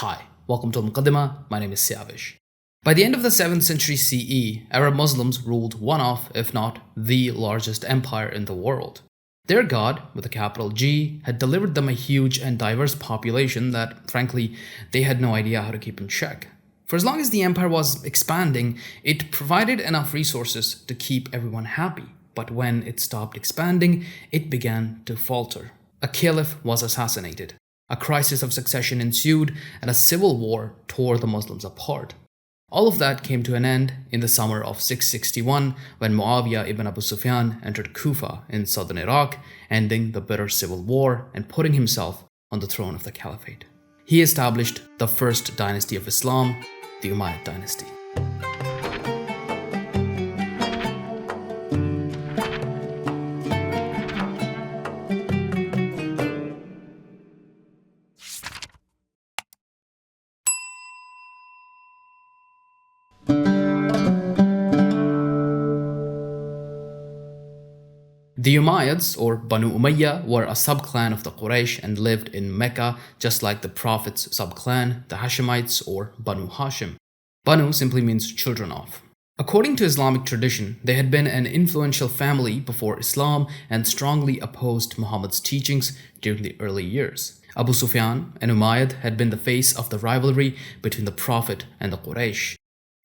Hi, welcome to Al-Muqaddimah. My name is Syawish. By the end of the 7th century CE, Arab Muslims ruled one of, if not the largest empire in the world. Their god, with a capital G, had delivered them a huge and diverse population that, frankly, they had no idea how to keep in check. For as long as the empire was expanding, it provided enough resources to keep everyone happy. But when it stopped expanding, it began to falter. A caliph was assassinated. A crisis of succession ensued, and a civil war tore the Muslims apart. All of that came to an end in the summer of 661 when Muawiyah ibn Abu Sufyan entered Kufa in southern Iraq, ending the bitter civil war and putting himself on the throne of the Caliphate. He established the first dynasty of Islam, the Umayyad dynasty. The Umayyads, or Banu Umayyah, were a sub-clan of the Quraysh and lived in Mecca just like the Prophet's sub-clan, the Hashemites, or Banu Hashim. Banu simply means children of. According to Islamic tradition, they had been an influential family before Islam and strongly opposed Muhammad's teachings during the early years. Abu Sufyan, an Umayyad, had been the face of the rivalry between the Prophet and the Quraysh.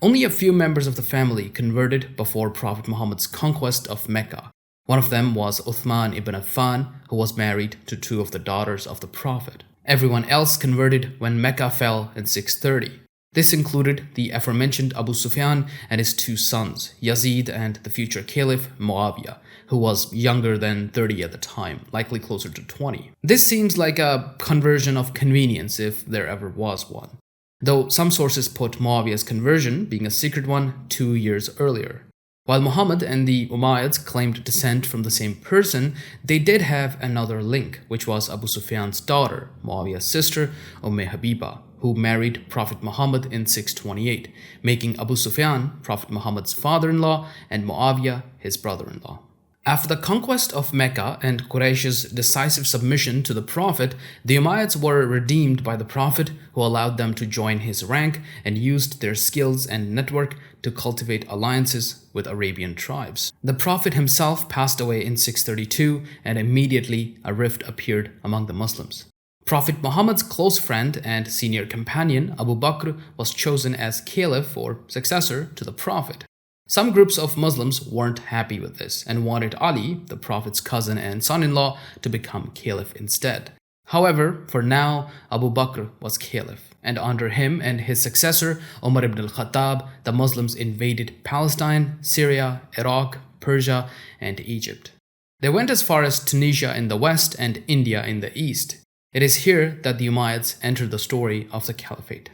Only a few members of the family converted before Prophet Muhammad's conquest of Mecca. One of them was Uthman ibn Affan, who was married to two of the daughters of the Prophet. Everyone else converted when Mecca fell in 630. This included the aforementioned Abu Sufyan and his two sons, Yazid and the future Caliph Muawiyah, who was younger than 30 at the time, likely closer to 20. This seems like a conversion of convenience if there ever was one, though some sources put Muawiyah's conversion, being a secret one, 2 years earlier. While Muhammad and the Umayyads claimed descent from the same person, they did have another link, which was Abu Sufyan's daughter, Muawiyah's sister, Habiba, who married Prophet Muhammad in 628, making Abu Sufyan Prophet Muhammad's father-in-law and Muawiyah his brother-in-law. After the conquest of Mecca and Quraysh's decisive submission to the Prophet, the Umayyads were redeemed by the Prophet, who allowed them to join his rank and used their skills and network to cultivate alliances with Arabian tribes. The Prophet himself passed away in 632, and immediately a rift appeared among the Muslims. Prophet Muhammad's close friend and senior companion, Abu Bakr, was chosen as caliph or successor to the Prophet. Some groups of Muslims weren't happy with this and wanted Ali, the Prophet's cousin and son-in-law, to become caliph instead. However, for now, Abu Bakr was caliph, and under him and his successor, Umar ibn al-Khattab, the Muslims invaded Palestine, Syria, Iraq, Persia, and Egypt. They went as far as Tunisia in the west and India in the east. It is here that the Umayyads entered the story of the Caliphate.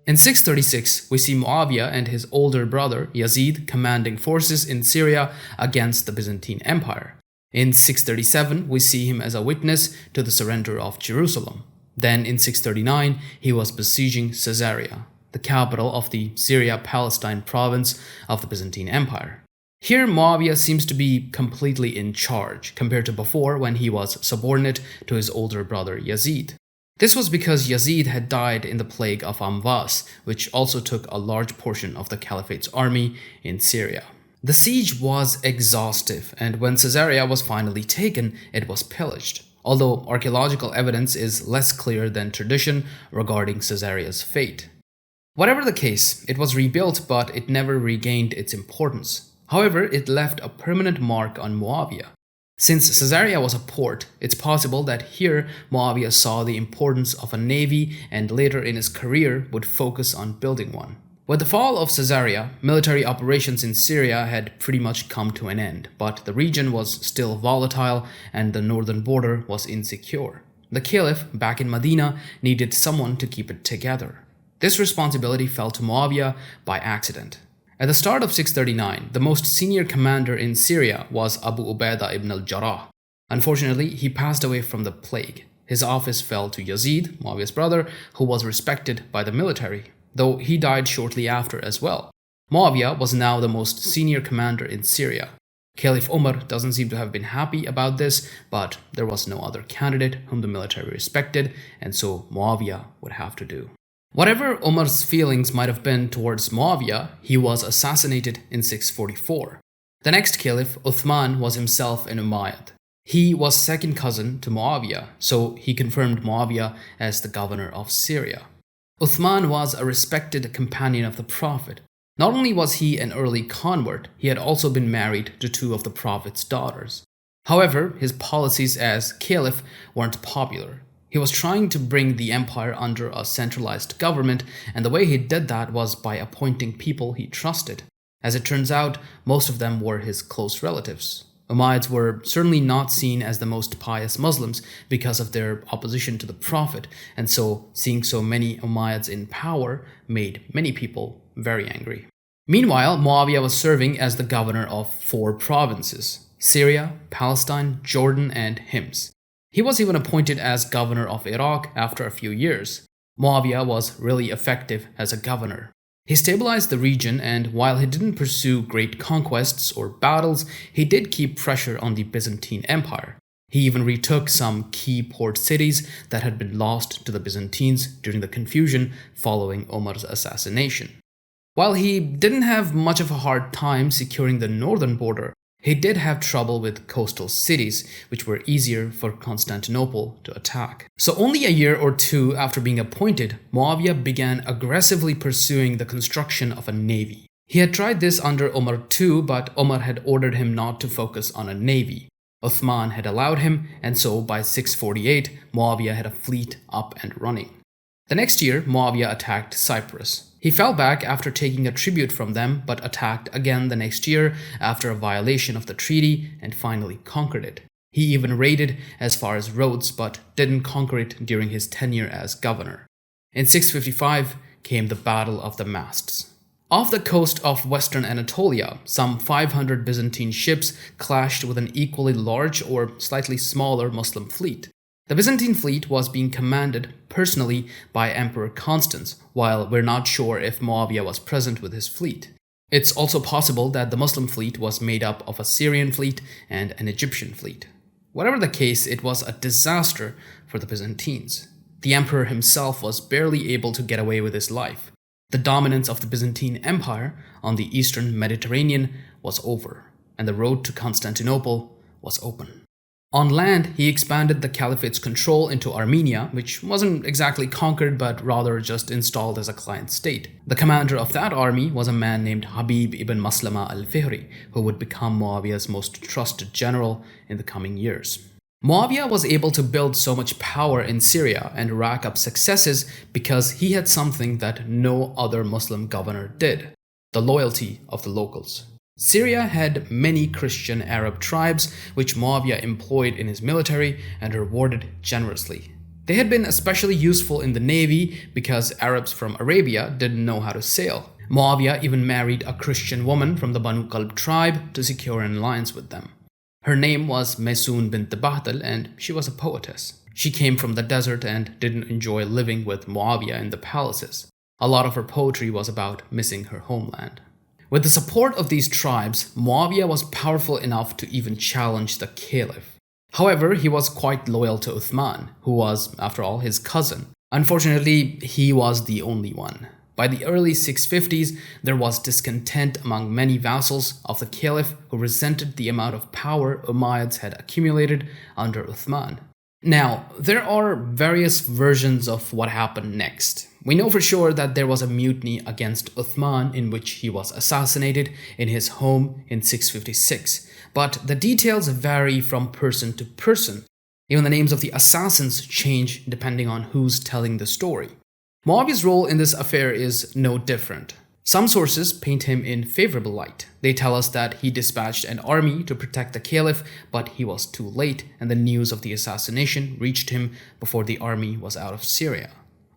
In 636, we see Muawiyah and his older brother Yazid commanding forces in Syria against the Byzantine Empire. In 637, we see him as a witness to the surrender of Jerusalem. Then in 639, he was besieging Caesarea, the capital of the Syria-Palestine province of the Byzantine Empire. Here, Muawiyah seems to be completely in charge, compared to before when he was subordinate to his older brother Yazid. This was because Yazid had died in the plague of Amwas, which also took a large portion of the Caliphate's army in Syria. The siege was exhaustive, and when Caesarea was finally taken, it was pillaged, although archaeological evidence is less clear than tradition regarding Caesarea's fate. Whatever the case, it was rebuilt, but it never regained its importance. However, it left a permanent mark on Muawiyah. Since Caesarea was a port, it's possible that here Muawiyah saw the importance of a navy and later in his career would focus on building one. With the fall of Caesarea, military operations in Syria had pretty much come to an end, but the region was still volatile and the northern border was insecure. The caliph, back in Medina, needed someone to keep it together. This responsibility fell to Muawiyah by accident. At the start of 639, the most senior commander in Syria was Abu Ubaidah ibn al-Jarrah. Unfortunately, he passed away from the plague. His office fell to Yazid, Muawiyah's brother, who was respected by the military, though he died shortly after as well. Muawiyah was now the most senior commander in Syria. Caliph Umar doesn't seem to have been happy about this, but there was no other candidate whom the military respected, and so Muawiyah would have to do. Whatever Umar's feelings might have been towards Muawiyah, he was assassinated in 644. The next caliph, Uthman, was himself an Umayyad. He was second cousin to Muawiyah, so he confirmed Muawiyah as the governor of Syria. Uthman was a respected companion of the Prophet. Not only was he an early convert, he had also been married to two of the Prophet's daughters. However, his policies as caliph weren't popular. He was trying to bring the empire under a centralized government, and the way he did that was by appointing people he trusted. As it turns out, most of them were his close relatives. Umayyads were certainly not seen as the most pious Muslims because of their opposition to the Prophet, and so seeing so many Umayyads in power made many people very angry. Meanwhile, Muawiyah was serving as the governor of 4 provinces: Syria, Palestine, Jordan, and Hims. He was even appointed as governor of Iraq after a few years. Muawiyah was really effective as a governor. He stabilized the region, and while he didn't pursue great conquests or battles, he did keep pressure on the Byzantine Empire. He even retook some key port cities that had been lost to the Byzantines during the confusion following Umar's assassination. While he didn't have much of a hard time securing the northern border, he did have trouble with coastal cities, which were easier for Constantinople to attack. So only a year or two after being appointed, Muawiyah began aggressively pursuing the construction of a navy. He had tried this under Umar too, but Umar had ordered him not to focus on a navy. Uthman had allowed him, and so by 648, Muawiyah had a fleet up and running. The next year, Muawiyah attacked Cyprus. He fell back after taking a tribute from them, but attacked again the next year after a violation of the treaty and finally conquered it. He even raided as far as Rhodes, but didn't conquer it during his tenure as governor. In 655 came the Battle of the Masts. Off the coast of western Anatolia, some 500 Byzantine ships clashed with an equally large or slightly smaller Muslim fleet. The Byzantine fleet was being commanded personally by Emperor Constans, while we're not sure if Muawiyah was present with his fleet. It's also possible that the Muslim fleet was made up of a Syrian fleet and an Egyptian fleet. Whatever the case, it was a disaster for the Byzantines. The emperor himself was barely able to get away with his life. The dominance of the Byzantine Empire on the eastern Mediterranean was over, and the road to Constantinople was open. On land, he expanded the Caliphate's control into Armenia, which wasn't exactly conquered but rather just installed as a client state. The commander of that army was a man named Habib ibn Maslama al-Fihri, who would become Muawiyah's most trusted general in the coming years. Muawiyah was able to build so much power in Syria and rack up successes because he had something that no other Muslim governor did: the loyalty of the locals. Syria had many Christian Arab tribes, which Muawiyah employed in his military and rewarded generously. They had been especially useful in the navy because Arabs from Arabia didn't know how to sail. Muawiyah even married a Christian woman from the Banu Qalb tribe to secure an alliance with them. Her name was Maysoon bint Bahtal, and she was a poetess. She came from the desert and didn't enjoy living with Muawiyah in the palaces. A lot of her poetry was about missing her homeland. With the support of these tribes, Muawiyah was powerful enough to even challenge the caliph. However, he was quite loyal to Uthman, who was, after all, his cousin. Unfortunately, he was the only one. By the early 650s, there was discontent among many vassals of the caliph who resented the amount of power Umayyads had accumulated under Uthman. Now, there are various versions of what happened next. We know for sure that there was a mutiny against Uthman in which he was assassinated in his home in 656, but the details vary from person to person. Even the names of the assassins change depending on who's telling the story. Muawiyah's role in this affair is no different. Some sources paint him in favorable light. They tell us that he dispatched an army to protect the caliph, but he was too late and the news of the assassination reached him before the army was out of Syria.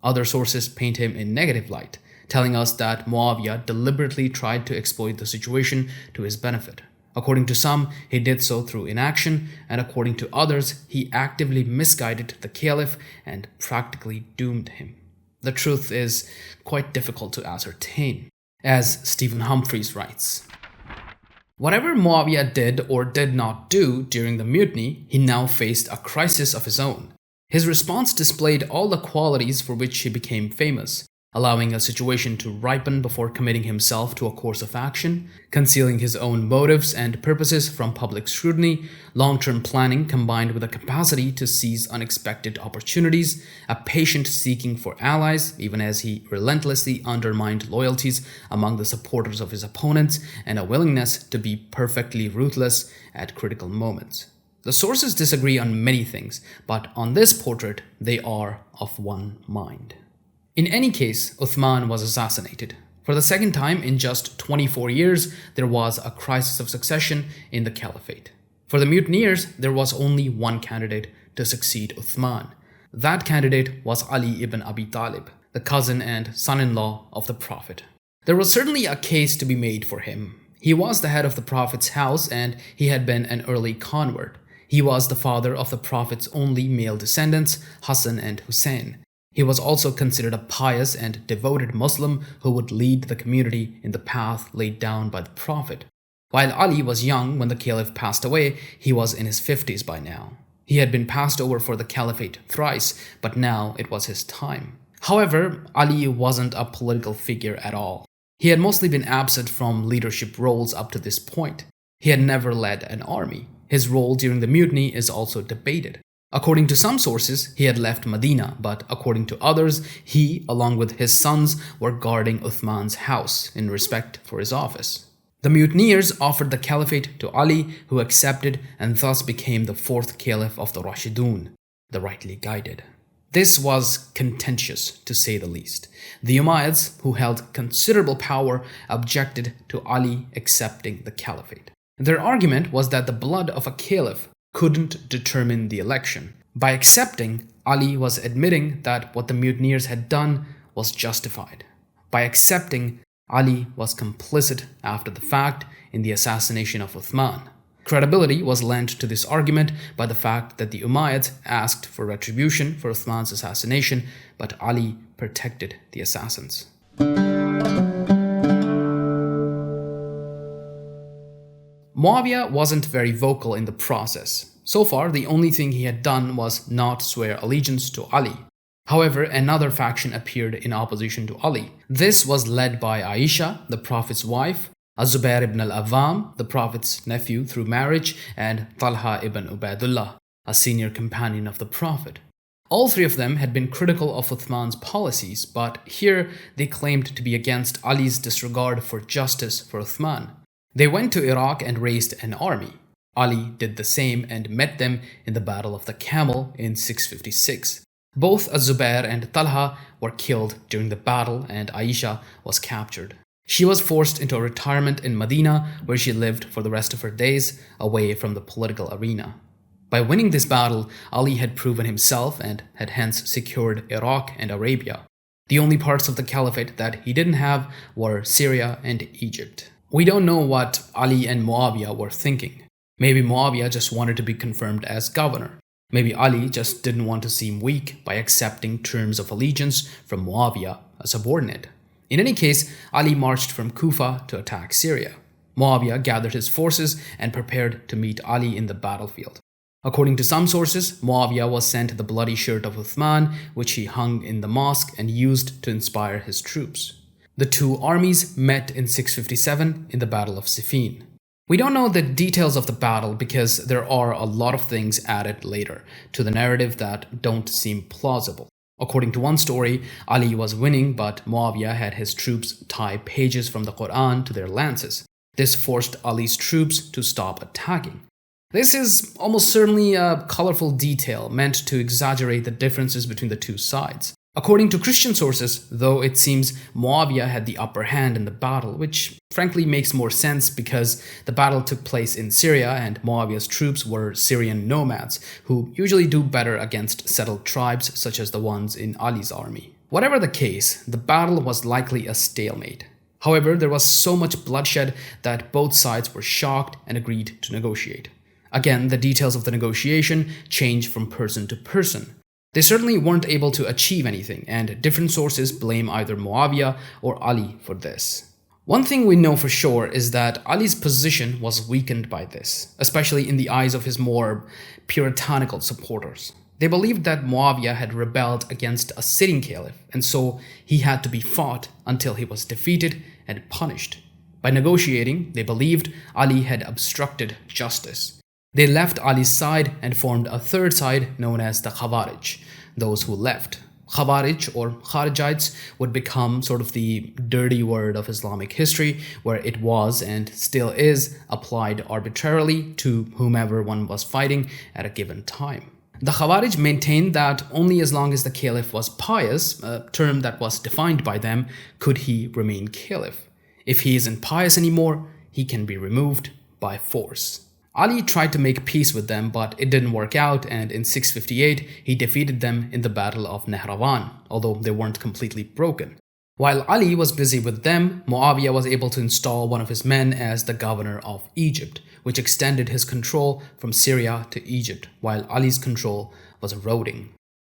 Other sources paint him in negative light, telling us that Muawiyah deliberately tried to exploit the situation to his benefit. According to some, he did so through inaction, and according to others, he actively misguided the caliph and practically doomed him. The truth is quite difficult to ascertain. As Stephen Humphreys writes, Whatever Muawiyah did or did not do during the mutiny, he now faced a crisis of his own. His response displayed all the qualities for which he became famous, allowing a situation to ripen before committing himself to a course of action, concealing his own motives and purposes from public scrutiny, long-term planning combined with a capacity to seize unexpected opportunities, a patient seeking for allies, even as he relentlessly undermined loyalties among the supporters of his opponents, and a willingness to be perfectly ruthless at critical moments. The sources disagree on many things, but on this portrait, they are of one mind. In any case, Uthman was assassinated. For the second time in just 24 years, there was a crisis of succession in the Caliphate. For the mutineers, there was only one candidate to succeed Uthman. That candidate was Ali ibn Abi Talib, the cousin and son-in-law of the Prophet. There was certainly a case to be made for him. He was the head of the Prophet's house and he had been an early convert. He was the father of the Prophet's only male descendants, Hassan and Hussein. He was also considered a pious and devoted Muslim who would lead the community in the path laid down by the Prophet. While Ali was young when the Caliph passed away, he was in his 50s by now. He had been passed over for the Caliphate thrice, but now it was his time. However, Ali wasn't a political figure at all. He had mostly been absent from leadership roles up to this point. He had never led an army. His role during the mutiny is also debated. According to some sources, he had left Medina, but according to others, he, along with his sons, were guarding Uthman's house in respect for his office. The mutineers offered the caliphate to Ali, who accepted and thus became the fourth caliph of the Rashidun, the rightly guided. This was contentious, to say the least. The Umayyads, who held considerable power, objected to Ali accepting the caliphate. Their argument was that the blood of a caliph couldn't determine the election. By accepting, Ali was admitting that what the mutineers had done was justified. By accepting, Ali was complicit after the fact in the assassination of Uthman. Credibility was lent to this argument by the fact that the Umayyads asked for retribution for Uthman's assassination, but Ali protected the assassins. Muawiyah wasn't very vocal in the process. So far, the only thing he had done was not swear allegiance to Ali. However, another faction appeared in opposition to Ali. This was led by Aisha, the Prophet's wife, Az-Zubair ibn al-Awwam, the Prophet's nephew through marriage, and Talha ibn Ubaidullah, a senior companion of the Prophet. All three of them had been critical of Uthman's policies, but here they claimed to be against Ali's disregard for justice for Uthman. They went to Iraq and raised an army. Ali did the same and met them in the Battle of the Camel in 656. Both Az-Zubair and Talha were killed during the battle and Aisha was captured. She was forced into a retirement in Medina where she lived for the rest of her days away from the political arena. By winning this battle, Ali had proven himself and had hence secured Iraq and Arabia. The only parts of the caliphate that he didn't have were Syria and Egypt. We don't know what Ali and Muawiyah were thinking. Maybe Muawiyah just wanted to be confirmed as governor. Maybe Ali just didn't want to seem weak by accepting terms of allegiance from Muawiyah, a subordinate. In any case, Ali marched from Kufa to attack Syria. Muawiyah gathered his forces and prepared to meet Ali in the battlefield. According to some sources, Muawiyah was sent the bloody shirt of Uthman, which he hung in the mosque and used to inspire his troops. The two armies met in 657 in the Battle of Siffin. We don't know the details of the battle because there are a lot of things added later to the narrative that don't seem plausible. According to one story, Ali was winning, but Muawiyah had his troops tie pages from the Quran to their lances. This forced Ali's troops to stop attacking. This is almost certainly a colorful detail meant to exaggerate the differences between the two sides. According to Christian sources, though, it seems Muawiyah had the upper hand in the battle, which frankly makes more sense because the battle took place in Syria and Muawiyah's troops were Syrian nomads who usually do better against settled tribes such as the ones in Ali's army. Whatever the case, the battle was likely a stalemate. However, there was so much bloodshed that both sides were shocked and agreed to negotiate. Again, the details of the negotiation change from person to person. They certainly weren't able to achieve anything, and different sources blame either Muawiyah or Ali for this. One thing we know for sure is that Ali's position was weakened by this, especially in the eyes of his more puritanical supporters. They believed that Muawiyah had rebelled against a sitting caliph, and so he had to be fought until he was defeated and punished. By negotiating, they believed Ali had obstructed justice. They left Ali's side and formed a third side known as the Khawarij, those who left. Khawarij or Kharijites would become sort of the dirty word of Islamic history, where it was and still is applied arbitrarily to whomever one was fighting at a given time. The Khawarij maintained that only as long as the caliph was pious, a term that was defined by them, could he remain caliph. If he isn't pious anymore, he can be removed by force. Ali tried to make peace with them, but it didn't work out, and in 658 he defeated them in the Battle of Nehrawan, although they weren't completely broken. While Ali was busy with them, Muawiyah was able to install one of his men as the governor of Egypt, which extended his control from Syria to Egypt, while Ali's control was eroding.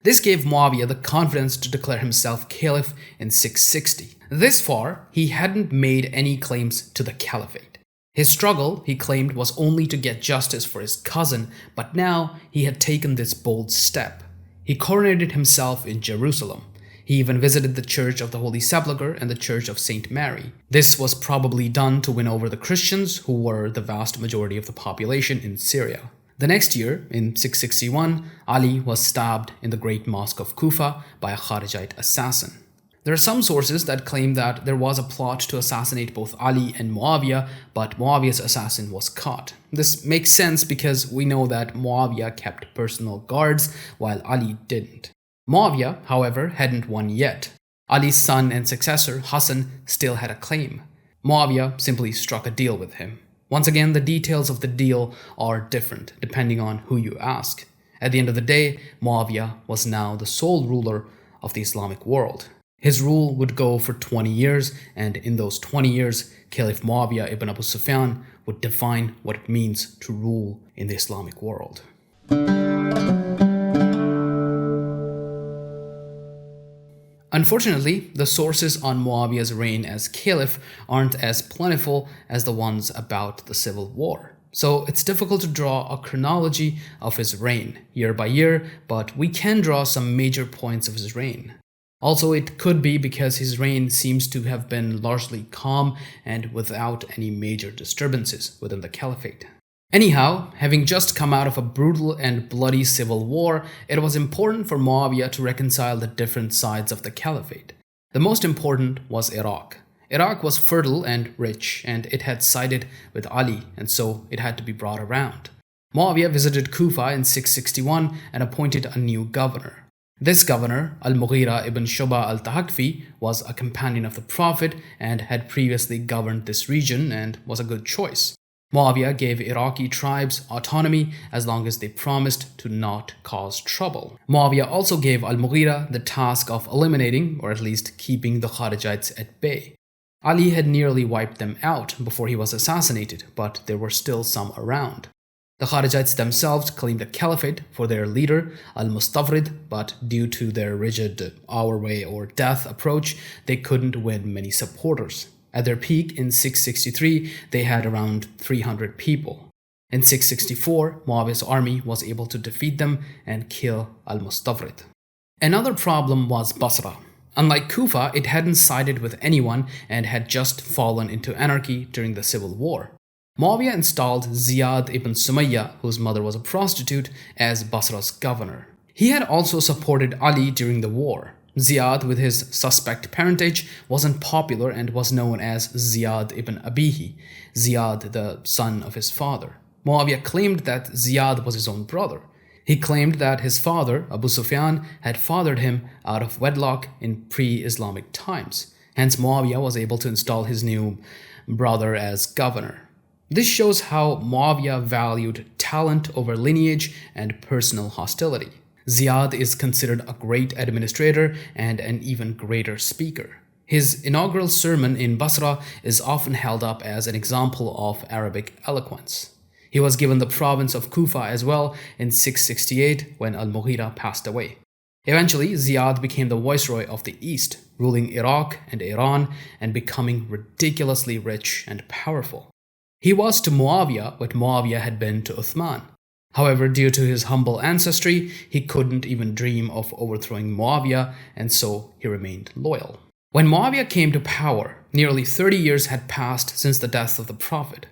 This gave Muawiyah the confidence to declare himself caliph in 660. This far, he hadn't made any claims to the caliphate. His struggle, he claimed, was only to get justice for his cousin, but now he had taken this bold step. He coronated himself in Jerusalem. He even visited the Church of the Holy Sepulchre and the Church of St. Mary. This was probably done to win over the Christians, who were the vast majority of the population in Syria. The next year, in 661, Ali was stabbed in the Great Mosque of Kufa by a Kharijite assassin. There are some sources that claim that there was a plot to assassinate both Ali and Muawiyah, but Muawiyah's assassin was caught. This makes sense because we know that Muawiyah kept personal guards while Ali didn't. Muawiyah, however, hadn't won yet. Ali's son and successor, Hassan, still had a claim. Muawiyah simply struck a deal with him. Once again, the details of the deal are different depending on who you ask. At the end of the day, Muawiyah was now the sole ruler of the Islamic world. His rule would go for 20 years, and in those 20 years, Caliph Muawiyah ibn Abu Sufyan would define what it means to rule in the Islamic world. Unfortunately, the sources on Muawiyah's reign as caliph aren't as plentiful as the ones about the civil war. So it's difficult to draw a chronology of his reign year by year, but we can draw some major points of his reign. Also, it could be because his reign seems to have been largely calm and without any major disturbances within the Caliphate. Anyhow, having just come out of a brutal and bloody civil war, it was important for Muawiyah to reconcile the different sides of the Caliphate. The most important was Iraq. Iraq was fertile and rich, and it had sided with Ali, and so it had to be brought around. Muawiyah visited Kufa in 661 and appointed a new governor. This governor, Al-Mughira ibn Shuba al-Tahakfi, was a companion of the Prophet and had previously governed this region and was a good choice. Muawiyah gave Iraqi tribes autonomy as long as they promised to not cause trouble. Muawiyah also gave Al-Mughira the task of eliminating, or at least keeping, the Kharijites at bay. Ali had nearly wiped them out before he was assassinated, but there were still some around. The Kharijites themselves claimed a caliphate for their leader, al-Mustawrid, but due to their rigid our way or death approach, they couldn't win many supporters. At their peak in 663, they had around 300 people. In 664, Muawiyah's army was able to defeat them and kill al-Mustawrid. Another problem was Basra. Unlike Kufa, it hadn't sided with anyone and had just fallen into anarchy during the civil war. Muawiyah installed Ziyad ibn Sumayya, whose mother was a prostitute, as Basra's governor. He had also supported Ali during the war. Ziyad, with his suspect parentage, wasn't popular and was known as Ziyad ibn Abihi, Ziyad the son of his father. Muawiyah claimed that Ziyad was his own brother. He claimed that his father, Abu Sufyan, had fathered him out of wedlock in pre-Islamic times. Hence, Muawiyah was able to install his new brother as governor. This shows how Muawiyah valued talent over lineage and personal hostility. Ziyad is considered a great administrator and an even greater speaker. His inaugural sermon in Basra is often held up as an example of Arabic eloquence. He was given the province of Kufa as well in 668 when Al-Mughira passed away. Eventually, Ziyad became the viceroy of the East, ruling Iraq and Iran and becoming ridiculously rich and powerful. He was to Muawiyah what Muawiyah had been to Uthman. However, due to his humble ancestry, he couldn't even dream of overthrowing Muawiyah, and so he remained loyal. When Muawiyah came to power, nearly 30 years had passed since the death of the Prophet.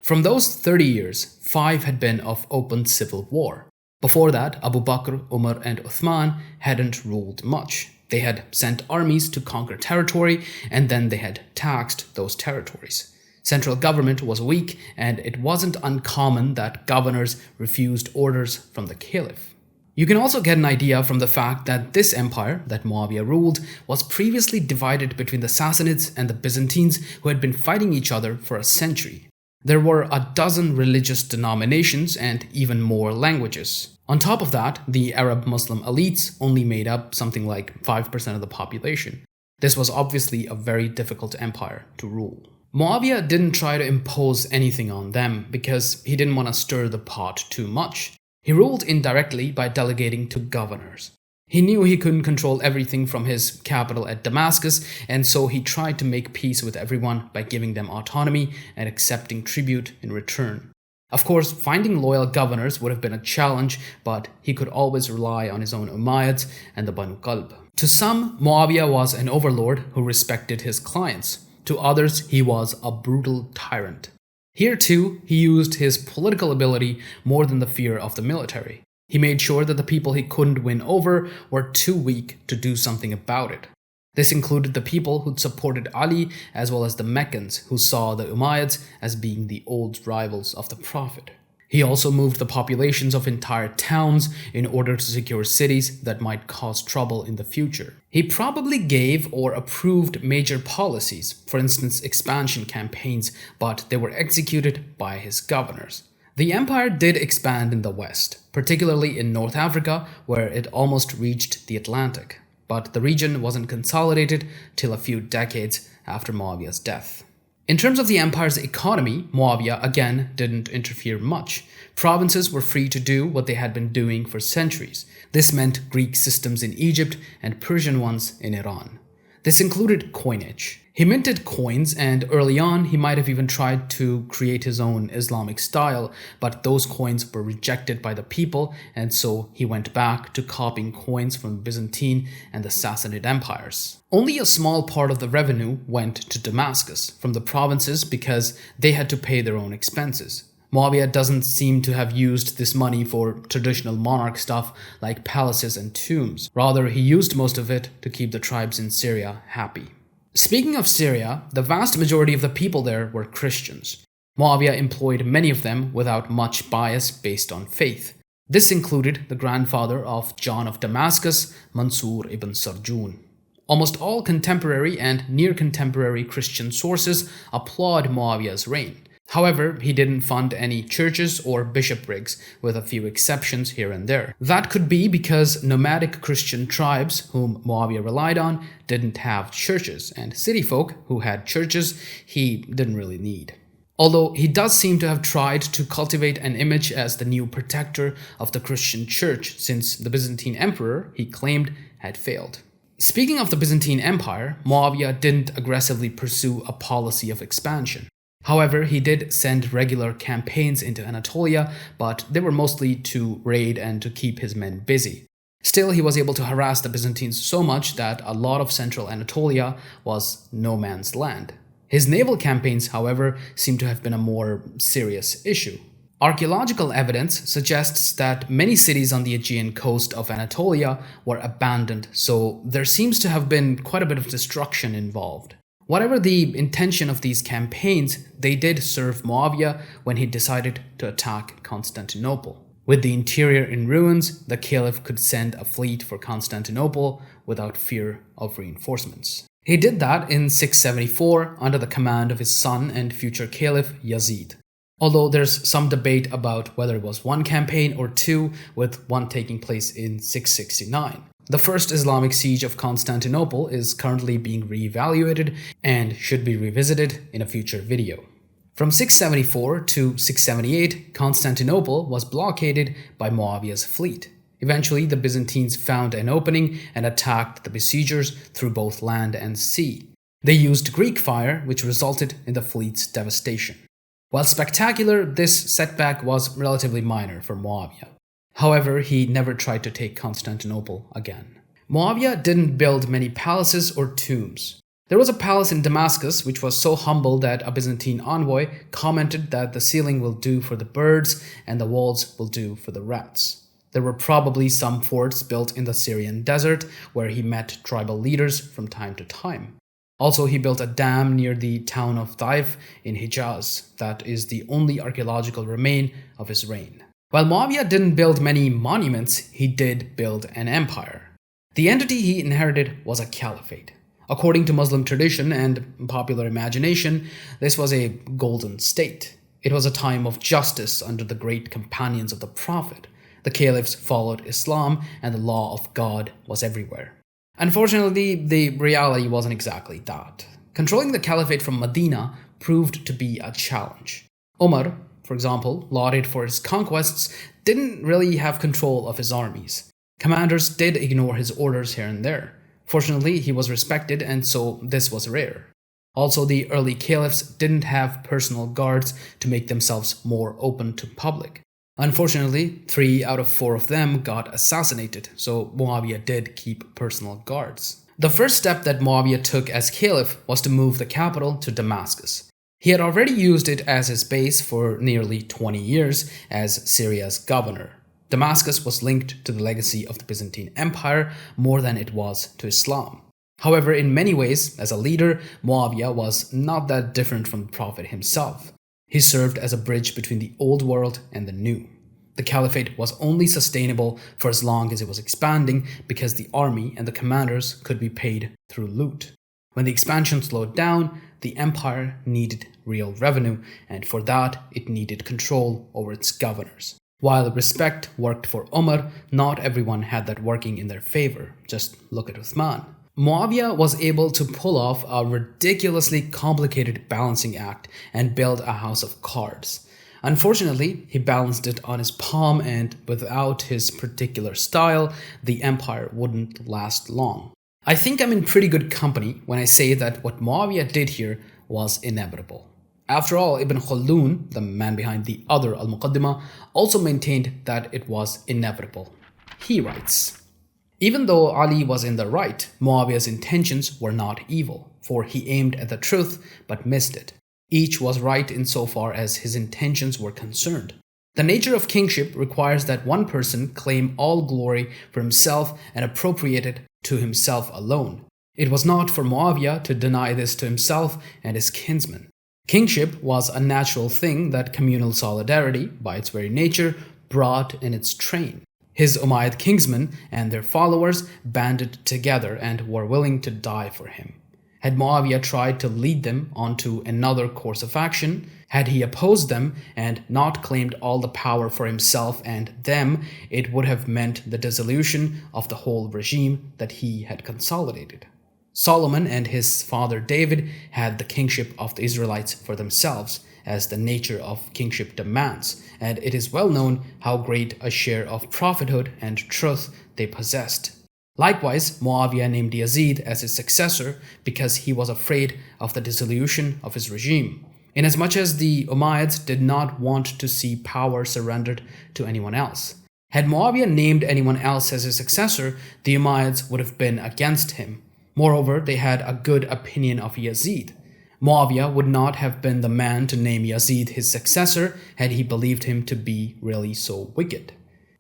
From those 30 years, 5 had been of open civil war. Before that, Abu Bakr, Umar, and Uthman hadn't ruled much. They had sent armies to conquer territory, and then they had taxed those territories. Central government was weak, and it wasn't uncommon that governors refused orders from the Caliph. You can also get an idea from the fact that this empire that Muawiyah ruled was previously divided between the Sassanids and the Byzantines, who had been fighting each other for a century. There were a dozen religious denominations and even more languages. On top of that, the Arab Muslim elites only made up something like 5% of the population. This was obviously a very difficult empire to rule. Muawiyah didn't try to impose anything on them because he didn't want to stir the pot too much. He ruled indirectly by delegating to governors. He knew he couldn't control everything from his capital at Damascus, and so he tried to make peace with everyone by giving them autonomy and accepting tribute in return. Of course, finding loyal governors would have been a challenge, but he could always rely on his own Umayyads and the Banu Qalb. To some, Muawiyah was an overlord who respected his clients. To others, he was a brutal tyrant. Here too, he used his political ability more than the fear of the military. He made sure that the people he couldn't win over were too weak to do something about it. This included the people who'd supported Ali as well as the Meccans who saw the Umayyads as being the old rivals of the Prophet. He also moved the populations of entire towns in order to secure cities that might cause trouble in the future. He probably gave or approved major policies, for instance expansion campaigns, but they were executed by his governors. The empire did expand in the west, particularly in North Africa, where it almost reached the Atlantic. But the region wasn't consolidated till a few decades after Muawiyah's death. In terms of the empire's economy, Muawiyah again didn't interfere much. Provinces were free to do what they had been doing for centuries. This meant Greek systems in Egypt and Persian ones in Iran. This included coinage. He minted coins, and early on he might have even tried to create his own Islamic style, but those coins were rejected by the people, and so he went back to copying coins from the Byzantine and the Sassanid empires. Only a small part of the revenue went to Damascus from the provinces because they had to pay their own expenses. Muawiyah doesn't seem to have used this money for traditional monarch stuff like palaces and tombs. Rather, he used most of it to keep the tribes in Syria happy. Speaking of Syria, the vast majority of the people there were Christians. Muawiyah employed many of them without much bias based on faith. This included the grandfather of John of Damascus, Mansur ibn Sarjun. Almost all contemporary and near-contemporary Christian sources applaud Muawiyah's reign. However, he didn't fund any churches or bishoprics, with a few exceptions here and there. That could be because nomadic Christian tribes, whom Muawiyah relied on, didn't have churches, and city folk who had churches he didn't really need. Although he does seem to have tried to cultivate an image as the new protector of the Christian church, since the Byzantine emperor, he claimed, had failed. Speaking of the Byzantine Empire, Muawiyah didn't aggressively pursue a policy of expansion. However, he did send regular campaigns into Anatolia, but they were mostly to raid and to keep his men busy. Still, he was able to harass the Byzantines so much that a lot of central Anatolia was no man's land. His naval campaigns, however, seem to have been a more serious issue. Archaeological evidence suggests that many cities on the Aegean coast of Anatolia were abandoned, so there seems to have been quite a bit of destruction involved. Whatever the intention of these campaigns, they did serve Muawiyah when he decided to attack Constantinople. With the interior in ruins, the Caliph could send a fleet for Constantinople without fear of reinforcements. He did that in 674 under the command of his son and future Caliph Yazid. Although there's some debate about whether it was one campaign or two, with one taking place in 669. The first Islamic siege of Constantinople is currently being reevaluated and should be revisited in a future video. From 674 to 678, Constantinople was blockaded by Muawiyah's fleet. Eventually, the Byzantines found an opening and attacked the besiegers through both land and sea. They used Greek fire, which resulted in the fleet's devastation. While spectacular, this setback was relatively minor for Muawiyah. However, he never tried to take Constantinople again. Muawiyah didn't build many palaces or tombs. There was a palace in Damascus which was so humble that a Byzantine envoy commented that the ceiling will do for the birds and the walls will do for the rats. There were probably some forts built in the Syrian desert where he met tribal leaders from time to time. Also, he built a dam near the town of Taif in Hijaz that is the only archaeological remain of his reign. While Muawiyah didn't build many monuments, he did build an empire. The entity he inherited was a caliphate. According to Muslim tradition and popular imagination, this was a golden state. It was a time of justice under the great companions of the Prophet. The caliphs followed Islam and the law of God was everywhere. Unfortunately, the reality wasn't exactly that. Controlling the caliphate from Medina proved to be a challenge. Umar, for example, lauded for his conquests, didn't really have control of his armies. Commanders did ignore his orders here and there. Fortunately, he was respected, and so this was rare. Also, the early caliphs didn't have personal guards to make themselves more open to public. Unfortunately, 3 out of 4 of them got assassinated, so Muawiyah did keep personal guards. The first step that Muawiyah took as caliph was to move the capital to Damascus. He had already used it as his base for nearly 20 years as Syria's governor. Damascus was linked to the legacy of the Byzantine Empire more than it was to Islam. However, in many ways, as a leader, Muawiyah was not that different from the Prophet himself. He served as a bridge between the old world and the new. The caliphate was only sustainable for as long as it was expanding because the army and the commanders could be paid through loot. When the expansion slowed down, the empire needed real revenue, and for that, it needed control over its governors. While respect worked for Umar, not everyone had that working in their favor. Just look at Uthman. Muawiyah was able to pull off a ridiculously complicated balancing act and build a house of cards. Unfortunately, he balanced it on his palm, and without his particular style, the empire wouldn't last long. I think I'm in pretty good company when I say that what Muawiyah did here was inevitable. After all, Ibn Khaldun, the man behind the other Al-Muqaddimah, also maintained that it was inevitable. He writes, "Even though Ali was in the right, Muawiyah's intentions were not evil, for he aimed at the truth but missed it. Each was right insofar as his intentions were concerned. The nature of kingship requires that one person claim all glory for himself and appropriate it to himself alone. It was not for Muawiyah to deny this to himself and his kinsmen. Kingship was a natural thing that communal solidarity, by its very nature, brought in its train. His Umayyad kingsmen and their followers banded together and were willing to die for him. Had Muawiyah tried to lead them onto another course of action, had he opposed them and not claimed all the power for himself and them, it would have meant the dissolution of the whole regime that he had consolidated. Solomon and his father David had the kingship of the Israelites for themselves, as the nature of kingship demands, and it is well known how great a share of prophethood and truth they possessed. Likewise, Muawiyah named Yazid as his successor because he was afraid of the dissolution of his regime, inasmuch as the Umayyads did not want to see power surrendered to anyone else. Had Muawiyah named anyone else as his successor, the Umayyads would have been against him. Moreover, they had a good opinion of Yazid. Muawiyah would not have been the man to name Yazid his successor had he believed him to be really so wicked.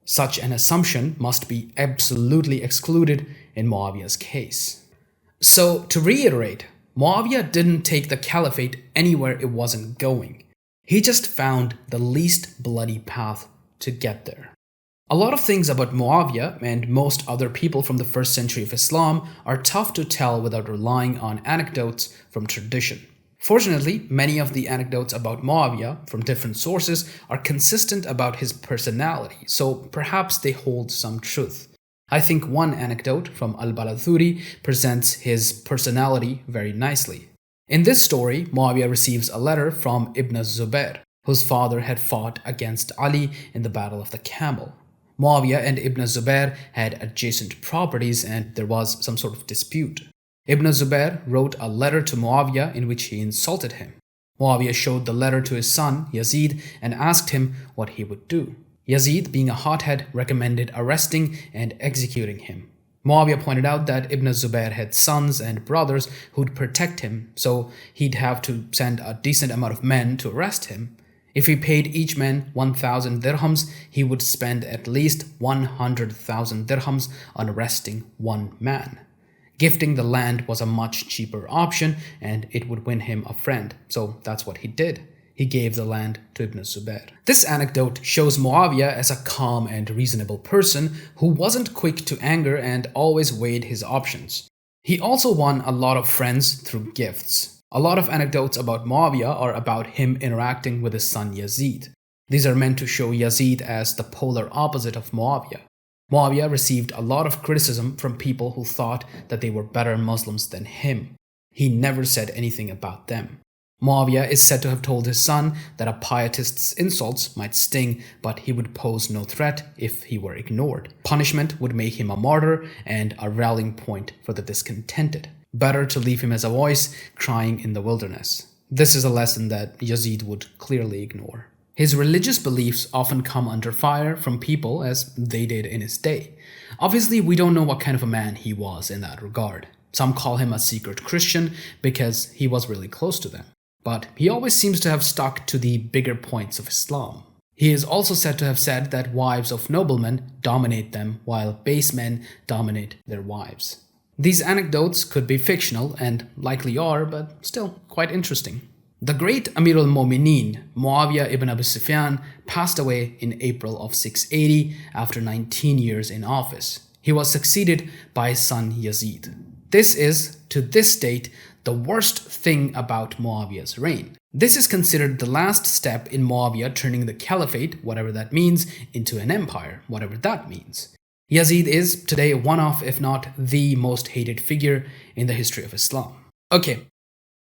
Such an assumption must be absolutely excluded in Muawiyah's case. So, to reiterate, Muawiyah didn't take the caliphate anywhere it wasn't going. He just found the least bloody path to get there. A lot of things about Muawiyah and most other people from the 1st century of Islam are tough to tell without relying on anecdotes from tradition. Fortunately, many of the anecdotes about Muawiyah from different sources are consistent about his personality, so perhaps they hold some truth. I think one anecdote from Al-Balathuri presents his personality very nicely. In this story, Muawiyah receives a letter from Ibn Zubair, whose father had fought against Ali in the Battle of the Camel. Muawiyah and Ibn Zubair had adjacent properties and there was some sort of dispute. Ibn Zubair wrote a letter to Muawiyah in which he insulted him. Muawiyah showed the letter to his son, Yazid, and asked him what he would do. Yazid, being a hothead, recommended arresting and executing him. Muawiyah pointed out that Ibn Zubair had sons and brothers who'd protect him, so he'd have to send a decent amount of men to arrest him. If he paid each man 1,000 dirhams, he would spend at least 100,000 dirhams on arresting one man. Gifting the land was a much cheaper option and it would win him a friend, so that's what he did. He gave the land to Ibn Zubair. This anecdote shows Muawiyah as a calm and reasonable person who wasn't quick to anger and always weighed his options. He also won a lot of friends through gifts. A lot of anecdotes about Muawiyah are about him interacting with his son Yazid. These are meant to show Yazid as the polar opposite of Muawiyah. Muawiyah received a lot of criticism from people who thought that they were better Muslims than him. He never said anything about them. Muawiyah is said to have told his son that a pietist's insults might sting, but he would pose no threat if he were ignored. Punishment would make him a martyr and a rallying point for the discontented. Better to leave him as a voice crying in the wilderness. This is a lesson that Yazid would clearly ignore. His religious beliefs often come under fire from people as they did in his day. Obviously, we don't know what kind of a man he was in that regard. Some call him a secret Christian because he was really close to them. But he always seems to have stuck to the bigger points of Islam. He is also said to have said that wives of noblemen dominate them while base men dominate their wives. These anecdotes could be fictional and likely are, but still quite interesting. The great Amir al-Mu'mineen, Muawiyah ibn Abi Sufyan, passed away in April of 680 after 19 years in office. He was succeeded by his son Yazid. This is, to this date, the worst thing about Muawiyah's reign. This is considered the last step in Muawiyah turning the Caliphate, whatever that means, into an empire, whatever that means. Yazid is today one of, if not the most hated figure in the history of Islam. Okay,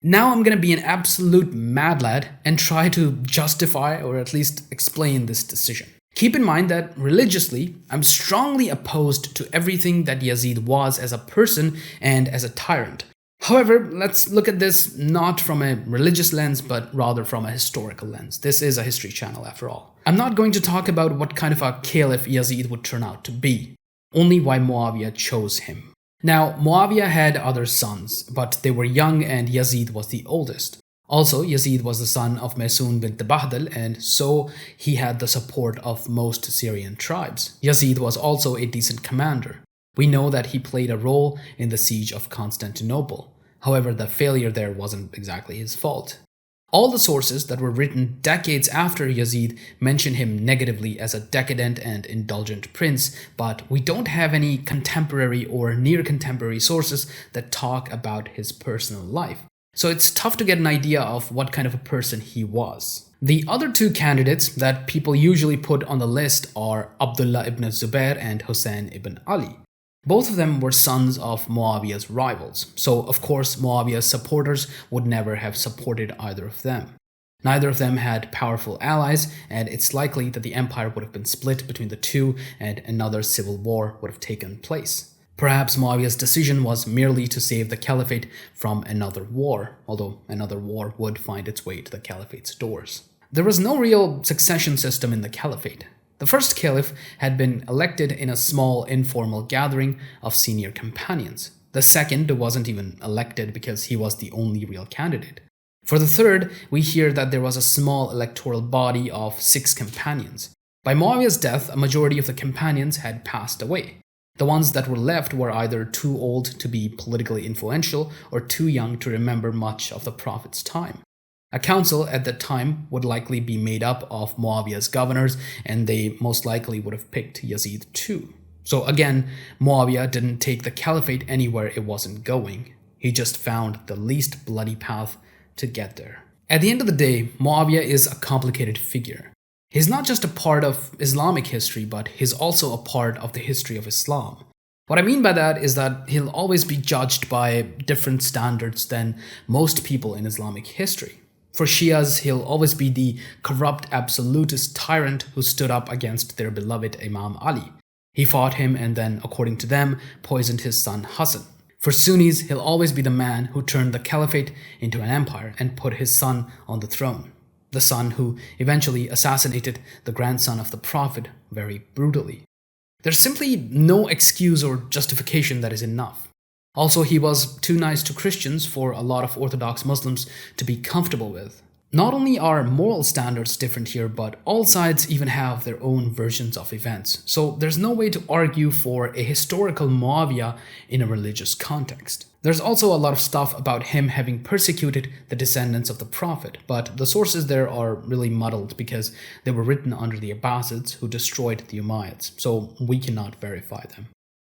now I'm gonna be an absolute mad lad and try to justify or at least explain this decision. Keep in mind that religiously, I'm strongly opposed to everything that Yazid was as a person and as a tyrant. However, let's look at this not from a religious lens, but rather from a historical lens. This is a history channel after all. I'm not going to talk about what kind of a caliph Yazid would turn out to be, only why Muawiyah chose him. Now, Muawiyah had other sons, but they were young and Yazid was the oldest. Also, Yazid was the son of Maysun bint Bahdal, and so he had the support of most Syrian tribes. Yazid was also a decent commander. We know that he played a role in the siege of Constantinople. However, the failure there wasn't exactly his fault. All the sources that were written decades after Yazid mention him negatively as a decadent and indulgent prince, but we don't have any contemporary or near-contemporary sources that talk about his personal life. So it's tough to get an idea of what kind of a person he was. The other two candidates that people usually put on the list are Abdullah ibn Zubair and Hussein ibn Ali. Both of them were sons of Muawiyah's rivals, so of course Muawiyah's supporters would never have supported either of them. Neither of them had powerful allies, and it's likely that the empire would have been split between the two and another civil war would have taken place. Perhaps Muawiyah's decision was merely to save the Caliphate from another war, although another war would find its way to the Caliphate's doors. There was no real succession system in the Caliphate. The first caliph had been elected in a small informal gathering of senior companions. The second wasn't even elected because he was the only real candidate. For the third, we hear that there was a small electoral body of 6 companions. By Muawiyah's death, a majority of the companions had passed away. The ones that were left were either too old to be politically influential or too young to remember much of the Prophet's time. A council at that time would likely be made up of Muawiyah's governors, and they most likely would have picked Yazid too. So again, Muawiyah didn't take the caliphate anywhere it wasn't going. He just found the least bloody path to get there. At the end of the day, Muawiyah is a complicated figure. He's not just a part of Islamic history, but he's also a part of the history of Islam. What I mean by that is that he'll always be judged by different standards than most people in Islamic history. For Shias, he'll always be the corrupt absolutist tyrant who stood up against their beloved Imam Ali. He fought him and then, according to them, poisoned his son Hassan. For Sunnis, he'll always be the man who turned the Caliphate into an empire and put his son on the throne. The son who eventually assassinated the grandson of the Prophet very brutally. There's simply no excuse or justification that is enough. Also, he was too nice to Christians for a lot of Orthodox Muslims to be comfortable with. Not only are moral standards different here, but all sides even have their own versions of events. So there's no way to argue for a historical Muawiyah in a religious context. There's also a lot of stuff about him having persecuted the descendants of the Prophet, but the sources there are really muddled because they were written under the Abbasids who destroyed the Umayyads, so we cannot verify them.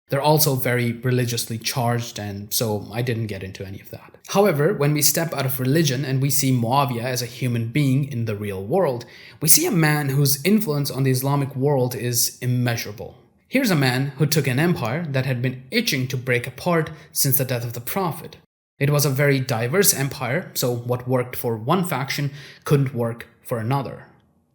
They're also very religiously charged, and so I didn't get into any of that. However, when we step out of religion and we see Muawiyah as a human being in the real world, we see a man whose influence on the Islamic world is immeasurable. Here's a man who took an empire that had been itching to break apart since the death of the Prophet. It was a very diverse empire, so what worked for one faction couldn't work for another.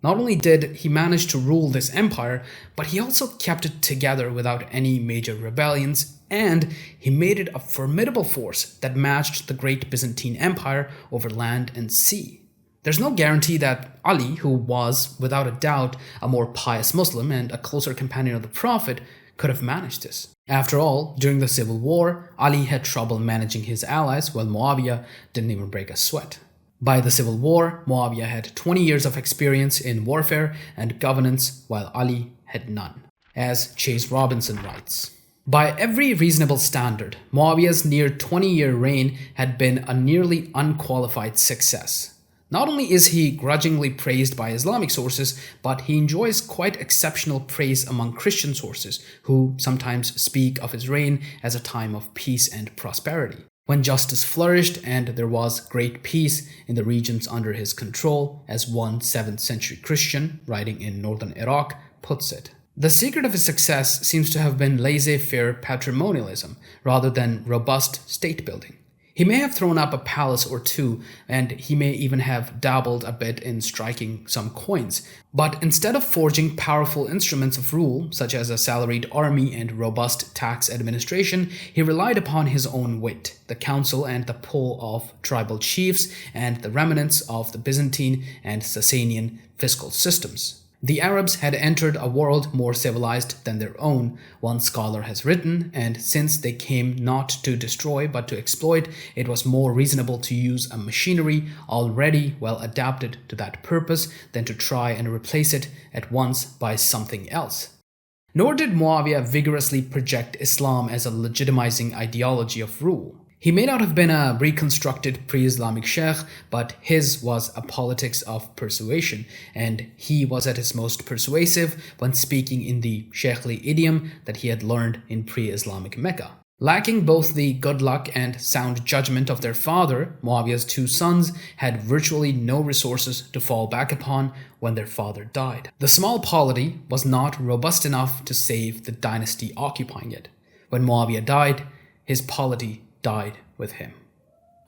Not only did he manage to rule this empire, but he also kept it together without any major rebellions, and he made it a formidable force that matched the great Byzantine Empire over land and sea. There's no guarantee that Ali, who was, without a doubt, a more pious Muslim and a closer companion of the Prophet, could have managed this. After all, during the civil war, Ali had trouble managing his allies, while Muawiyah didn't even break a sweat. By the civil war, Muawiyah had 20 years of experience in warfare and governance, while Ali had none. As Chase Robinson writes, by every reasonable standard, Muawiyah's near 20-year reign had been a nearly unqualified success. Not only is he grudgingly praised by Islamic sources, but he enjoys quite exceptional praise among Christian sources, who sometimes speak of his reign as a time of peace and prosperity, when justice flourished and there was great peace in the regions under his control, as one 7th century Christian, writing in northern Iraq, puts it. The secret of his success seems to have been laissez-faire patrimonialism, rather than robust state building. He may have thrown up a palace or two, and he may even have dabbled a bit in striking some coins. But instead of forging powerful instruments of rule, such as a salaried army and robust tax administration, he relied upon his own wit, the counsel and the pull of tribal chiefs, and the remnants of the Byzantine and Sasanian fiscal systems. The Arabs had entered a world more civilized than their own, one scholar has written, and since they came not to destroy but to exploit, it was more reasonable to use a machinery already well adapted to that purpose than to try and replace it at once by something else. Nor did Muawiyah vigorously project Islam as a legitimizing ideology of rule. He may not have been a reconstructed pre-Islamic sheikh, but his was a politics of persuasion, and he was at his most persuasive when speaking in the sheikhly idiom that he had learned in pre-Islamic Mecca. Lacking both the good luck and sound judgment of their father, Muawiyah's two sons had virtually no resources to fall back upon when their father died. The small polity was not robust enough to save the dynasty occupying it. When Muawiyah died, his polity died with him.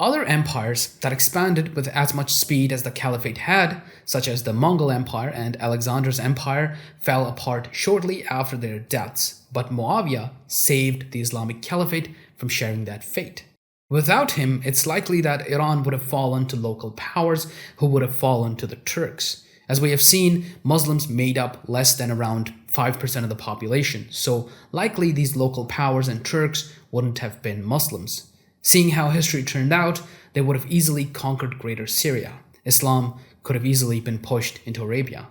Other empires that expanded with as much speed as the Caliphate had, such as the Mongol Empire and Alexander's Empire, fell apart shortly after their deaths, but Muawiyah saved the Islamic Caliphate from sharing that fate. Without him, it's likely that Iran would have fallen to local powers who would have fallen to the Turks. As we have seen, Muslims made up less than around 5% of the population, so likely these local powers and Turks wouldn't have been Muslims. Seeing how history turned out, they would have easily conquered Greater Syria. Islam could have easily been pushed into Arabia.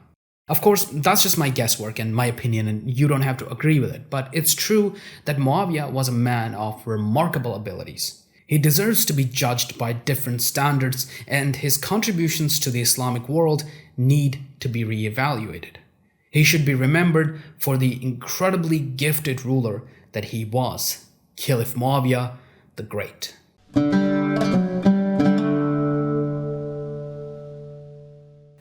Of course, that's just my guesswork and my opinion, and you don't have to agree with it, but it's true that Muawiyah was a man of remarkable abilities. He deserves to be judged by different standards, and his contributions to the Islamic world need to be re-evaluated. He should be remembered for the incredibly gifted ruler that he was, Caliph Muawiyah the Great.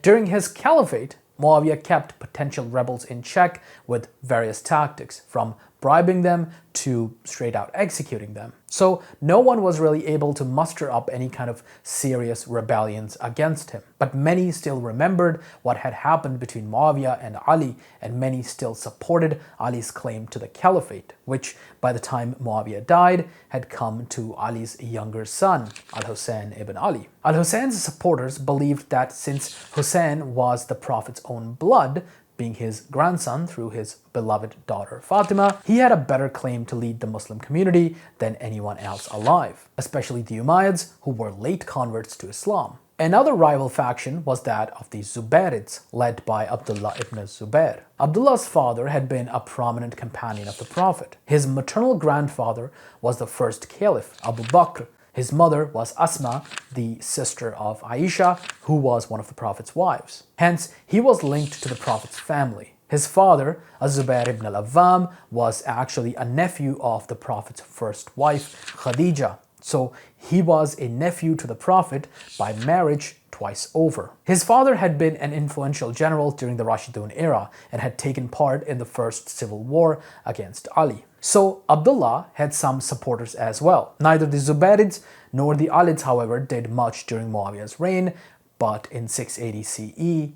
During his caliphate, Muawiyah kept potential rebels in check with various tactics, from bribing them to straight out executing them. So no one was really able to muster up any kind of serious rebellions against him. But many still remembered what had happened between Muawiyah and Ali, and many still supported Ali's claim to the Caliphate, which by the time Muawiyah died had come to Ali's younger son, Al-Hussein ibn Ali. Al-Hussein's supporters believed that since Hussein was the Prophet's own blood, being his grandson through his beloved daughter Fatima, he had a better claim to lead the Muslim community than anyone else alive, especially the Umayyads, who were late converts to Islam. Another rival faction was that of the Zubayrids, led by Abdullah ibn Zubair. Abdullah's father had been a prominent companion of the Prophet. His maternal grandfather was the first caliph, Abu Bakr. His mother was Asma, the sister of Aisha, who was one of the Prophet's wives. Hence, he was linked to the Prophet's family. His father, Az-Zubair ibn al-Awwam, was actually a nephew of the Prophet's first wife, Khadija. So he was a nephew to the Prophet by marriage twice over. His father had been an influential general during the Rashidun era and had taken part in the first civil war against Ali. So Abdullah had some supporters as well. Neither the Zubayrids nor the Alids, however, did much during Muawiyah's reign, but in 680 CE,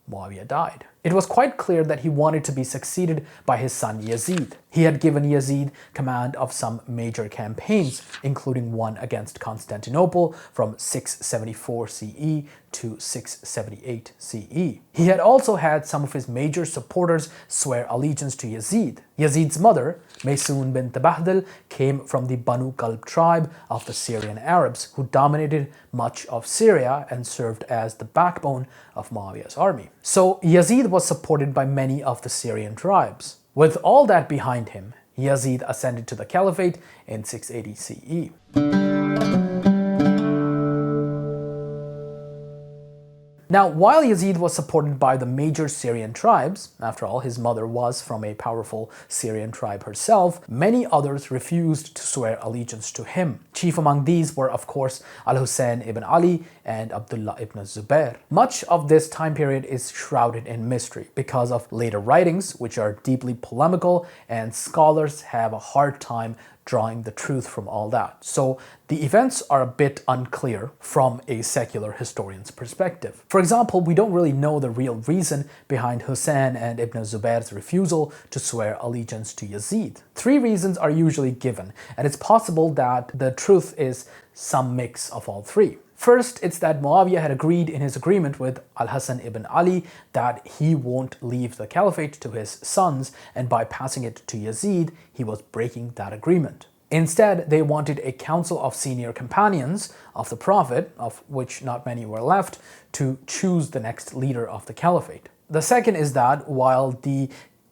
Muawiyah died. It was quite clear that he wanted to be succeeded by his son Yazid. He had given Yazid command of some major campaigns, including one against Constantinople from 674 CE to 678 CE. He had also had some of his major supporters swear allegiance to Yazid. Yazid's mother, Maysun bint Bahdil, came from the Banu Kalb tribe of the Syrian Arabs, who dominated much of Syria and served as the backbone of Muawiyah's army. So Yazid was supported by many of the Syrian tribes. With all that behind him, Yazid ascended to the Caliphate in 680 CE. Now, while Yazid was supported by the major Syrian tribes, after all, his mother was from a powerful Syrian tribe herself, many others refused to swear allegiance to him. Chief among these were, of course, Al-Hussein ibn Ali and Abdullah ibn Zubair. Much of this time period is shrouded in mystery because of later writings, which are deeply polemical, and scholars have a hard time drawing the truth from all that. So the events are a bit unclear from a secular historian's perspective. For example, we don't really know the real reason behind Hussein and Ibn Zubair's refusal to swear allegiance to Yazid. Three reasons are usually given, and it's possible that the truth is some mix of all three. First, it's that Muawiyah had agreed in his agreement with Al-Hasan ibn Ali that he won't leave the caliphate to his sons, and by passing it to Yazid, he was breaking that agreement. Instead, they wanted a council of senior companions of the Prophet, of which not many were left, to choose the next leader of the caliphate. The second is that while the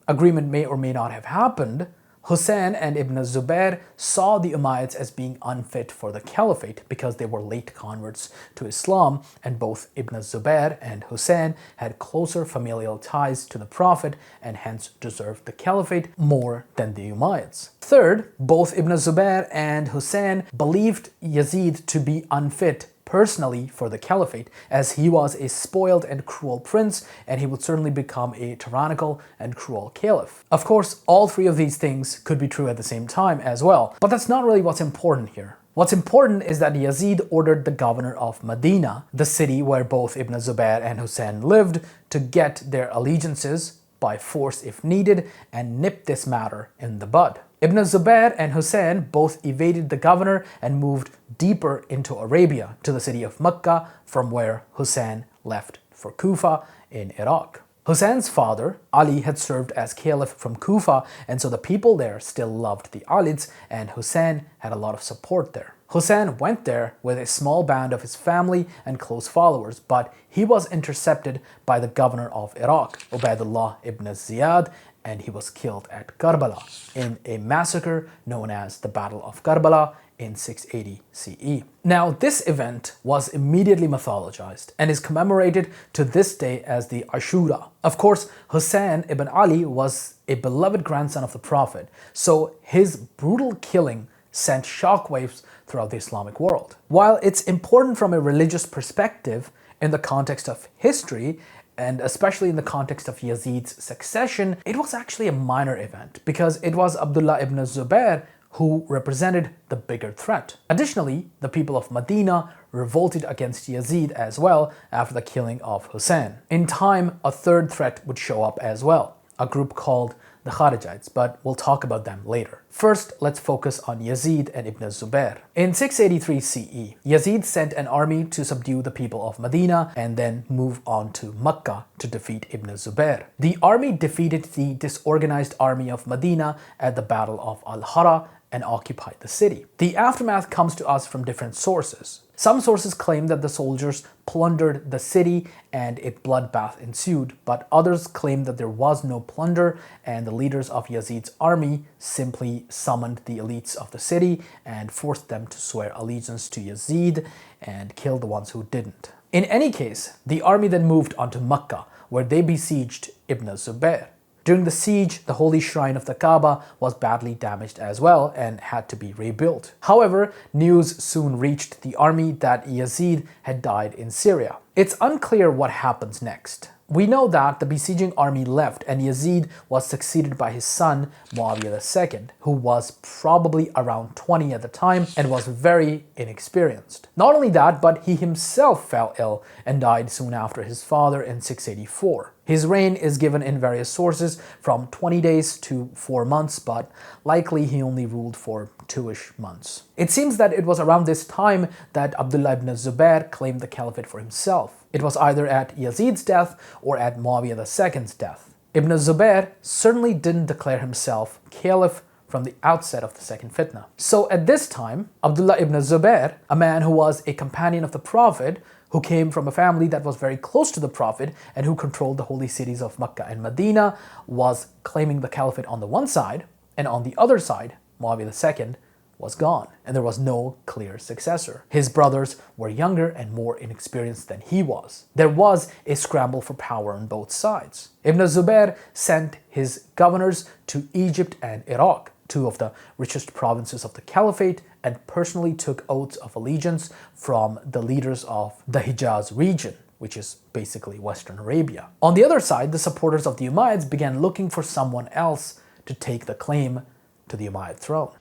agreement may or may not have happened, Hussein and Ibn Zubair saw the Umayyads as being unfit for the caliphate because they were late converts to Islam, and both Ibn Zubair and Hussein had closer familial ties to the Prophet and hence deserved the caliphate more than the Umayyads. Third, both Ibn Zubair and Hussein believed Yazid to be unfit personally for the caliphate, as he was a spoiled and cruel prince, and he would certainly become a tyrannical and cruel caliph. Of course, all three of these things could be true at the same time as well, but that's not really what's important here. What's important is that Yazid ordered the governor of Medina, the city where both Ibn Zubair and Hussein lived, to get their allegiances by force if needed and nip this matter in the bud. Ibn Zubair and Hussein both evaded the governor and moved deeper into Arabia to the city of Mecca, from where Hussein left for Kufa in Iraq. Hussein's father, Ali, had served as caliph from Kufa, and so the people there still loved the Alids, and Hussein had a lot of support there. Hussein went there with a small band of his family and close followers, but he was intercepted by the governor of Iraq, Ubaydullah ibn Ziyad, and he was killed at Karbala in a massacre known as the Battle of Karbala in 680 CE. Now, this event was immediately mythologized and is commemorated to this day as the Ashura. Of course, Hussein ibn Ali was a beloved grandson of the Prophet, so his brutal killing sent shockwaves throughout the Islamic world. While it's important from a religious perspective, in the context of history, And especially in the context of Yazid's succession, it was actually a minor event because it was Abdullah ibn Zubair who represented the bigger threat. Additionally, the people of Medina revolted against Yazid as well after the killing of Hussein. In time, a third threat would show up as well, a group called the Kharijites, but we'll talk about them later. First, let's focus on Yazid and Ibn Zubair. In 683 CE, Yazid sent an army to subdue the people of Medina and then move on to Mecca to defeat Ibn Zubair. The army defeated the disorganized army of Medina at the Battle of Al-Hara and occupied the city. The aftermath comes to us from different sources. Some sources claim that the soldiers plundered the city and a bloodbath ensued, but others claim that there was no plunder and the leaders of Yazid's army simply summoned the elites of the city and forced them to swear allegiance to Yazid and killed the ones who didn't. In any case, the army then moved on to Mecca, where they besieged Ibn Zubair. During the siege, the holy shrine of the Kaaba was badly damaged as well and had to be rebuilt. However, news soon reached the army that Yazid had died in Syria. It's unclear what happens next. We know that the besieging army left and Yazid was succeeded by his son Muawiya II, who was probably around 20 at the time and was very inexperienced. Not only that, but he himself fell ill and died soon after his father in 684. His reign is given in various sources from 20 days to 4 months, but likely he only ruled for 2-ish months. It seems that it was around this time that Abdullah ibn Zubair claimed the caliphate for himself. It was either at Yazid's death or at Muawiya II's death. Ibn Zubair certainly didn't declare himself caliph from the outset of the second fitna. So at this time, Abdullah ibn Zubair, a man who was a companion of the Prophet, who came from a family that was very close to the Prophet and who controlled the holy cities of Mecca and Medina, was claiming the caliphate on the one side, and on the other side, Muawiya II was gone, and there was no clear successor. His brothers were younger and more inexperienced than he was. There was a scramble for power on both sides. Ibn Zubair sent his governors to Egypt and Iraq, two of the richest provinces of the Caliphate, and personally took oaths of allegiance from the leaders of the Hijaz region, which is basically Western Arabia. On the other side, the supporters of the Umayyads began looking for someone else to take the claim to the Umayyad throne.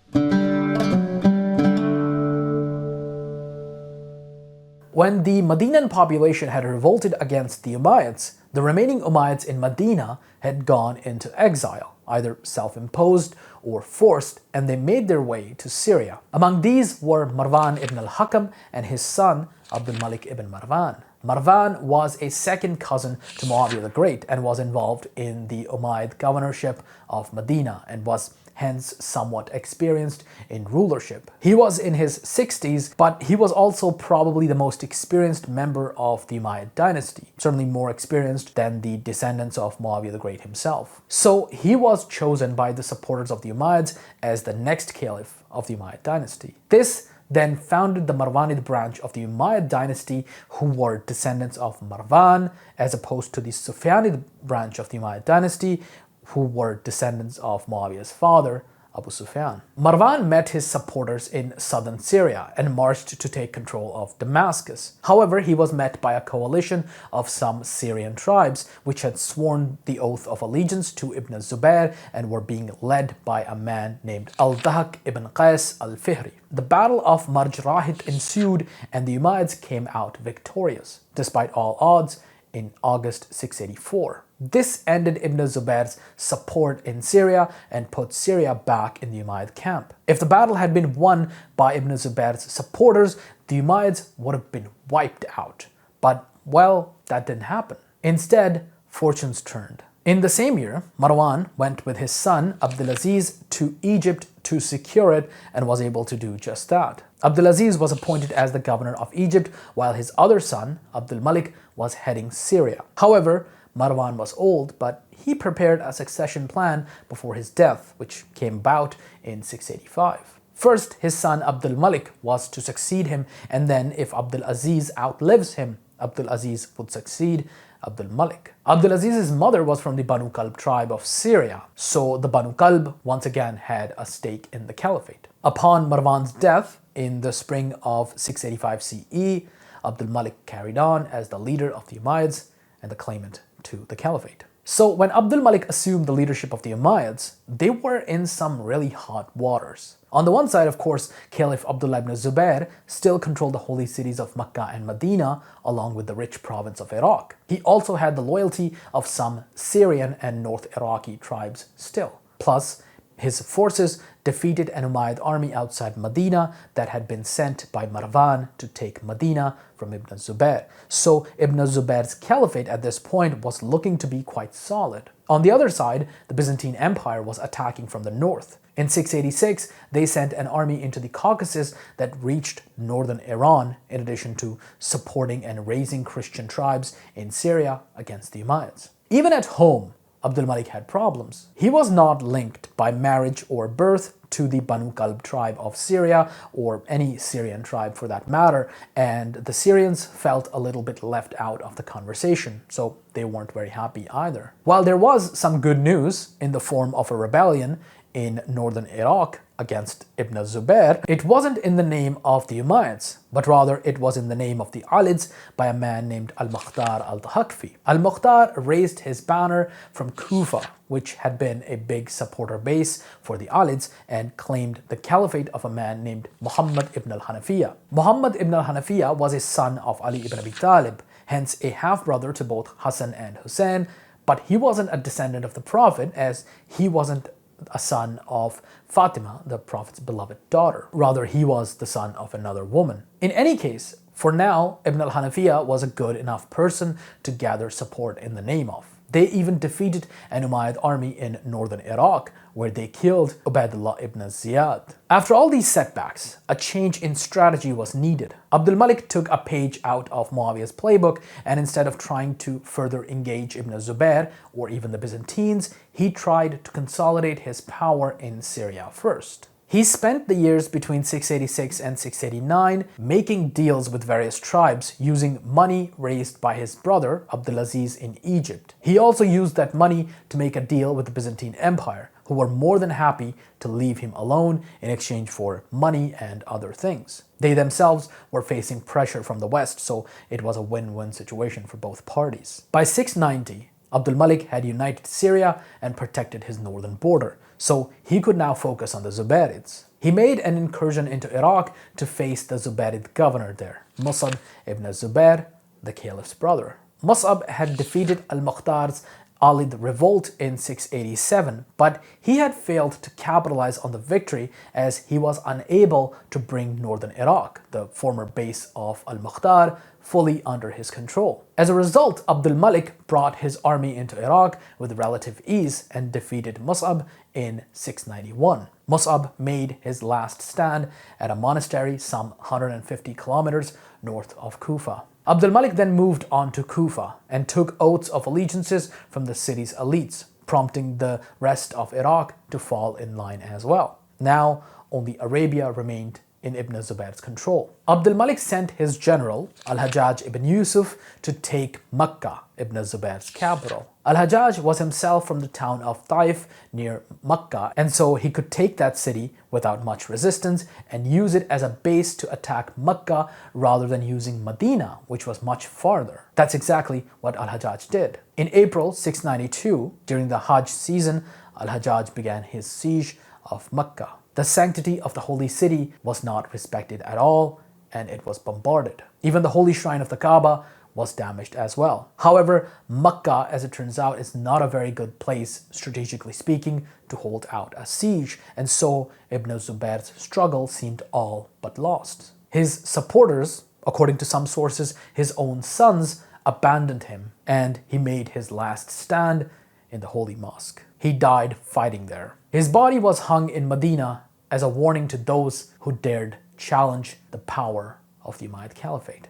When the Medinan population had revolted against the Umayyads, the remaining Umayyads in Medina had gone into exile, either self-imposed or forced, and they made their way to Syria. Among these were Marwan ibn al-Hakam and his son Abdul Malik ibn Marwan. Marwan was a second cousin to Muawiyah the Great and was involved in the Umayyad governorship of Medina and was hence somewhat experienced in rulership. He was in his 60s, but he was also probably the most experienced member of the Umayyad dynasty, certainly more experienced than the descendants of Muawiyah the Great himself. So he was chosen by the supporters of the Umayyads as the next caliph of the Umayyad dynasty. This then founded the Marwanid branch of the Umayyad dynasty, who were descendants of Marwan, as opposed to the Sufyanid branch of the Umayyad dynasty, who were descendants of Muawiyah's father, Abu Sufyan. Marwan met his supporters in southern Syria and marched to take control of Damascus. However, he was met by a coalition of some Syrian tribes which had sworn the oath of allegiance to Ibn Zubair and were being led by a man named Al-Dahak ibn Qais al-Fihri. The Battle of Marj ensued and the Umayyads came out victorious, despite all odds, in August 684. This ended Ibn Zubair's support in Syria and put Syria back in the Umayyad camp. If the battle had been won by Ibn Zubair's supporters, the Umayyads would have been wiped out. But, well, that didn't happen. Instead, fortunes turned. In the same year, Marwan went with his son Abdulaziz to Egypt to secure it and was able to do just that. Abdulaziz was appointed as the governor of Egypt while his other son, Abdul Malik, was heading Syria. However, Marwan was old, but he prepared a succession plan before his death, which came about in 685. First, his son Abdul Malik was to succeed him, and then if Abdul Aziz outlives him, Abdul Aziz would succeed Abdul Malik. Abdul Aziz's mother was from the Banu Kalb tribe of Syria, so the Banu Kalb once again had a stake in the caliphate. Upon Marwan's death in the spring of 685 CE, Abdul Malik carried on as the leader of the Umayyads and the claimant to the Caliphate. So when Abdul Malik assumed the leadership of the Umayyads, they were in some really hot waters. On the one side, of course, Caliph Abdullah ibn Zubair still controlled the holy cities of Mecca and Medina, along with the rich province of Iraq. He also had the loyalty of some Syrian and North Iraqi tribes still. Plus, his forces defeated an Umayyad army outside Medina that had been sent by Marwan to take Medina from Ibn Zubair. So Ibn Zubair's caliphate at this point was looking to be quite solid. On the other side, the Byzantine Empire was attacking from the north. In 686, they sent an army into the Caucasus that reached northern Iran, in addition to supporting and raising Christian tribes in Syria against the Umayyads. Even at home, Abdul Malik had problems. He was not linked by marriage or birth to the Banu Kalb tribe of Syria, or any Syrian tribe for that matter, and the Syrians felt a little bit left out of the conversation, so they weren't very happy either. While there was some good news in the form of a rebellion in northern Iraq against Ibn Zubair, it wasn't in the name of the Umayyads, but rather it was in the name of the Alids by a man named Al-Mukhtar al-Thaqafi. Al-Mukhtar raised his banner from Kufa, which had been a big supporter base for the Alids, and claimed the caliphate of a man named Muhammad ibn al-Hanafiya. Muhammad ibn al-Hanafiya was a son of Ali ibn Abi Talib, hence a half-brother to both Hassan and Hussein, but he wasn't a descendant of the Prophet, as he wasn't a son of Fatima, the Prophet's beloved daughter. Rather, he was the son of another woman. In any case, for now, Ibn al-Hanafiya was a good enough person to gather support in the name of. They even defeated an Umayyad army in northern Iraq, where they killed Ubaydullah ibn Ziyad. After all these setbacks, a change in strategy was needed. Abdul Malik took a page out of Muawiyah's playbook, and instead of trying to further engage Ibn Zubair or even the Byzantines, he tried to consolidate his power in Syria first. He spent the years between 686 and 689 making deals with various tribes using money raised by his brother Abdulaziz in Egypt. He also used that money to make a deal with the Byzantine Empire, who were more than happy to leave him alone in exchange for money and other things. They themselves were facing pressure from the West, so it was a win-win situation for both parties. By 690, Abdul Malik had united Syria and protected his northern border, so he could now focus on the Zubarids. He made an incursion into Iraq to face the Zubarid governor there, Mus'ab ibn Zubair, the caliph's brother. Mus'ab had defeated al-Mukhtar's Alid revolt in 687, but he had failed to capitalize on the victory as he was unable to bring northern Iraq, the former base of al-Mukhtar, fully under his control. As a result, Abdul Malik brought his army into Iraq with relative ease and defeated Mus'ab in 691. Mus'ab made his last stand at a monastery some 150 kilometers north of Kufa. Abdul Malik then moved on to Kufa and took oaths of allegiances from the city's elites, prompting the rest of Iraq to fall in line as well. Now, only Arabia remained in Ibn Zubair's control. Abdul Malik sent his general, Al-Hajjaj ibn Yusuf, to take Mecca, Ibn Zubair's capital. Al-Hajjaj was himself from the town of Taif near Mecca, and so he could take that city without much resistance and use it as a base to attack Mecca rather than using Medina, which was much farther. That's exactly what Al-Hajjaj did. In April 692, during the Hajj season, Al-Hajjaj began his siege of Mecca. The sanctity of the holy city was not respected at all, and it was bombarded. Even the holy shrine of the Kaaba was damaged as well. However, Mecca, as it turns out, is not a very good place, strategically speaking, to hold out a siege, and so Ibn Zubair's struggle seemed all but lost. His supporters, according to some sources, his own sons, abandoned him, and he made his last stand in the holy mosque. He died fighting there. His body was hung in Medina as a warning to those who dared challenge the power of the Umayyad Caliphate.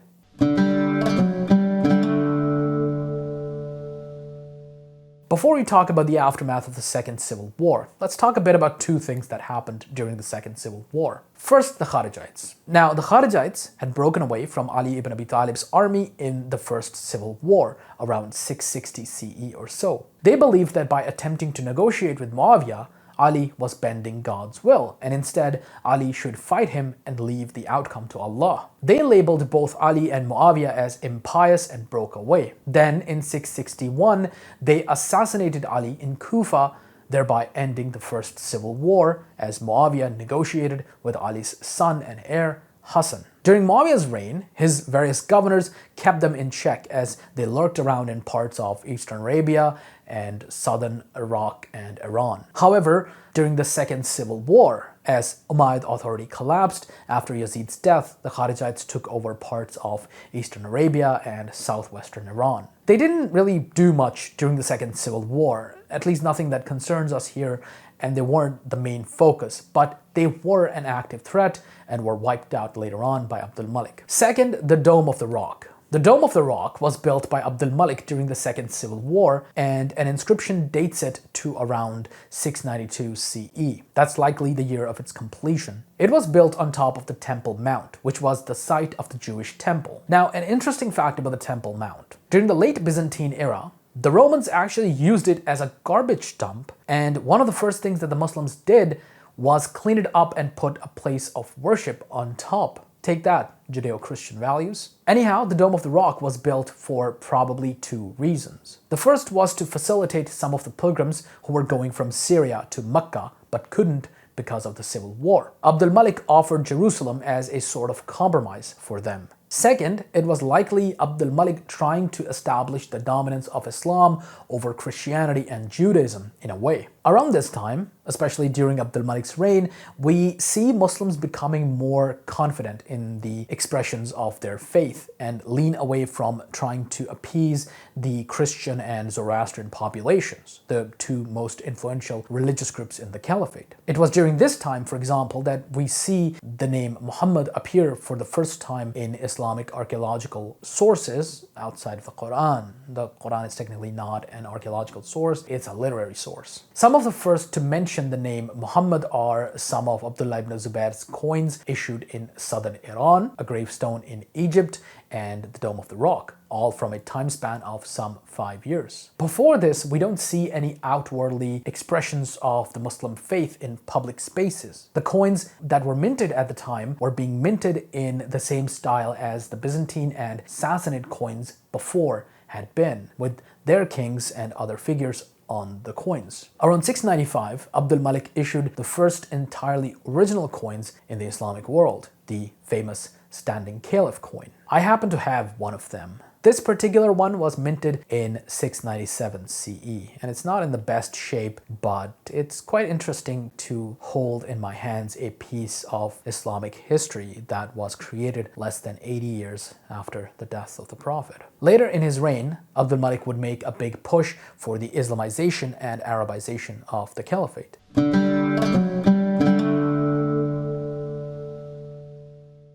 Before we talk about the aftermath of the Second Civil War, let's talk a bit about two things that happened during the Second Civil War. First, the Kharijites. Now, the Kharijites had broken away from Ali ibn Abi Talib's army in the First Civil War, around 660 CE or so. They believed that by attempting to negotiate with Muawiyah, Ali was bending God's will, and instead Ali should fight him and leave the outcome to Allah. They labeled both Ali and Muawiyah as impious and broke away. Then in 661, they assassinated Ali in Kufa, thereby ending the first civil war as Muawiyah negotiated with Ali's son and heir, Hassan. During Muawiyah's reign, his various governors kept them in check as they lurked around in parts of eastern Arabia and southern Iraq and Iran. However, during the Second Civil War, as Umayyad authority collapsed after Yazid's death, the Kharijites took over parts of eastern Arabia and southwestern Iran. They didn't really do much during the Second Civil War, at least nothing that concerns us here, and they weren't the main focus, but they were an active threat and were wiped out later on by Abdul Malik. Second, the Dome of the Rock. The Dome of the Rock was built by Abdul Malik during the Second Civil War, and an inscription dates it to around 692 CE. That's likely the year of its completion. It was built on top of the Temple Mount, which was the site of the Jewish temple. Now, an interesting fact about the Temple Mount. During the late Byzantine era, the Romans actually used it as a garbage dump, and one of the first things that the Muslims did was clean it up and put a place of worship on top. Take that, Judeo-Christian values. Anyhow, the Dome of the Rock was built for probably two reasons. The first was to facilitate some of the pilgrims who were going from Syria to Mecca but couldn't because of the civil war. Abdul Malik offered Jerusalem as a sort of compromise for them. Second, it was likely Abdul Malik trying to establish the dominance of Islam over Christianity and Judaism in a way. Around this time, especially during Abdul Malik's reign, we see Muslims becoming more confident in the expressions of their faith and lean away from trying to appease the Christian and Zoroastrian populations, the two most influential religious groups in the Caliphate. It was during this time, for example, that we see the name Muhammad appear for the first time in Islamic archaeological sources outside of the Quran. The Quran is technically not an archaeological source, it's a literary source. Some of the first to mention the name Muhammad are some of Abdullah ibn Zubair's coins issued in southern Iran, a gravestone in Egypt, and the Dome of the Rock, all from a time span of some 5 years. Before this, we don't see any outwardly expressions of the Muslim faith in public spaces. The coins that were minted at the time were being minted in the same style as the Byzantine and Sassanid coins before had been, with their kings and other figures on the coins. Around 695, Abdul Malik issued the first entirely original coins in the Islamic world, the famous standing caliph coin. I happen to have one of them. This particular one was minted in 697 CE, and it's not in the best shape, but it's quite interesting to hold in my hands a piece of Islamic history that was created less than 80 years after the death of the Prophet. Later in his reign, Abdul Malik would make a big push for the Islamization and Arabization of the Caliphate.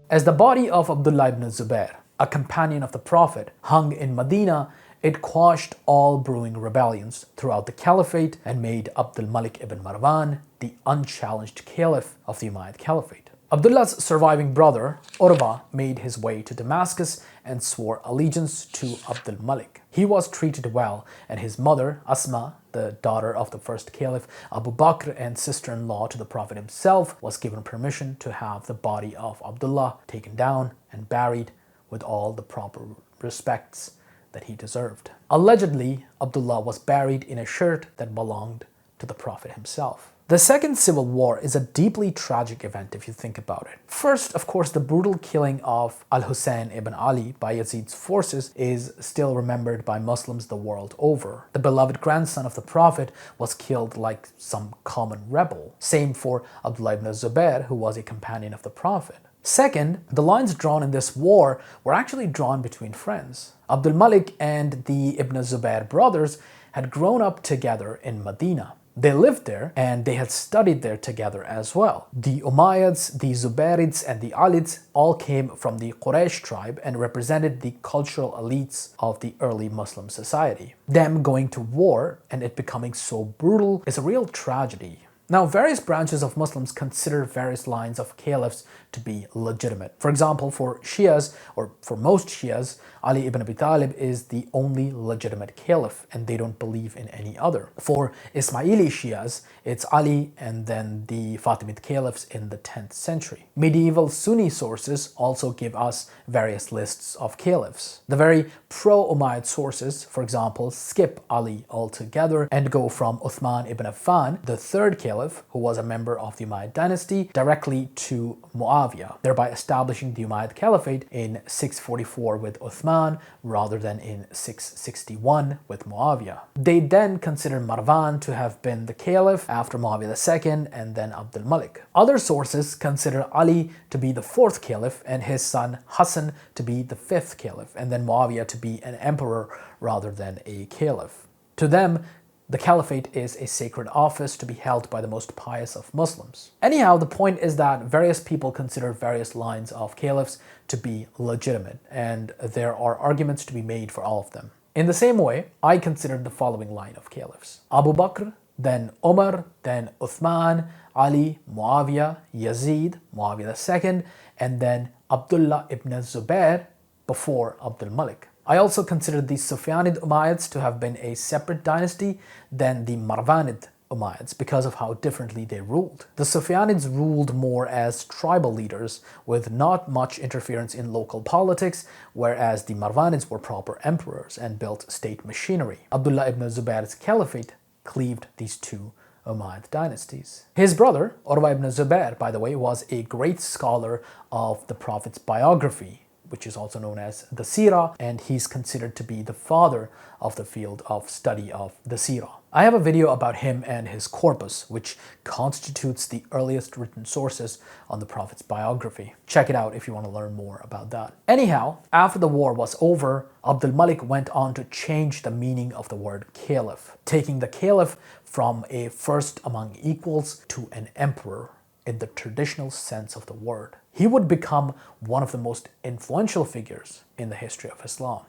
As the body of Abdullah ibn Zubair, a companion of the Prophet, hung in Medina, it quashed all brewing rebellions throughout the Caliphate and made Abdul Malik ibn Marwan the unchallenged caliph of the Umayyad Caliphate. Abdullah's surviving brother, Urwa, made his way to Damascus and swore allegiance to Abdul Malik. He was treated well, and his mother, Asma, the daughter of the first caliph Abu Bakr and sister-in-law to the Prophet himself, was given permission to have the body of Abdullah taken down and buried with all the proper respects that he deserved. Allegedly, Abdullah was buried in a shirt that belonged to the Prophet himself. The Second Civil War is a deeply tragic event if you think about it. First, of course, the brutal killing of Al-Hussein ibn Ali by Yazid's forces is still remembered by Muslims the world over. The beloved grandson of the Prophet was killed like some common rebel. Same for Abdullah ibn Zubair, who was a companion of the Prophet. Second, the lines drawn in this war were actually drawn between friends. Abdul Malik and the Ibn Zubair brothers had grown up together in Medina. They lived there and they had studied there together as well. The Umayyads, the Zubairids, and the Alids all came from the Quraysh tribe and represented the cultural elites of the early Muslim society. Them going to war and it becoming so brutal is a real tragedy. Now, various branches of Muslims consider various lines of caliphs to be legitimate. For example, for Shias, or for most Shias, Ali ibn Abi Talib is the only legitimate caliph, and they don't believe in any other. For Ismaili Shias, it's Ali and then the Fatimid caliphs in the 10th century. Medieval Sunni sources also give us various lists of caliphs. The very pro-Umayyad sources, for example, skip Ali altogether and go from Uthman ibn Affan, the third caliph, who was a member of the Umayyad dynasty, directly to Muawiyah, thereby establishing the Umayyad Caliphate in 644 with Uthman rather than in 661 with Muawiyah. They then consider Marwan to have been the caliph after Muawiyah II and then Abdul Malik. Other sources consider Ali to be the fourth caliph and his son Hassan to be the fifth caliph, and then Muawiyah to be an emperor rather than a caliph. To them, the caliphate is a sacred office to be held by the most pious of Muslims. Anyhow, the point is that various people consider various lines of caliphs to be legitimate, and there are arguments to be made for all of them. In the same way, I considered the following line of caliphs: Abu Bakr, then Umar, then Uthman, Ali, Muawiyah, Yazid, Muawiyah II, and then Abdullah ibn Zubair before Abdul Malik. I also considered the Sufyanid Umayyads to have been a separate dynasty than the Marwanid Umayyads because of how differently they ruled. The Sufyanids ruled more as tribal leaders with not much interference in local politics, whereas the Marwanids were proper emperors and built state machinery. Abdullah ibn Zubair's caliphate cleaved these two Umayyad dynasties. His brother, Urwa ibn Zubair, by the way, was a great scholar of the Prophet's biography, which is also known as the Seerah, and he's considered to be the father of the field of study of the Seerah. I have a video about him and his corpus, which constitutes the earliest written sources on the Prophet's biography. Check it out if you want to learn more about that. Anyhow, after the war was over, Abdul Malik went on to change the meaning of the word caliph, taking the caliph from a first among equals to an emperor in the traditional sense of the word. He would become one of the most influential figures in the history of Islam.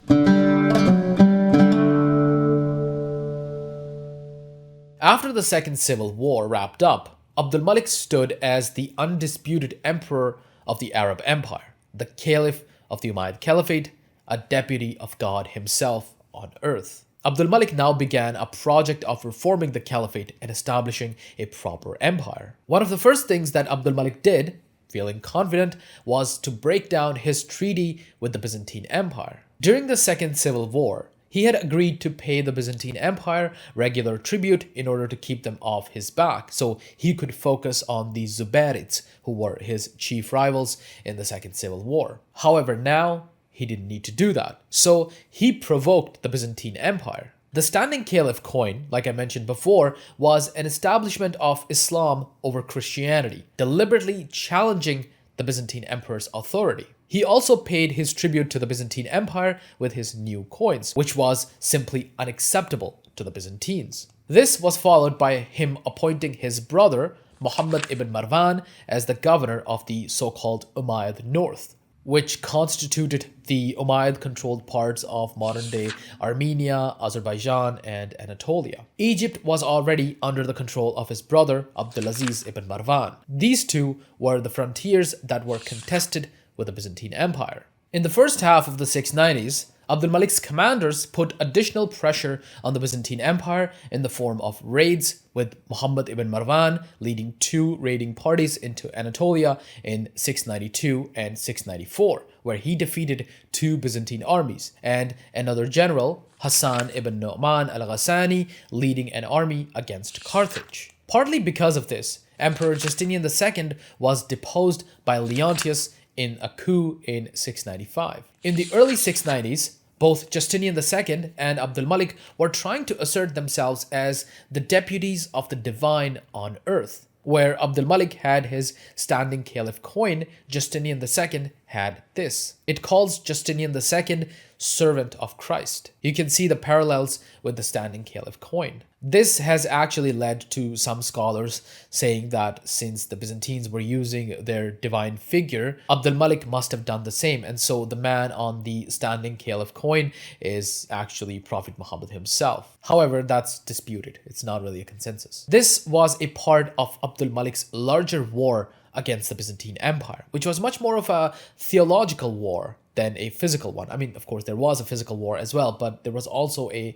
After the Second Civil War wrapped up, Abdul Malik stood as the undisputed emperor of the Arab Empire, the caliph of the Umayyad Caliphate, a deputy of God himself on earth. Abdul Malik now began a project of reforming the caliphate and establishing a proper empire. One of the first things that Abdul Malik did, feeling confident, was to break down his treaty with the Byzantine Empire. During the Second Civil War, he had agreed to pay the Byzantine Empire regular tribute in order to keep them off his back, so he could focus on the Zuberids, who were his chief rivals in the Second Civil War. However, now he didn't need to do that, so he provoked the Byzantine Empire. The standing caliph coin, like I mentioned before, was an establishment of Islam over Christianity, deliberately challenging the Byzantine emperor's authority. He also paid his tribute to the Byzantine Empire with his new coins, which was simply unacceptable to the Byzantines. This was followed by him appointing his brother, Muhammad ibn Marwan, as the governor of the so-called Umayyad North, which constituted the Umayyad-controlled parts of modern-day Armenia, Azerbaijan, and Anatolia. Egypt was already under the control of his brother, Abdulaziz ibn Marwan. These two were the frontiers that were contested with the Byzantine Empire. In the first half of the 690s, Abdul Malik's commanders put additional pressure on the Byzantine Empire in the form of raids, with Muhammad ibn Marwan leading two raiding parties into Anatolia in 692 and 694, where he defeated two Byzantine armies, and another general, Hassan ibn Nu'man al-Ghassani, leading an army against Carthage. Partly because of this, Emperor Justinian II was deposed by Leontius in a coup in 695. In the early 690s, both Justinian II and Abdul Malik were trying to assert themselves as the deputies of the divine on earth. Where Abdul Malik had his standing caliph coin, Justinian II had this. It calls Justinian II servant of Christ. You can see the parallels with the standing caliph coin. This has actually led to some scholars saying that since the Byzantines were using their divine figure, Abd al-Malik must have done the same, and so the man on the standing caliph coin is actually Prophet Muhammad himself. However, that's disputed. It's not really a consensus. This was a part of Abd al-Malik's larger war against the Byzantine Empire, which was much more of a theological war than a physical one. I mean, of course, there was a physical war as well, but there was also a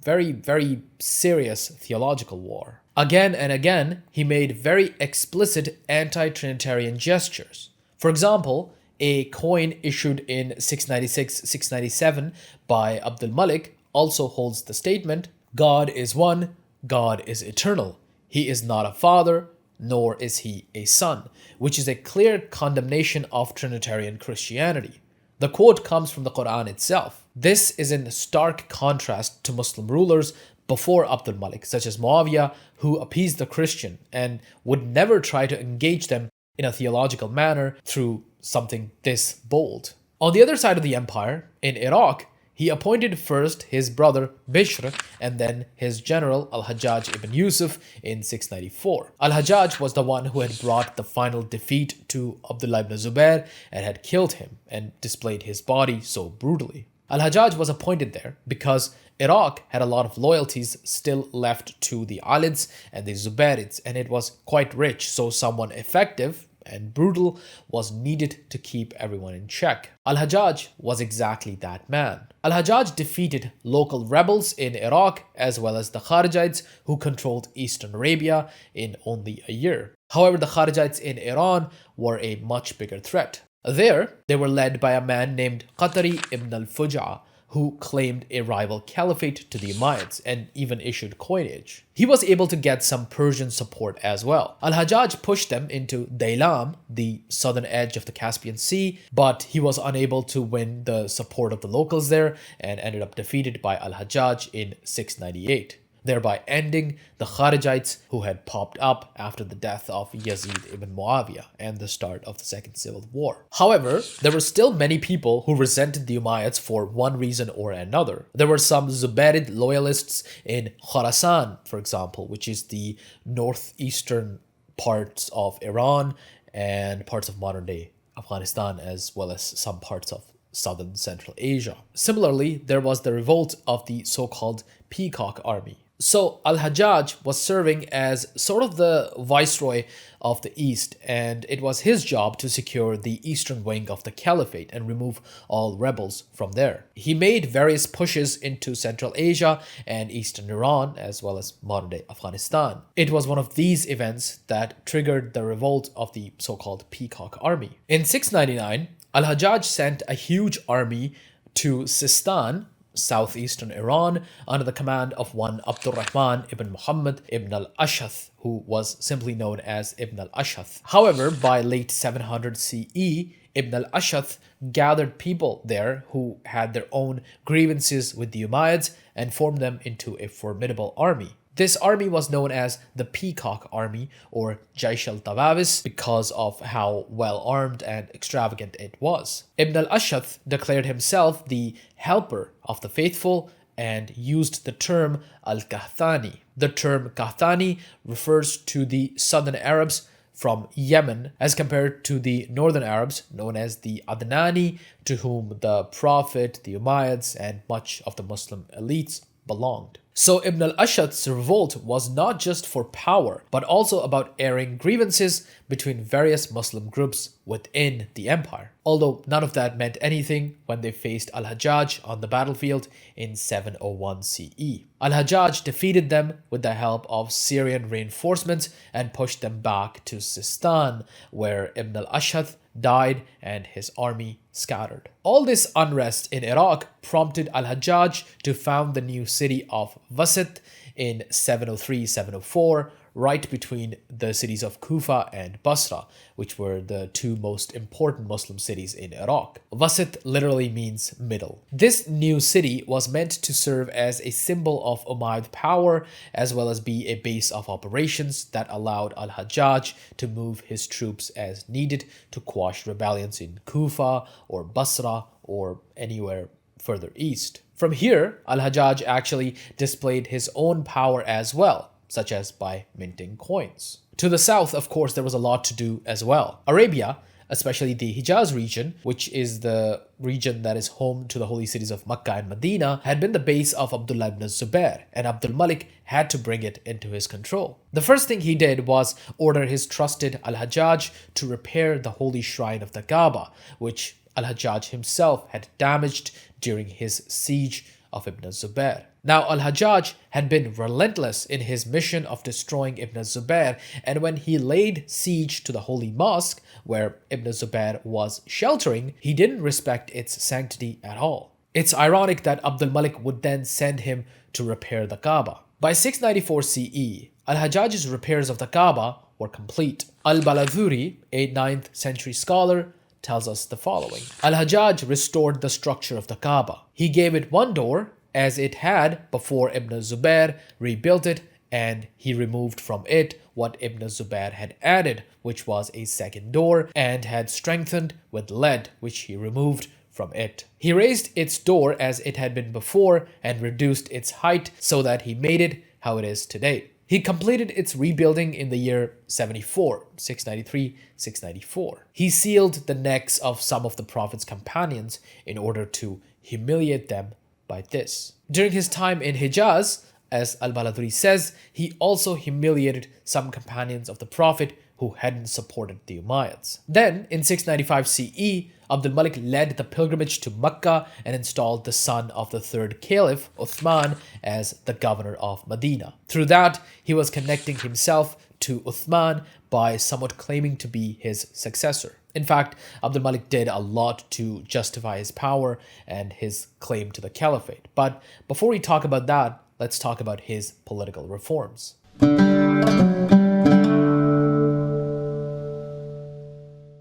very, very serious theological war. Again and again, he made very explicit anti-Trinitarian gestures. For example, a coin issued in 696-697 by Abd al-Malik also holds the statement, "God is one, God is eternal. He is not a father, nor is he a son," which is a clear condemnation of Trinitarian Christianity. The quote comes from the Quran itself. This is in stark contrast to Muslim rulers before Abd al-Malik, such as Muawiyah, who appeased the Christian and would never try to engage them in a theological manner through something this bold. On the other side of the empire, in Iraq, he appointed first his brother Bishr and then his general Al-Hajjaj ibn Yusuf in 694. Al-Hajjaj was the one who had brought the final defeat to Abdullah ibn Zubair and had killed him and displayed his body so brutally. Al-Hajjaj was appointed there because Iraq had a lot of loyalties still left to the Alids and the Zubairids, and it was quite rich, so someone effective and brutal was needed to keep everyone in check. Al-Hajjaj was exactly that man. Al-Hajjaj defeated local rebels in Iraq as well as the Kharijites who controlled Eastern Arabia in only a year. However, the Kharijites in Iran were a much bigger threat. There, they were led by a man named Qatari ibn al-Fuja, who claimed a rival caliphate to the Umayyads and even issued coinage. He was able to get some Persian support as well. Al-Hajjaj pushed them into Daylam, the southern edge of the Caspian Sea, but he was unable to win the support of the locals there and ended up defeated by Al-Hajjaj in 698. Thereby ending the Kharijites who had popped up after the death of Yazid ibn Muawiyah and the start of the Second Civil War. However, there were still many people who resented the Umayyads for one reason or another. There were some Zubairid loyalists in Khorasan, for example, which is the northeastern parts of Iran and parts of modern-day Afghanistan, as well as some parts of southern Central Asia. Similarly, there was the revolt of the so-called Peacock Army. So Al-Hajjaj was serving as sort of the viceroy of the East, and it was his job to secure the eastern wing of the Caliphate and remove all rebels from there. He made various pushes into Central Asia and Eastern Iran, as well as modern-day Afghanistan. It was one of these events that triggered the revolt of the so-called Peacock Army. In 699, Al-Hajjaj sent a huge army to Sistan, southeastern Iran, under the command of one Abdurrahman ibn Muhammad ibn al-Ash'ath, who was simply known as Ibn al-Ash'ath. However, by late 700 CE, Ibn al-Ash'ath gathered people there who had their own grievances with the Umayyads and formed them into a formidable army. This army was known as the Peacock Army or Jaish al-Tawabis because of how well armed and extravagant it was. Ibn al-Ash'ath declared himself the helper of the faithful and used the term al-Qahtani. The term Qahtani refers to the southern Arabs from Yemen as compared to the northern Arabs known as the Adnani, to whom the Prophet, the Umayyads, and much of the Muslim elites belonged. So Ibn al-Ash'ath's revolt was not just for power, but also about airing grievances between various Muslim groups within the empire. Although none of that meant anything when they faced Al-Hajjaj on the battlefield in 701 CE. Al-Hajjaj defeated them with the help of Syrian reinforcements and pushed them back to Sistan, where Ibn al-Ash'ath died and his army scattered. All this unrest in Iraq prompted Al-Hajjaj to found the new city of Wasit in 703-704, right between the cities of Kufa and Basra, which were the two most important Muslim cities in Iraq. Wasit literally means middle. This new city was meant to serve as a symbol of Umayyad power, as well as be a base of operations that allowed al-Hajjaj to move his troops as needed to quash rebellions in Kufa or Basra or anywhere further east. From here, al-Hajjaj actually displayed his own power as well, such as by minting coins. To the south, of course, there was a lot to do as well. Arabia, especially the Hijaz region, which is the region that is home to the holy cities of Mecca and Medina, had been the base of Abdullah ibn Zubair, and Abdul Malik had to bring it into his control. The first thing he did was order his trusted al-Hajjaj to repair the holy shrine of the Kaaba, which al-Hajjaj himself had damaged during his siege of Ibn Zubair. Now, al-Hajjaj had been relentless in his mission of destroying Ibn Zubair, and when he laid siege to the holy mosque where Ibn Zubair was sheltering, he didn't respect its sanctity at all. It's ironic that Abdul Malik would then send him to repair the Kaaba. By 694 CE, al-Hajjaj's repairs of the Kaaba were complete. Al-Baladhuri, a 9th century scholar, tells us the following. Al-Hajjaj restored the structure of the Kaaba. He gave it one door, as it had before Ibn Zubair rebuilt it, and he removed from it what Ibn Zubair had added, which was a second door, and had strengthened with lead, which he removed from it. He raised its door as it had been before and reduced its height so that he made it how it is today. He completed its rebuilding in the year 74, 694. He sealed the necks of some of the Prophet's companions in order to humiliate them by this. During his time in Hijaz, as Al-Baladhuri says, he also humiliated some companions of the Prophet who hadn't supported the Umayyads. Then, in 695 CE, Abdul Malik led the pilgrimage to Mecca and installed the son of the third caliph, Uthman, as the governor of Medina. Through that, he was connecting himself to Uthman by somewhat claiming to be his successor. In fact, Abdul Malik did a lot to justify his power and his claim to the Caliphate. But before we talk about that, let's talk about his political reforms.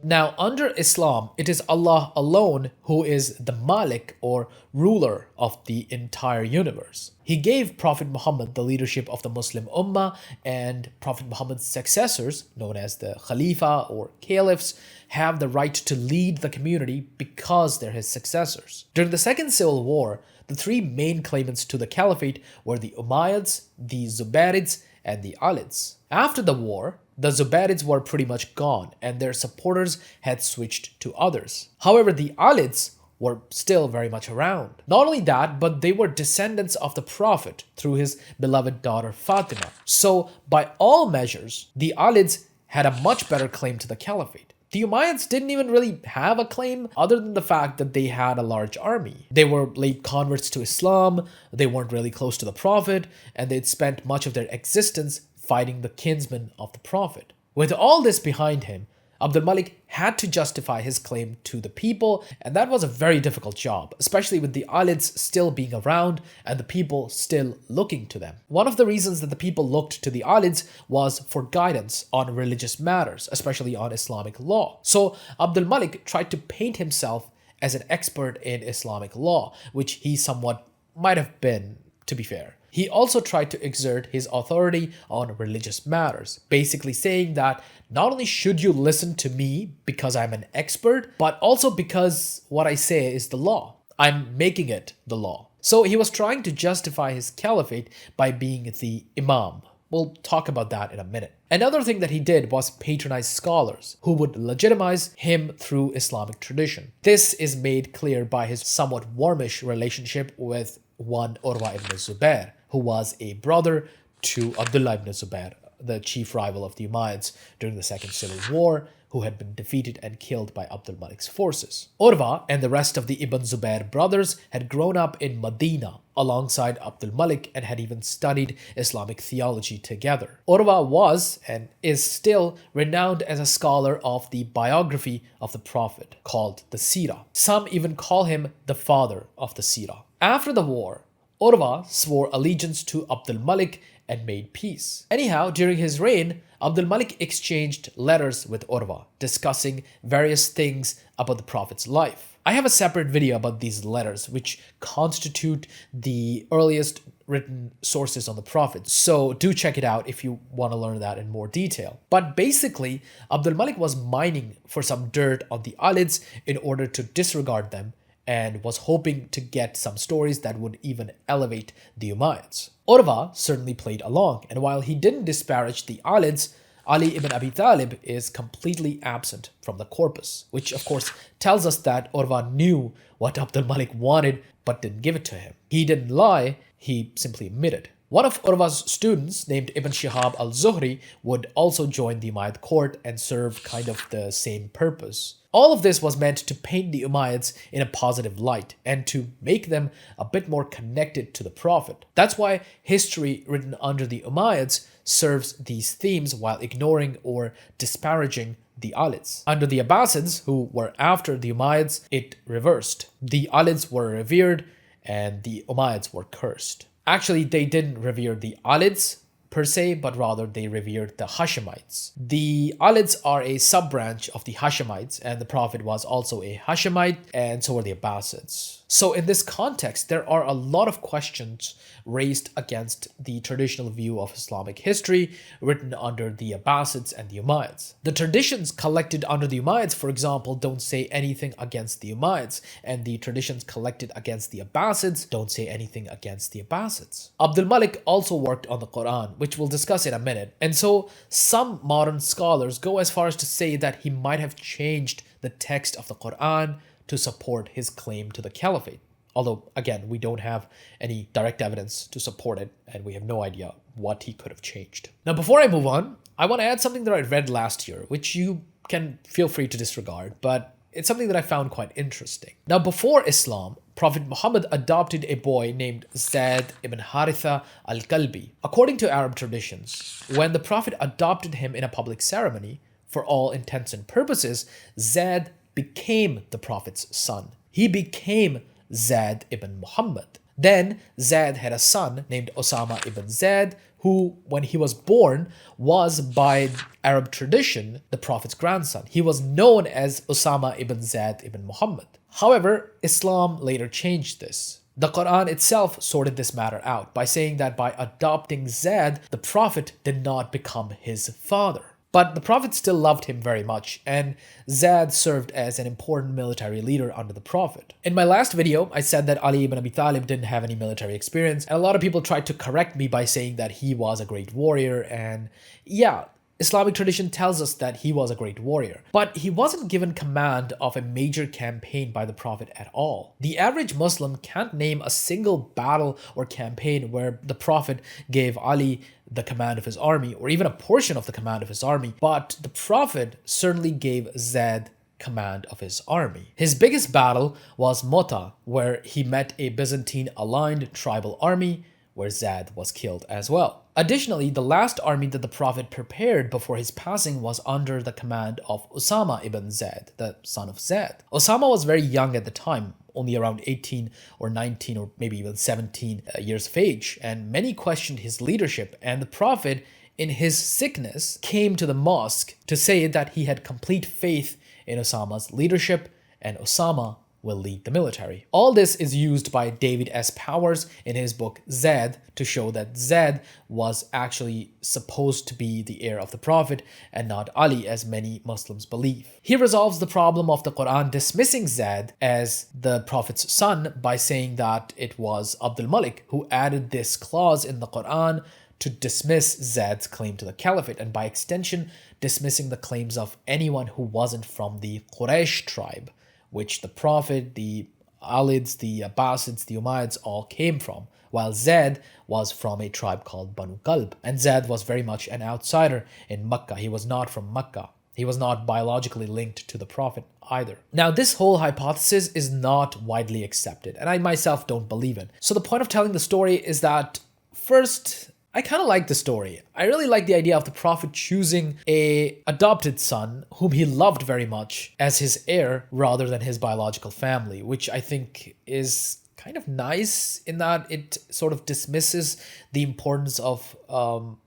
Now, under Islam, it is Allah alone who is the Malik or ruler of the entire universe. He gave Prophet Muhammad the leadership of the Muslim Ummah, and Prophet Muhammad's successors, known as the Khalifa or Caliphs, have the right to lead the community because they're his successors. During the Second Civil War, the three main claimants to the Caliphate were the Umayyads, the Zubarids, and the Alids. After the war, the Zubarids were pretty much gone and their supporters had switched to others. However, the Alids were still very much around. Not only that, but they were descendants of the Prophet through his beloved daughter Fatima. So, by all measures, the Alids had a much better claim to the Caliphate. The Umayyads didn't even really have a claim other than the fact that they had a large army. They were late converts to Islam, they weren't really close to the Prophet, and they'd spent much of their existence fighting the kinsmen of the Prophet. With all this behind him, Abdul Malik had to justify his claim to the people, and that was a very difficult job, especially with the Alids still being around and the people still looking to them. One of the reasons that the people looked to the Alids was for guidance on religious matters, especially on Islamic law. So Abdul Malik tried to paint himself as an expert in Islamic law, which he somewhat might have been, to be fair. He also tried to exert his authority on religious matters, basically saying that not only should you listen to me because I'm an expert, but also because what I say is the law. I'm making it the law. So he was trying to justify his caliphate by being the imam. We'll talk about that in a minute. Another thing that he did was patronize scholars who would legitimize him through Islamic tradition. This is made clear by his somewhat warmish relationship with one Urwa ibn Zubair, who was a brother to Abdullah ibn Zubair, the chief rival of the Umayyads during the Second Civil War, who had been defeated and killed by Abdul Malik's forces. Urwa and the rest of the Ibn Zubair brothers had grown up in Medina alongside Abdul Malik and had even studied Islamic theology together. Urwa was, and is still, renowned as a scholar of the biography of the Prophet, called the Seerah. Some even call him the father of the Seerah. After the war, Urwa swore allegiance to Abdul Malik and made peace. Anyhow, during his reign, Abdul Malik exchanged letters with Urwa, discussing various things about the Prophet's life. I have a separate video about these letters, which constitute the earliest written sources on the Prophet, so do check it out if you want to learn that in more detail. But basically, Abdul Malik was mining for some dirt on the Alids in order to disregard them, and was hoping to get some stories that would even elevate the Umayyads. Urwa certainly played along, and while he didn't disparage the Alids, Ali ibn Abi Talib is completely absent from the corpus, which of course tells us that Urwa knew what Abdul Malik wanted but didn't give it to him. He didn't lie, he simply admitted. One of Urwa's students, named Ibn Shihab al-Zuhri, would also join the Umayyad court and serve kind of the same purpose. All of this was meant to paint the Umayyads in a positive light and to make them a bit more connected to the Prophet. That's why history written under the Umayyads serves these themes while ignoring or disparaging the Alids. Under the Abbasids, who were after the Umayyads, it reversed. The Alids were revered and the Umayyads were cursed. Actually, they didn't revere the Alids per se, but rather they revered the Hashemites. The Alids are a sub-branch of the Hashemites, and the Prophet was also a Hashemite, and so were the Abbasids. So in this context, there are a lot of questions raised against the traditional view of Islamic history written under the Abbasids and the Umayyads. The traditions collected under the Umayyads, for example, don't say anything against the Umayyads, and the traditions collected against the Abbasids don't say anything against the Abbasids. Abdul Malik also worked on the Quran, which we'll discuss in a minute, and so some modern scholars go as far as to say that he might have changed the text of the Quran to support his claim to the Caliphate. Although, again, we don't have any direct evidence to support it, and we have no idea what he could have changed. Now, before I move on, I want to add something that I read last year, which you can feel free to disregard, but it's something that I found quite interesting. Now, before Islam, Prophet Muhammad adopted a boy named Zayd ibn Haritha al-Kalbi. According to Arab traditions, when the Prophet adopted him in a public ceremony, for all intents and purposes, Zayd became the Prophet's son. He became Zayd ibn Muhammad. Then Zayd had a son named Osama ibn Zayd, who, when he was born, was by Arab tradition the Prophet's grandson. He was known as Osama ibn Zayd ibn Muhammad. However, Islam later changed this. The Quran itself sorted this matter out by saying that by adopting Zayd, the Prophet did not become his father. But the Prophet still loved him very much, and Zayd served as an important military leader under the Prophet. In my last video, I said that Ali ibn Abi Talib didn't have any military experience, and a lot of people tried to correct me by saying that he was a great warrior, and yeah, Islamic tradition tells us that he was a great warrior, but he wasn't given command of a major campaign by the Prophet at all. The average Muslim can't name a single battle or campaign where the Prophet gave Ali the command of his army, or even a portion of the command of his army, but the Prophet certainly gave Zayd command of his army. His biggest battle was Mota, where he met a Byzantine-aligned tribal army, where Zayd was killed as well. Additionally, the last army that the Prophet prepared before his passing was under the command of Osama ibn Zayd, the son of Zayd. Osama was very young at the time, only around 18 or 19 or maybe even 17 years of age, and many questioned his leadership, and the Prophet, in his sickness, came to the mosque to say that he had complete faith in Osama's leadership, and Osama will lead the military. All this is used by David S. Powers in his book Zayd to show that Zayd was actually supposed to be the heir of the Prophet and not Ali, as many Muslims believe. He resolves the problem of the Quran dismissing Zayd as the Prophet's son by saying that it was Abdul Malik who added this clause in the Quran to dismiss Zayd's claim to the Caliphate, and by extension dismissing the claims of anyone who wasn't from the Quraysh tribe, which the Prophet, the Alids, the Abbasids, the Umayyads all came from, while Zayd was from a tribe called Banu Kalb. And Zayd was very much an outsider in Mecca. He was not from Mecca. He was not biologically linked to the Prophet either. Now, this whole hypothesis is not widely accepted, and I myself don't believe it. So the point of telling the story is that, first, I kind of like the story. I really like the idea of the Prophet choosing a adopted son whom he loved very much as his heir rather than his biological family, which I think is kind of nice in that it sort of dismisses the importance of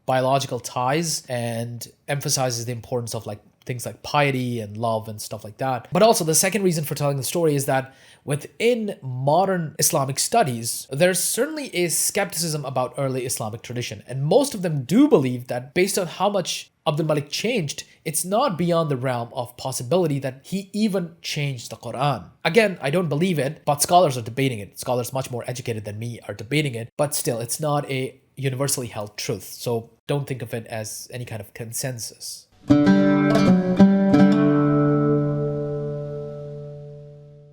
biological ties and emphasizes the importance of like things like piety and love and stuff like that. But also the second reason for telling the story is that within modern Islamic studies, there's certainly a skepticism about early Islamic tradition. And most of them do believe that based on how much Abdul Malik changed, it's not beyond the realm of possibility that he even changed the Quran. Again, I don't believe it, but scholars are debating it. Scholars much more educated than me are debating it, but still, it's not a universally held truth. So don't think of it as any kind of consensus.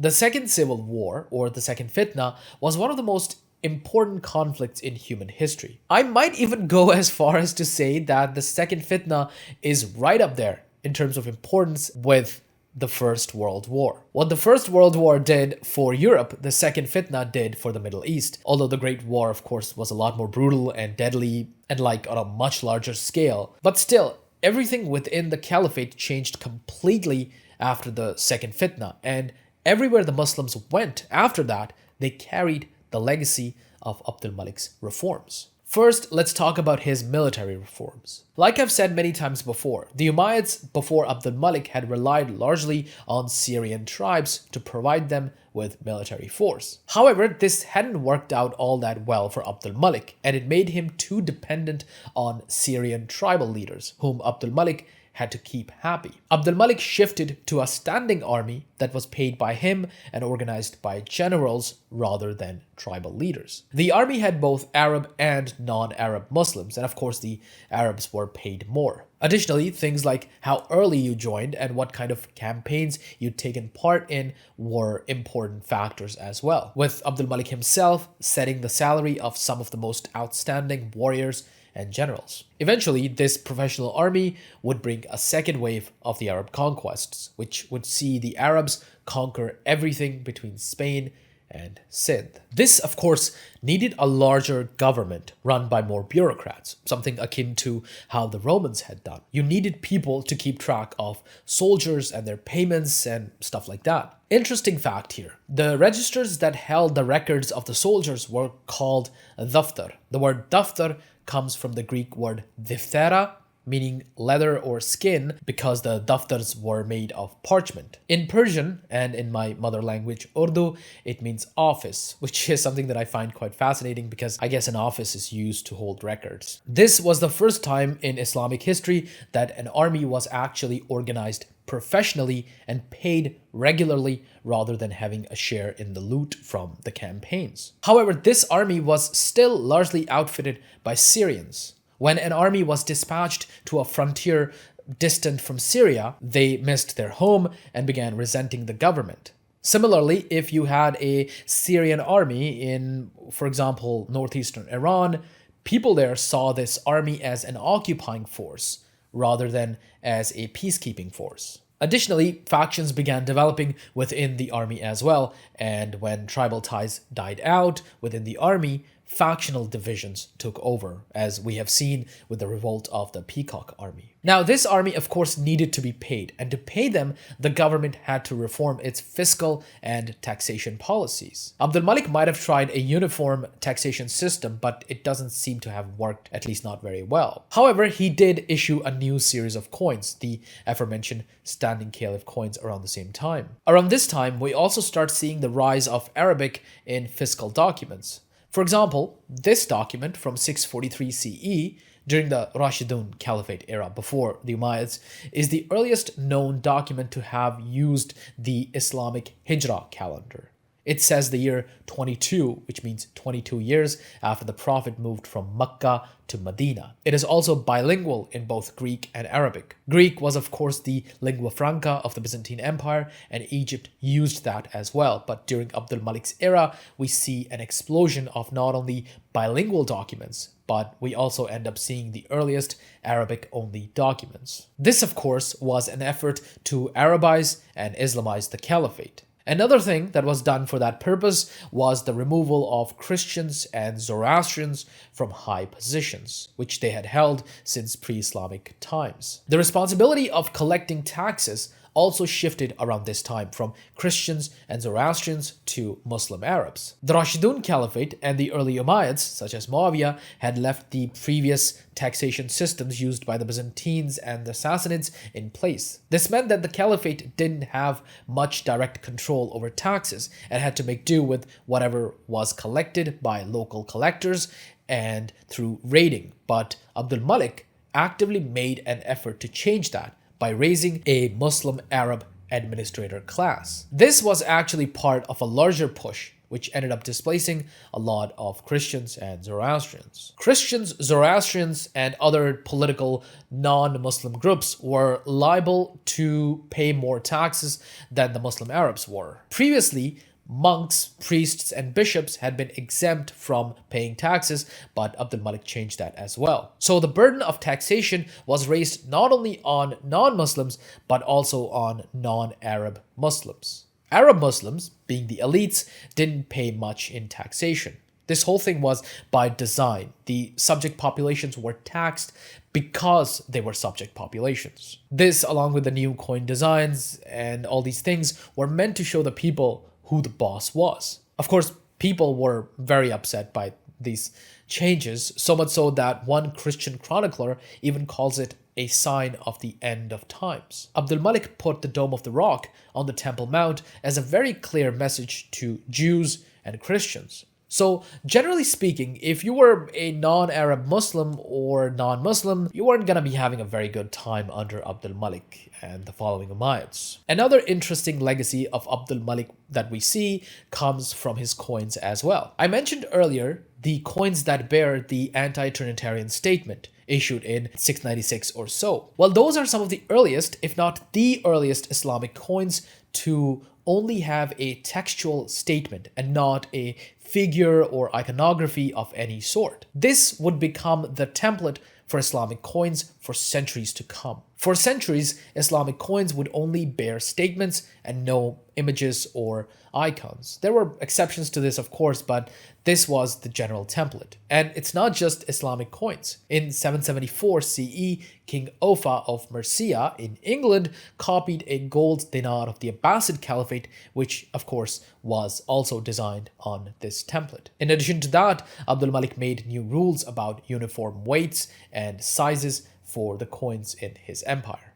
The Second Civil War, or the Second Fitna, was one of the most important conflicts in human history. I might even go as far as to say that the Second Fitna is right up there in terms of importance with the First World War. What the First World War did for Europe, the Second Fitna did for the Middle East. Although the Great War, of course, was a lot more brutal and deadly and like on a much larger scale. But still, everything within the Caliphate changed completely after the Second Fitna, and everywhere the Muslims went after that, they carried the legacy of Abdul Malik's reforms. First, let's talk about his military reforms. Like I've said many times before, the Umayyads before Abdul Malik had relied largely on Syrian tribes to provide them with military force. However, this hadn't worked out all that well for Abdul Malik, and it made him too dependent on Syrian tribal leaders, whom Abdul Malik had to keep happy. Abdul Malik shifted to a standing army that was paid by him and organized by generals rather than tribal leaders. The army had both Arab and non-Arab Muslims, and of course the Arabs were paid more. Additionally, things like how early you joined and what kind of campaigns you'd taken part in were important factors as well, with Abdul Malik himself setting the salary of some of the most outstanding warriors and generals. Eventually, this professional army would bring a second wave of the Arab conquests, which would see the Arabs conquer everything between Spain and Sindh. This, of course, needed a larger government run by more bureaucrats, something akin to how the Romans had done. You needed people to keep track of soldiers and their payments and stuff like that. Interesting fact here, the registers that held the records of the soldiers were called daftar. The word daftar comes from the Greek word diphthera, meaning leather or skin, because the daftars were made of parchment. In Persian, and in my mother language Urdu, it means office, which is something that I find quite fascinating because I guess an office is used to hold records. This was the first time in Islamic history that an army was actually organized professionally and paid regularly rather than having a share in the loot from the campaigns. However, this army was still largely outfitted by Syrians. When an army was dispatched to a frontier distant from Syria, they missed their home and began resenting the government. Similarly, if you had a Syrian army in, for example, northeastern Iran, people there saw this army as an occupying force rather than as a peacekeeping force. Additionally, factions began developing within the army as well, and when tribal ties died out within the army, factional divisions took over, as we have seen with the revolt of the Peacock Army. Now, this army, of course, needed to be paid, and to pay them, the government had to reform its fiscal and taxation policies. Abdul Malik might have tried a uniform taxation system, but it doesn't seem to have worked, at least not very well. However, he did issue a new series of coins, the aforementioned standing caliph coins, around the same time. Around this time, we also start seeing the rise of Arabic in fiscal documents. For example, this document from 643 CE, during the Rashidun Caliphate era before the Umayyads, is the earliest known document to have used the Islamic Hijra calendar. It says the year 22, which means 22 years after the Prophet moved from Mecca to Medina. It is also bilingual in both Greek and Arabic. Greek was, of course, the lingua franca of the Byzantine Empire, and Egypt used that as well. But during Abdul Malik's era, we see an explosion of not only bilingual documents, but we also end up seeing the earliest Arabic-only documents. This, of course, was an effort to Arabize and Islamize the Caliphate. Another thing that was done for that purpose was the removal of Christians and Zoroastrians from high positions, which they had held since pre-Islamic times. The responsibility of collecting taxes also shifted around this time from Christians and Zoroastrians to Muslim Arabs. The Rashidun Caliphate and the early Umayyads, such as Muawiyah, had left the previous taxation systems used by the Byzantines and the Sassanids in place. This meant that the Caliphate didn't have much direct control over taxes and had to make do with whatever was collected by local collectors and through raiding. But Abdul Malik actively made an effort to change that by raising a Muslim Arab administrator class. This was actually part of a larger push which ended up displacing a lot of Christians and Zoroastrians. Christians, Zoroastrians, and other political non-Muslim groups were liable to pay more taxes than the Muslim Arabs were. Previously, monks, priests, and bishops had been exempt from paying taxes, but Abdul Malik changed that as well. So the burden of taxation was raised not only on non-Muslims, but also on non-Arab Muslims. Arab Muslims, being the elites, didn't pay much in taxation. This whole thing was by design. The subject populations were taxed because they were subject populations. This, along with the new coin designs and all these things, were meant to show the people who the boss was. Of course, people were very upset by these changes, so much so that one Christian chronicler even calls it a sign of the end of times. Abdul Malik put the Dome of the Rock on the Temple Mount as a very clear message to Jews and Christians. So generally speaking, if you were a non-Arab Muslim or non-Muslim, you weren't going to be having a very good time under Abdul Malik and the following Umayyads. Another interesting legacy of Abdul Malik that we see comes from his coins as well. I mentioned earlier the coins that bear the anti-Trinitarian statement issued in 696 or so. Well, those are some of the earliest, if not the earliest, Islamic coins to only have a textual statement and not a figure or iconography of any sort. This would become the template for Islamic coins for centuries to come. For centuries, Islamic coins would only bear statements and no images or icons. There were exceptions to this, of course, but this was the general template. And it's not just Islamic coins. In 774 CE, King Ofa of Mercia in England copied a gold dinar of the Abbasid Caliphate, which of course was also designed on this template. In addition to that, Abdul Malik made new rules about uniform weights and sizes for the coins in his empire.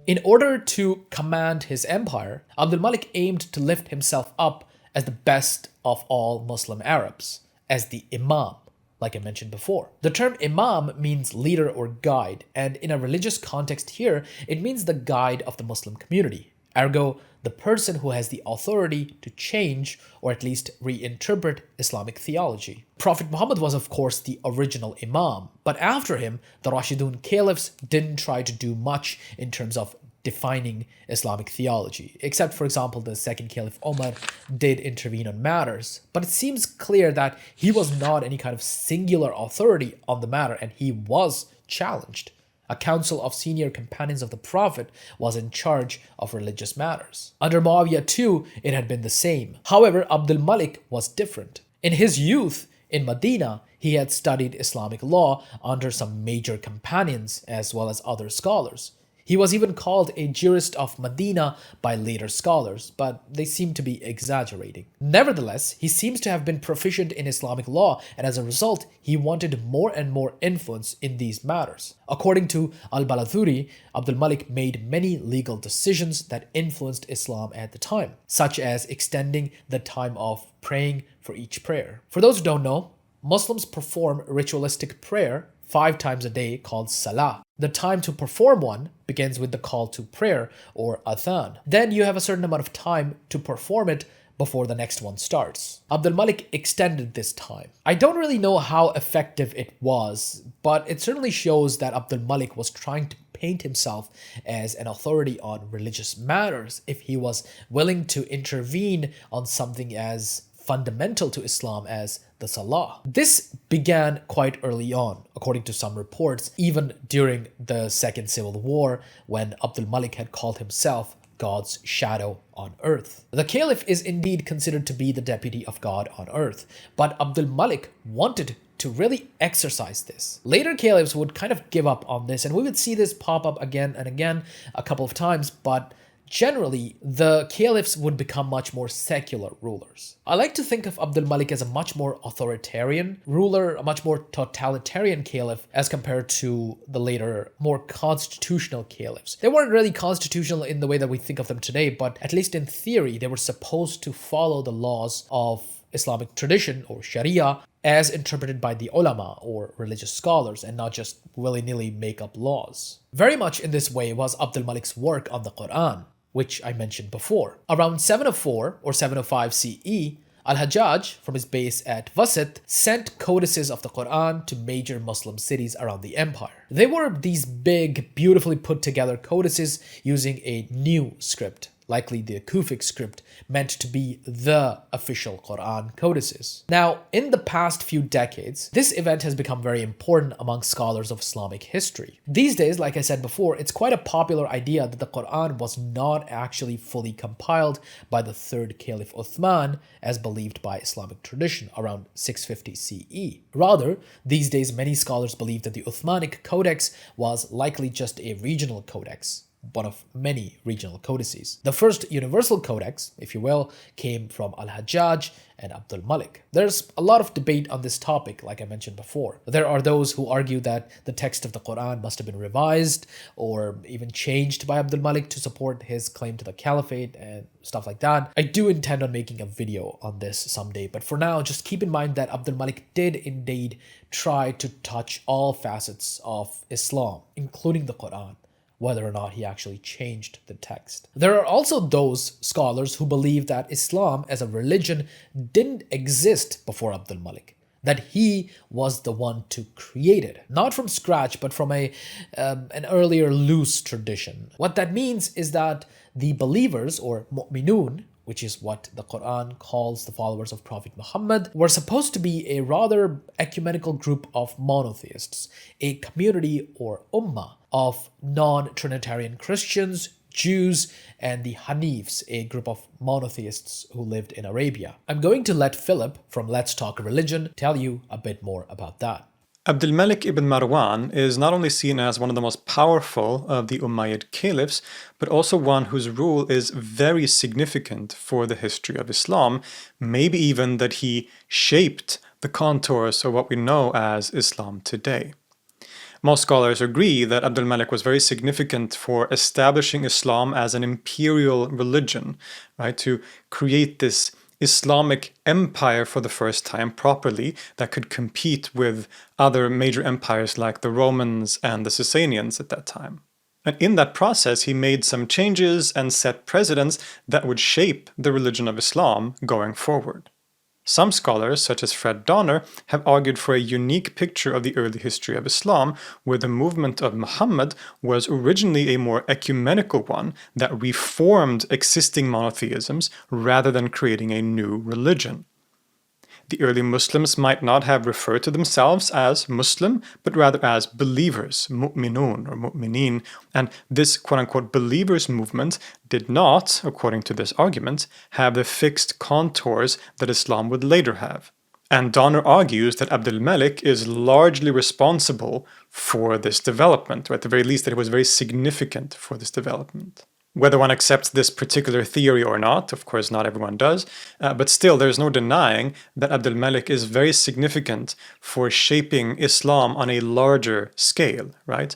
In order to command his empire, Abdul Malik aimed to lift himself up as the best of all Muslim Arabs, as the Imam, like I mentioned before. The term Imam means leader or guide, and in a religious context here, it means the guide of the Muslim community. Ergo, the person who has the authority to change or at least reinterpret Islamic theology. Prophet Muhammad was of course the original Imam, but after him, the Rashidun caliphs didn't try to do much in terms of defining Islamic theology, except for example the second Caliph Umar did intervene on matters, but it seems clear that he was not any kind of singular authority on the matter and he was challenged. A council of senior companions of the Prophet was in charge of religious matters. Under Muawiyah too, it had been the same. However, Abdul Malik was different. In his youth, in Medina, he had studied Islamic law under some major companions as well as other scholars. He was even called a jurist of Medina by later scholars, but they seem to be exaggerating. Nevertheless, he seems to have been proficient in Islamic law, and as a result, he wanted more and more influence in these matters. According to Al-Balathuri, Abdul Malik made many legal decisions that influenced Islam at the time, such as extending the time of praying for each prayer. For those who don't know, Muslims perform ritualistic prayer 5 times a day called Salah. The time to perform one begins with the call to prayer or adhan. Then you have a certain amount of time to perform it before the next one starts. Abdul Malik extended this time. I don't really know how effective it was, but it certainly shows that Abdul Malik was trying to paint himself as an authority on religious matters if he was willing to intervene on something as fundamental to Islam as the Salah. This began quite early on, according to some reports, even during the Second Civil War, when Abdul Malik had called himself God's shadow on earth. The Caliph is indeed considered to be the deputy of God on earth, but Abdul Malik wanted to really exercise this. Later caliphs would kind of give up on this, and we would see this pop up again and again a couple of times, but generally, the caliphs would become much more secular rulers. I like to think of Abdul Malik as a much more authoritarian ruler, a much more totalitarian caliph as compared to the later, more constitutional caliphs. They weren't really constitutional in the way that we think of them today, but at least in theory, they were supposed to follow the laws of Islamic tradition or Sharia as interpreted by the ulama or religious scholars and not just willy-nilly make up laws. Very much in this way was Abdul Malik's work on the Quran, which I mentioned before. Around 704 or 705 CE, Al-Hajjaj, from his base at Wasit, sent codices of the Quran to major Muslim cities around the empire. They were these big, beautifully put together codices using a new script, likely the Kufic script, meant to be the official Quran codices. Now, in the past few decades, this event has become very important among scholars of Islamic history. These days, like I said before, it's quite a popular idea that the Quran was not actually fully compiled by the third Caliph Uthman, as believed by Islamic tradition around 650 CE. Rather, these days many scholars believe that the Uthmanic Codex was likely just a regional codex, one of many regional codices. The first universal codex, if you will, came from Al-Hajjaj and Abdul Malik. There's a lot of debate on this topic, like I mentioned before. There are those who argue that the text of the Quran must have been revised or even changed by Abdul Malik to support his claim to the Caliphate and stuff like that. I do intend on making a video on this someday, but for now, just keep in mind that Abdul Malik did indeed try to touch all facets of Islam, including the Quran, whether or not he actually changed the text. There are also those scholars who believe that Islam as a religion didn't exist before Abdul Malik, that he was the one to create it, not from scratch, but from an earlier loose tradition. What that means is that the believers, or mu'minun, which is what the Quran calls the followers of Prophet Muhammad, were supposed to be a rather ecumenical group of monotheists, a community or ummah of non-Trinitarian Christians, Jews, and the Hanifs, a group of monotheists who lived in Arabia. I'm going to let Filip from Let's Talk Religion tell you a bit more about that. Abdul Malik ibn Marwan is not only seen as one of the most powerful of the Umayyad caliphs, but also one whose rule is very significant for the history of Islam, maybe even that he shaped the contours of what we know as Islam today. Most scholars agree that Abdul Malik was very significant for establishing Islam as an imperial religion, right? To create this Islamic empire for the first time properly that could compete with other major empires like the Romans and the Sasanians at that time. And in that process, he made some changes and set precedents that would shape the religion of Islam going forward. Some scholars, such as Fred Donner, have argued for a unique picture of the early history of Islam, where the movement of Muhammad was originally a more ecumenical one that reformed existing monotheisms rather than creating a new religion. The early Muslims might not have referred to themselves as Muslim, but rather as believers, mu'minun or mu'minin, and this quote-unquote believers movement did not, according to this argument, have the fixed contours that Islam would later have. And Donner argues that Abdul Malik is largely responsible for this development, or at the very least that it was very significant for this development. Whether one accepts this particular theory or not, of course not everyone does, but still there's no denying that Abdul Malik is very significant for shaping Islam on a larger scale, right?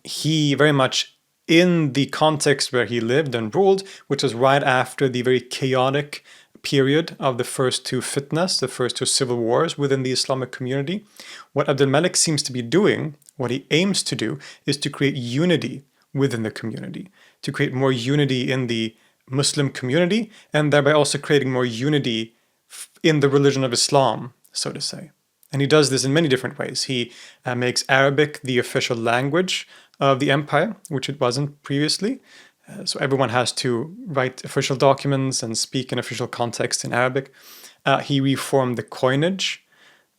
He very much, in the context where he lived and ruled, which was right after the very chaotic period of the first two fitnas, the first two civil wars within the Islamic community, what Abdul Malik seems to be doing, what he aims to do, is to create unity within the community, to create more unity in the Muslim community, and thereby also creating more unity in the religion of Islam, so to say. And he does this in many different ways. He makes Arabic the official language of the empire, which it wasn't previously. So everyone has to write official documents and speak in official context in Arabic. He reformed the coinage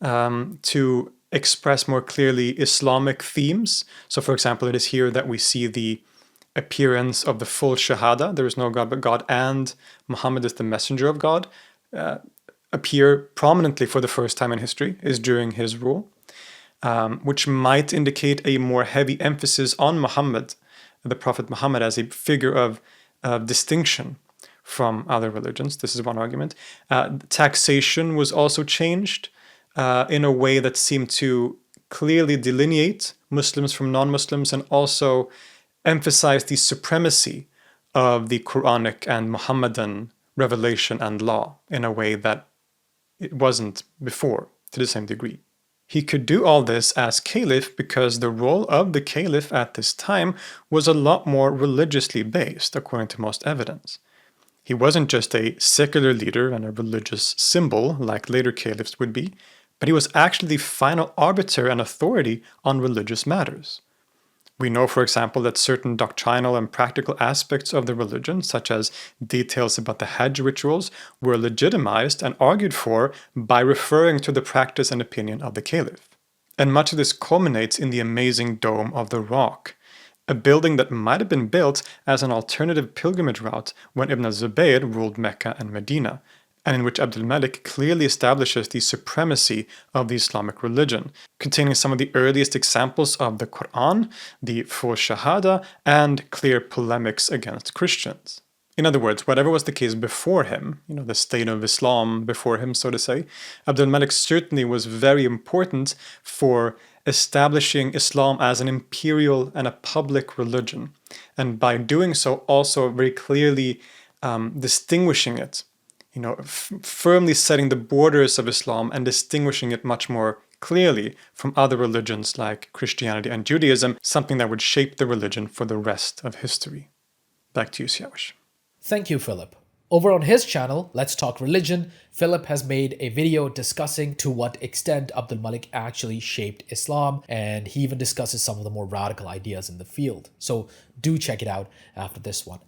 to express more clearly Islamic themes. So for example, it is here that we see the appearance of the full Shahada, there is no God but God, and Muhammad is the messenger of God, appear prominently for the first time in history is during his rule, which might indicate a more heavy emphasis on Muhammad, the Prophet Muhammad, as a figure of distinction from other religions. This is one argument. Taxation was also changed in a way that seemed to clearly delineate Muslims from non-Muslims and also emphasize the supremacy of the Quranic and Muhammadan revelation and law in a way that it wasn't before to the same degree. He could do all this as caliph because the role of the caliph at this time was a lot more religiously based, according to most evidence. He wasn't just a secular leader and a religious symbol like later caliphs would be, but he was actually the final arbiter and authority on religious matters. We know, for example, that certain doctrinal and practical aspects of the religion, such as details about the Hajj rituals, were legitimized and argued for by referring to the practice and opinion of the caliph. And much of this culminates in the amazing Dome of the Rock, a building that might have been built as an alternative pilgrimage route when Ibn al-Zubayr ruled Mecca and Medina, and in which Abdul Malik clearly establishes the supremacy of the Islamic religion, containing some of the earliest examples of the Quran, the full Shahada, and clear polemics against Christians. In other words, whatever was the case before him, the state of Islam before him, so to say, Abdul Malik certainly was very important for establishing Islam as an imperial and a public religion, and by doing so also very clearly distinguishing it, firmly setting the borders of Islam and distinguishing it much more clearly from other religions like Christianity and Judaism, something that would shape the religion for the rest of history. Back to you, Syawish. Thank you, Filip. Over on his channel, Let's Talk Religion, Filip has made a video discussing to what extent Abdul Malik actually shaped Islam, and he even discusses some of the more radical ideas in the field. So do check it out after this one.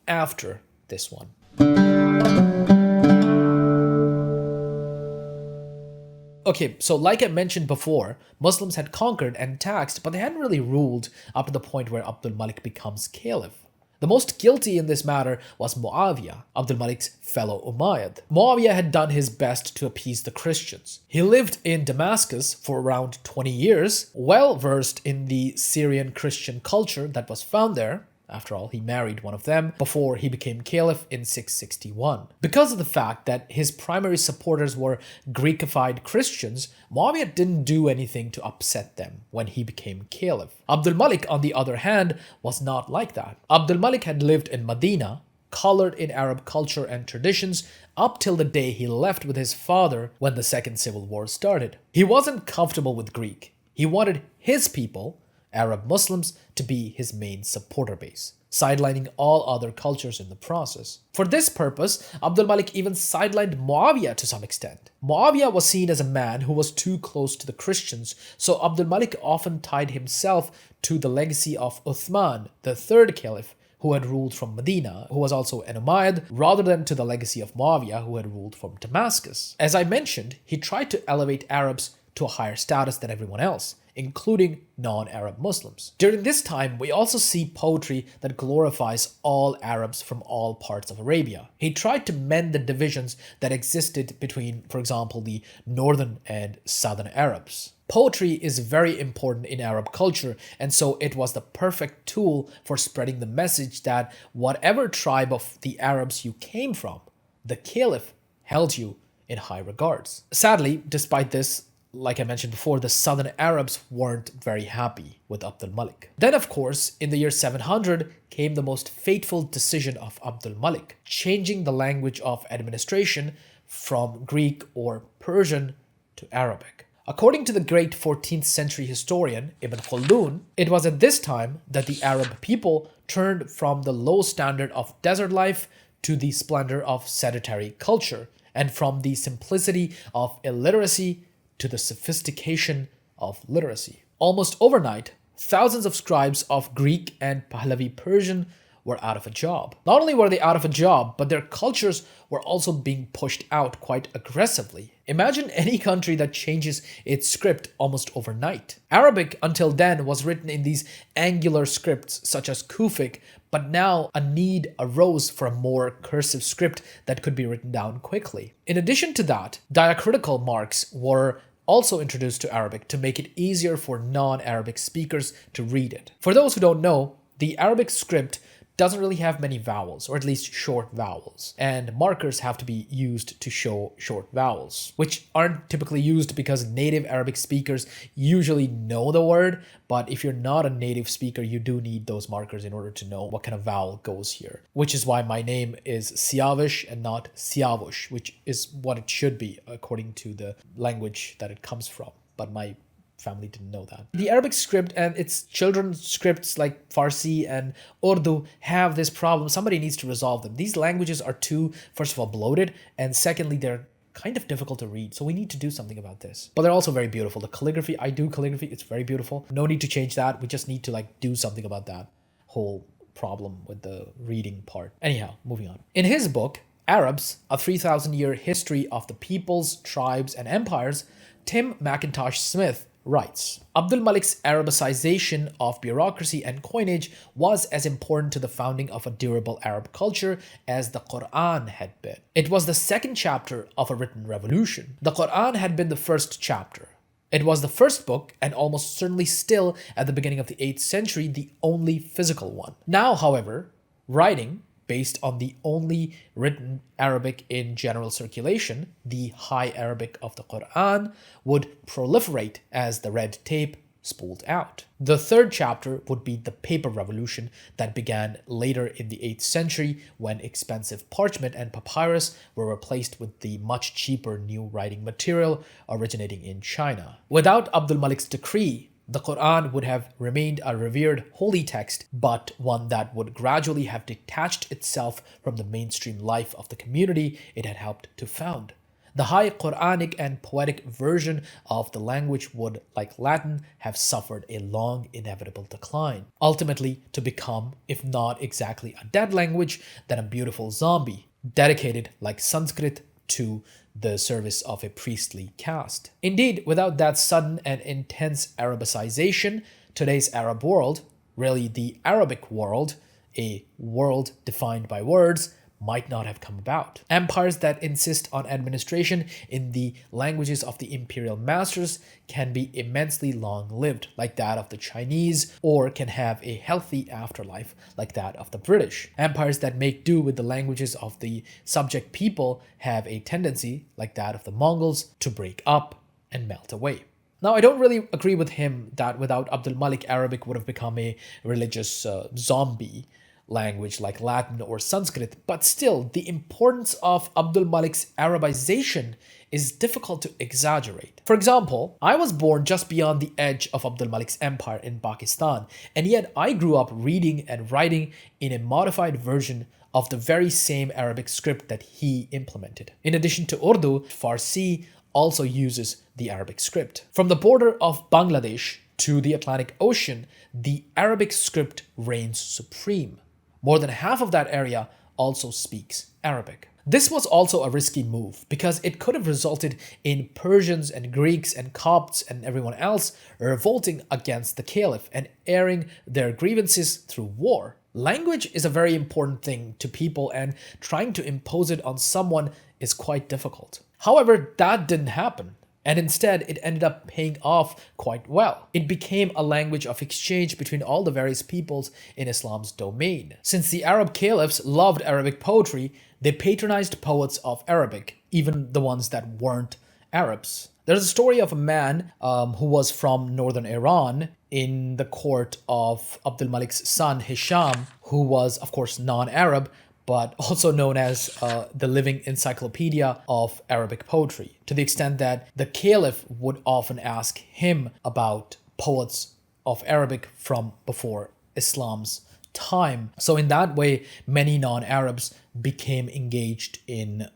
Okay, so like I mentioned before, Muslims had conquered and taxed, but they hadn't really ruled up to the point where Abdul Malik becomes caliph. The most guilty in this matter was Muawiyah, Abdul Malik's fellow Umayyad. Muawiyah had done his best to appease the Christians. He lived in Damascus for around 20 years, well versed in the Syrian Christian culture that was found there. After all, he married one of them before he became caliph in 661. Because of the fact that his primary supporters were Greekified Christians, Muawiyah didn't do anything to upset them when he became caliph. Abdul Malik, on the other hand, was not like that. Abdul Malik had lived in Medina, colored in Arab culture and traditions, up till the day he left with his father when the Second Civil War started. He wasn't comfortable with Greek. He wanted his people, Arab Muslims, to be his main supporter base, sidelining all other cultures in the process. For this purpose, Abdul Malik even sidelined Muawiyah to some extent. Muawiyah was seen as a man who was too close to the Christians, so Abdul Malik often tied himself to the legacy of Uthman, the third caliph, who had ruled from Medina, who was also an Umayyad, rather than to the legacy of Muawiyah, who had ruled from Damascus. As I mentioned, he tried to elevate Arabs to a higher status than everyone else, including non-Arab Muslims. During this time, we also see poetry that glorifies all Arabs from all parts of Arabia. He tried to mend the divisions that existed between, for example, the northern and southern Arabs. Poetry is very important in Arab culture, and so it was the perfect tool for spreading the message that whatever tribe of the Arabs you came from, the caliph held you in high regards. Sadly, despite this, like I mentioned before, the southern Arabs weren't very happy with Abdul Malik. Then, of course, in the year 700 came the most fateful decision of Abdul Malik, changing the language of administration from Greek or Persian to Arabic. According to the great 14th century historian Ibn Khaldun, it was at this time that the Arab people turned from the low standard of desert life to the splendor of sedentary culture, and from the simplicity of illiteracy to the sophistication of literacy. Almost overnight, thousands of scribes of Greek and Pahlavi Persian were out of a job. Not only were they out of a job, but their cultures were also being pushed out quite aggressively. Imagine any country that changes its script almost overnight. Arabic until then was written in these angular scripts such as Kufic, but now a need arose for a more cursive script that could be written down quickly. In addition to that, diacritical marks were also introduced to Arabic to make it easier for non-Arabic speakers to read it. For those who don't know, the Arabic script doesn't really have many vowels, or at least short vowels, and markers have to be used to show short vowels, which aren't typically used because native Arabic speakers usually know the word, but if you're not a native speaker, you do need those markers in order to know what kind of vowel goes here, which is why my name is Syawish and not Syawish, which is what it should be according to the language that it comes from, but my family didn't know that. The Arabic script and its children's scripts like Farsi and Urdu have this problem. Somebody needs to resolve them. These languages are too, first of all, bloated, and secondly, they're kind of difficult to read. So we need to do something about this. But they're also very beautiful. The calligraphy, I do calligraphy, it's very beautiful. No need to change that. We just need to do something about that whole problem with the reading part. Anyhow, moving on. In his book, Arabs, A 3,000-Year History of the Peoples, Tribes, and Empires, Tim McIntosh Smith writes, Abdul Malik's Arabicization of bureaucracy and coinage was as important to the founding of a durable Arab culture as the Quran had been. It was the second chapter of a written revolution. The Quran had been the first chapter. It was the first book, and almost certainly still at the beginning of the 8th century, the only physical one. Now, however, writing based on the only written Arabic in general circulation, the High Arabic of the Quran, would proliferate as the red tape spooled out. The third chapter would be the paper revolution that began later in the 8th century when expensive parchment and papyrus were replaced with the much cheaper new writing material originating in China. Without Abdul Malik's decree, the Quran would have remained a revered holy text, but one that would gradually have detached itself from the mainstream life of the community it had helped to found. The high Quranic and poetic version of the language would, like Latin, have suffered a long, inevitable decline, ultimately to become, if not exactly a dead language, then a beautiful zombie, dedicated, like Sanskrit, to the service of a priestly caste. Indeed, without that sudden and intense Arabicization, today's Arab world, really the Arabic world, a world defined by words, might not have come about. Empires that insist on administration in the languages of the imperial masters can be immensely long-lived, like that of the Chinese, or can have a healthy afterlife, like that of the British. Empires that make do with the languages of the subject people have a tendency, like that of the Mongols, to break up and melt away. Now, I don't really agree with him that without Abdul Malik, Arabic would have become a religious zombie language like Latin or Sanskrit, but still, the importance of Abdul Malik's Arabization is difficult to exaggerate. For example, I was born just beyond the edge of Abdul Malik's empire in Pakistan, and yet I grew up reading and writing in a modified version of the very same Arabic script that he implemented. In addition to Urdu, Farsi also uses the Arabic script. From the border of Bangladesh to the Atlantic Ocean, the Arabic script reigns supreme. More than half of that area also speaks Arabic. This was also a risky move because it could have resulted in Persians and Greeks and Copts and everyone else revolting against the Caliph and airing their grievances through war. Language is a very important thing to people, and trying to impose it on someone is quite difficult. However, that didn't happen. And instead, it ended up paying off quite well. It became a language of exchange between all the various peoples in Islam's domain. Since the Arab caliphs loved Arabic poetry, they patronized poets of Arabic, even the ones that weren't Arabs. There's a story of a man who was from northern Iran in the court of Abdul Malik's son Hisham, who was, of course, non-Arab, but also known as the living encyclopedia of Arabic poetry, to the extent that the caliph would often ask him about poets of Arabic from before Islam's time. So in that way, many non-Arabs became engaged in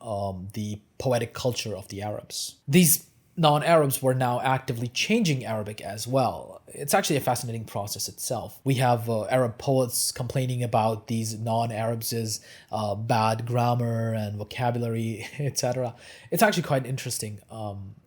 the poetic culture of the Arabs. These non-Arabs were now actively changing Arabic as well. It's actually a fascinating process itself. We have Arab poets complaining about these non-Arabs' bad grammar and vocabulary, etc. It's actually quite interesting.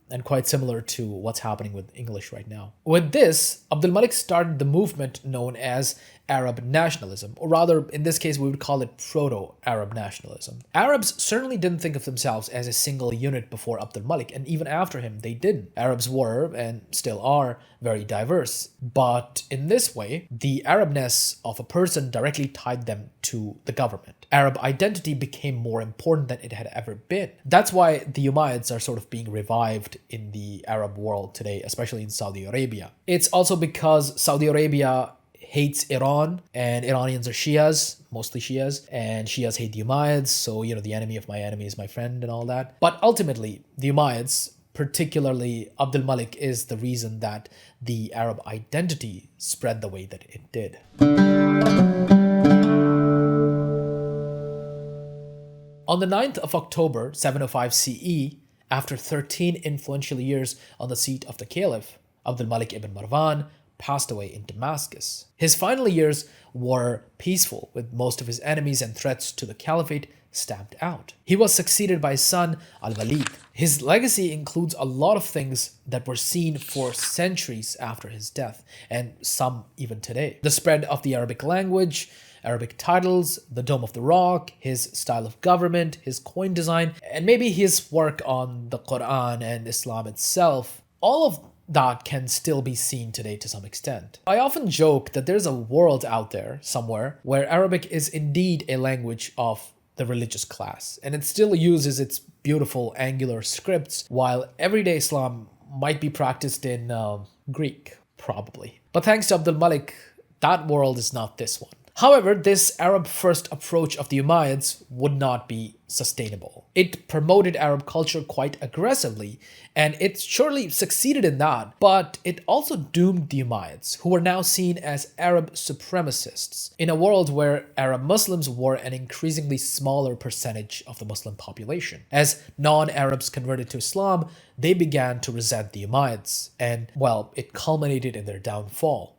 And quite similar to what's happening with English right now. With this, Abdul Malik started the movement known as Arab nationalism, or rather, in this case, we would call it proto-Arab nationalism. Arabs certainly didn't think of themselves as a single unit before Abdul Malik, and even after him, they didn't. Arabs were, and still are, very diverse. But in this way, the Arabness of a person directly tied them to the government. Arab identity became more important than it had ever been. That's why the Umayyads are sort of being revived in the Arab world today, especially in Saudi Arabia. It's also because Saudi Arabia hates Iran, and Iranians are Shias, mostly Shias, and Shias hate the Umayyads, so, the enemy of my enemy is my friend and all that. But ultimately, the Umayyads, particularly Abdul Malik, is the reason that the Arab identity spread the way that it did. On the 9th of October, 705 CE, after 13 influential years on the seat of the Caliph, Abdul Malik ibn Marwan passed away in Damascus. His final years were peaceful, with most of his enemies and threats to the Caliphate stamped out. He was succeeded by his son Al-Walid. His legacy includes a lot of things that were seen for centuries after his death, and some even today. The spread of the Arabic language, Arabic titles, the Dome of the Rock, his style of government, his coin design, and maybe his work on the Quran and Islam itself. All of that can still be seen today to some extent. I often joke that there's a world out there somewhere where Arabic is indeed a language of the religious class, and it still uses its beautiful angular scripts, while everyday Islam might be practiced in Greek, probably. But thanks to Abdul Malik, that world is not this one. However, this Arab-first approach of the Umayyads would not be sustainable. It promoted Arab culture quite aggressively, and it surely succeeded in that, but it also doomed the Umayyads, who were now seen as Arab supremacists, in a world where Arab Muslims were an increasingly smaller percentage of the Muslim population. As non-Arabs converted to Islam, they began to resent the Umayyads, and, well, it culminated in their downfall.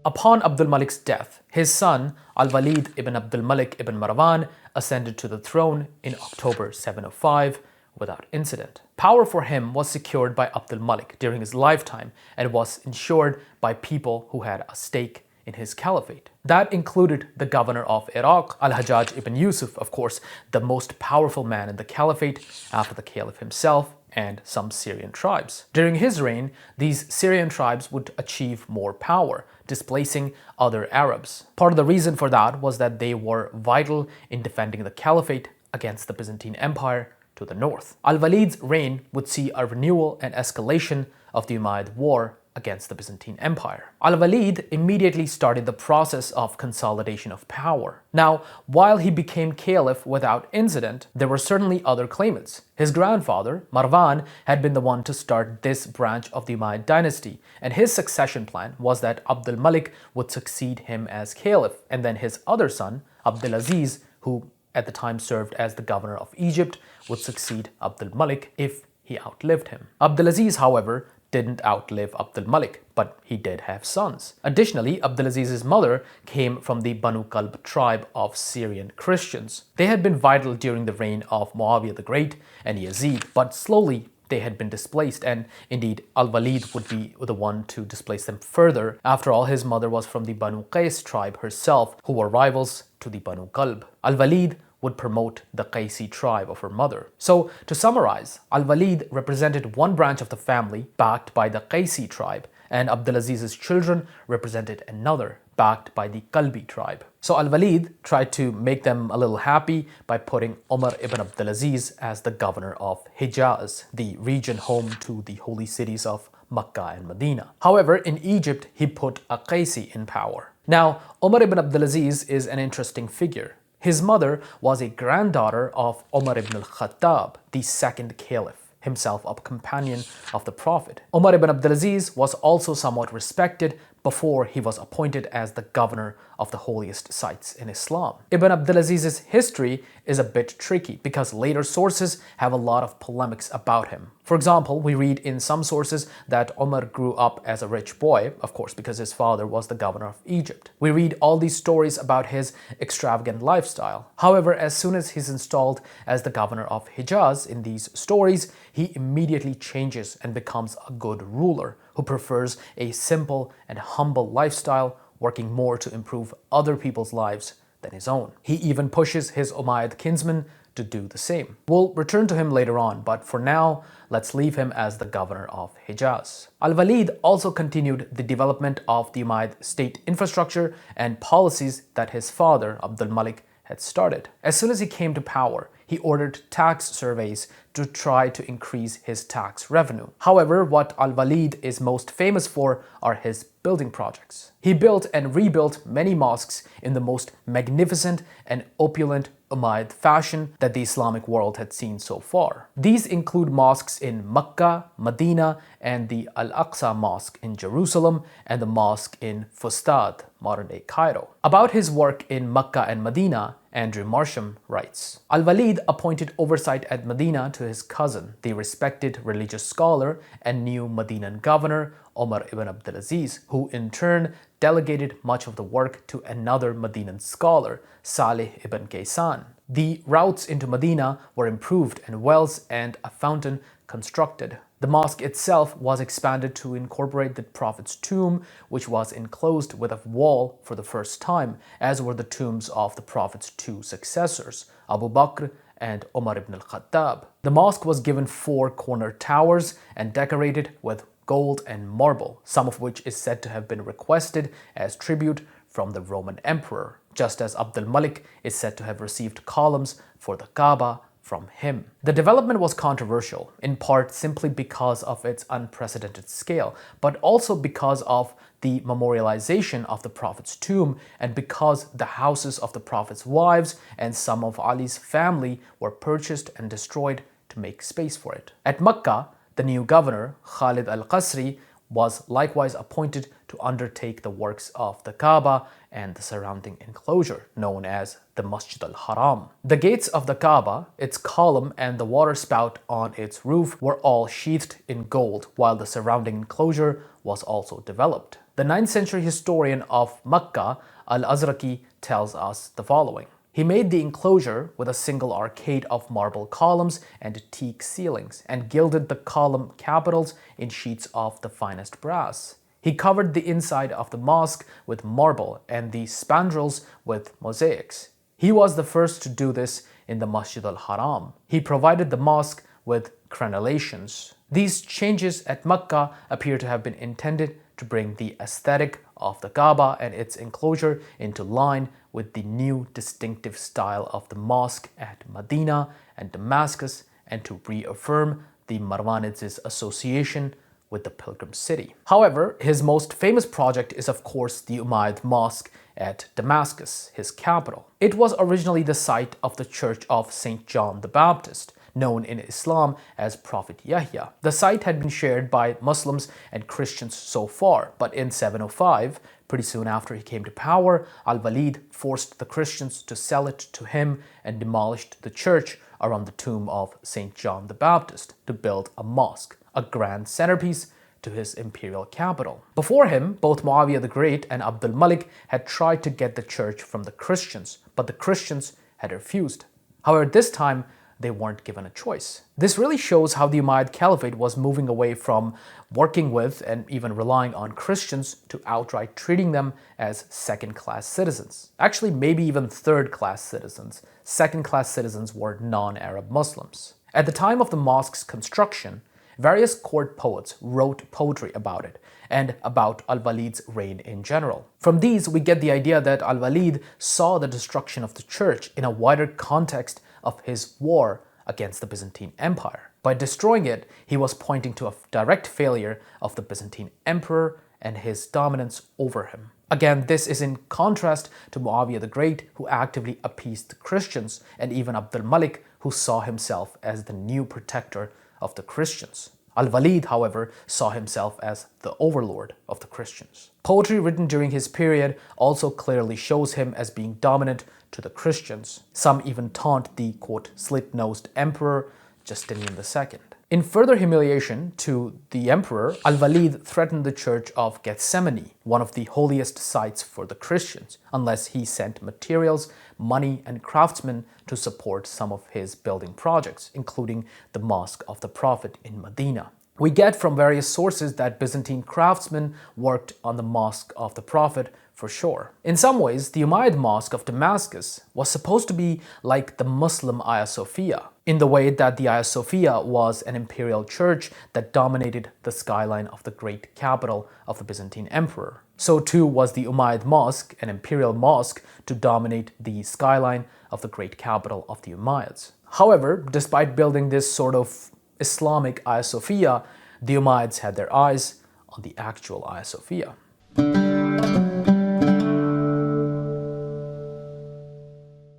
Upon Abdul Malik's death, his son Al-Walid ibn Abdul Malik ibn Marwan ascended to the throne in October 705 without incident. Power for him was secured by Abdul Malik during his lifetime and was ensured by people who had a stake in his caliphate. That included the governor of Iraq, Al-Hajjaj ibn Yusuf, of course, the most powerful man in the caliphate after the caliph himself, and some Syrian tribes. During his reign, these Syrian tribes would achieve more power, displacing other Arabs. Part of the reason for that was that they were vital in defending the caliphate against the Byzantine Empire to the north. Al-Walid's reign would see a renewal and escalation of the Umayyad war against the Byzantine Empire. Al-Walid immediately started the process of consolidation of power. Now, while he became caliph without incident, there were certainly other claimants. His grandfather, Marwan, had been the one to start this branch of the Umayyad dynasty, and his succession plan was that Abdul Malik would succeed him as caliph, and then his other son, Abdulaziz, who at the time served as the governor of Egypt, would succeed Abdul Malik if he outlived him. Abdulaziz, however, didn't outlive Abdul Malik, but he did have sons. Additionally, Abdulaziz's mother came from the Banu Kalb tribe of Syrian Christians. They had been vital during the reign of Muawiyah the Great and Yazid, but slowly they had been displaced, and indeed Al-Walid would be the one to displace them further. After all, his mother was from the Banu Qais tribe herself, who were rivals to the Banu Kalb. Al-Walid would promote the Qaisi tribe of her mother. So, to summarize, Al-Walid represented one branch of the family backed by the Qaisi tribe, and Abdulaziz's children represented another backed by the Kalbi tribe. So Al-Walid tried to make them a little happy by putting Umar ibn Abdulaziz as the governor of Hijaz, the region home to the holy cities of Makkah and Medina. However, in Egypt, he put a Qaisi in power. Now, Umar ibn Abdulaziz is an interesting figure. His mother was a granddaughter of Umar ibn al-Khattab, the second caliph, himself a companion of the Prophet. Umar ibn Abdulaziz was also somewhat respected before he was appointed as the governor of the holiest sites in Islam. Ibn Abdulaziz's history is a bit tricky because later sources have a lot of polemics about him. For example, we read in some sources that Umar grew up as a rich boy, of course because his father was the governor of Egypt. We read all these stories about his extravagant lifestyle. However, as soon as he's installed as the governor of Hijaz in these stories, he immediately changes and becomes a good ruler who prefers a simple and humble lifestyle, working more to improve other people's lives than his own. He even pushes his Umayyad kinsmen to do the same. We'll return to him later on, but for now, let's leave him as the governor of Hijaz. Al-Walid also continued the development of the Umayyad state infrastructure and policies that his father, Abdul Malik, had started. As soon as he came to power, he ordered tax surveys to try to increase his tax revenue. However, what Al-Walid is most famous for are his building projects. He built and rebuilt many mosques in the most magnificent and opulent Umayyad fashion that the Islamic world had seen so far. These include mosques in Mecca, Medina, and the Al-Aqsa Mosque in Jerusalem, and the mosque in Fustad, modern-day Cairo. About his work in Mecca and Medina, Andrew Marsham writes, Al-Walid appointed oversight at Medina to his cousin, the respected religious scholar and new Medinan governor, Umar ibn Abdulaziz, who in turn delegated much of the work to another Medinan scholar, Salih ibn Kaysan. The routes into Medina were improved and wells and a fountain constructed. The mosque itself was expanded to incorporate the Prophet's tomb, which was enclosed with a wall for the first time, as were the tombs of the Prophet's two successors, Abu Bakr and Umar ibn al-Khattab. The mosque was given 4 corner towers and decorated with gold and marble, some of which is said to have been requested as tribute from the Roman emperor, just as Abdul Malik is said to have received columns for the Kaaba from him. The development was controversial, in part simply because of its unprecedented scale, but also because of the memorialization of the Prophet's tomb and because the houses of the Prophet's wives and some of Ali's family were purchased and destroyed to make space for it. At Mecca, the new governor, Khalid al-Qasri, was likewise appointed to undertake the works of the Kaaba and the surrounding enclosure, known as the Masjid al-Haram. The gates of the Kaaba, its column, and the water spout on its roof were all sheathed in gold, while the surrounding enclosure was also developed. The 9th century historian of Mecca, al-Azraqi, tells us the following. He made the enclosure with a single arcade of marble columns and teak ceilings, and gilded the column capitals in sheets of the finest brass. He covered the inside of the mosque with marble and the spandrels with mosaics. He was the first to do this in the Masjid al-Haram. He provided the mosque with crenellations. These changes at Mecca appear to have been intended to bring the aesthetic of the Kaaba and its enclosure into line with the new distinctive style of the mosque at Medina and Damascus, and to reaffirm the Marwanids' association with the pilgrim city. However, his most famous project is of course the Umayyad Mosque at Damascus, his capital. It was originally the site of the Church of St. John the Baptist, known in Islam as Prophet Yahya. The site had been shared by Muslims and Christians so far, but in 705, pretty soon after he came to power, Al-Walid forced the Christians to sell it to him and demolished the church around the tomb of St. John the Baptist to build a mosque, a grand centerpiece to his imperial capital. Before him, both Muawiyah the Great and Abdul Malik had tried to get the church from the Christians, but the Christians had refused. However, this time, they weren't given a choice. This really shows how the Umayyad Caliphate was moving away from working with and even relying on Christians to outright treating them as second-class citizens. Actually, maybe even third-class citizens. Second-class citizens were non-Arab Muslims. At the time of the mosque's construction, various court poets wrote poetry about it and about Al-Walid's reign in general. From these, we get the idea that Al-Walid saw the destruction of the church in a wider context of his war against the Byzantine Empire. By destroying it, he was pointing to a direct failure of the Byzantine emperor and his dominance over him. Again, this is in contrast to Muawiyah the Great, who actively appeased the Christians, and even Abdul Malik, who saw himself as the new protector of the Christians. Al-Walid, however, saw himself as the overlord of the Christians. Poetry written during his period also clearly shows him as being dominant to the Christians. Some even taunt the, quote, slit-nosed emperor Justinian II. In further humiliation to the emperor, Al-Walid threatened the church of Gethsemane, one of the holiest sites for the Christians, unless he sent materials, money, and craftsmen to support some of his building projects, including the Mosque of the Prophet in Medina. We get from various sources that Byzantine craftsmen worked on the Mosque of the Prophet for sure. In some ways, the Umayyad Mosque of Damascus was supposed to be like the Muslim Hagia Sophia, in the way that the Hagia Sophia was an imperial church that dominated the skyline of the great capital of the Byzantine emperor. So too was the Umayyad Mosque, an imperial mosque, to dominate the skyline of the great capital of the Umayyads. However, despite building this sort of Islamic Hagia Sophia, the Umayyads had their eyes on the actual Hagia Sophia.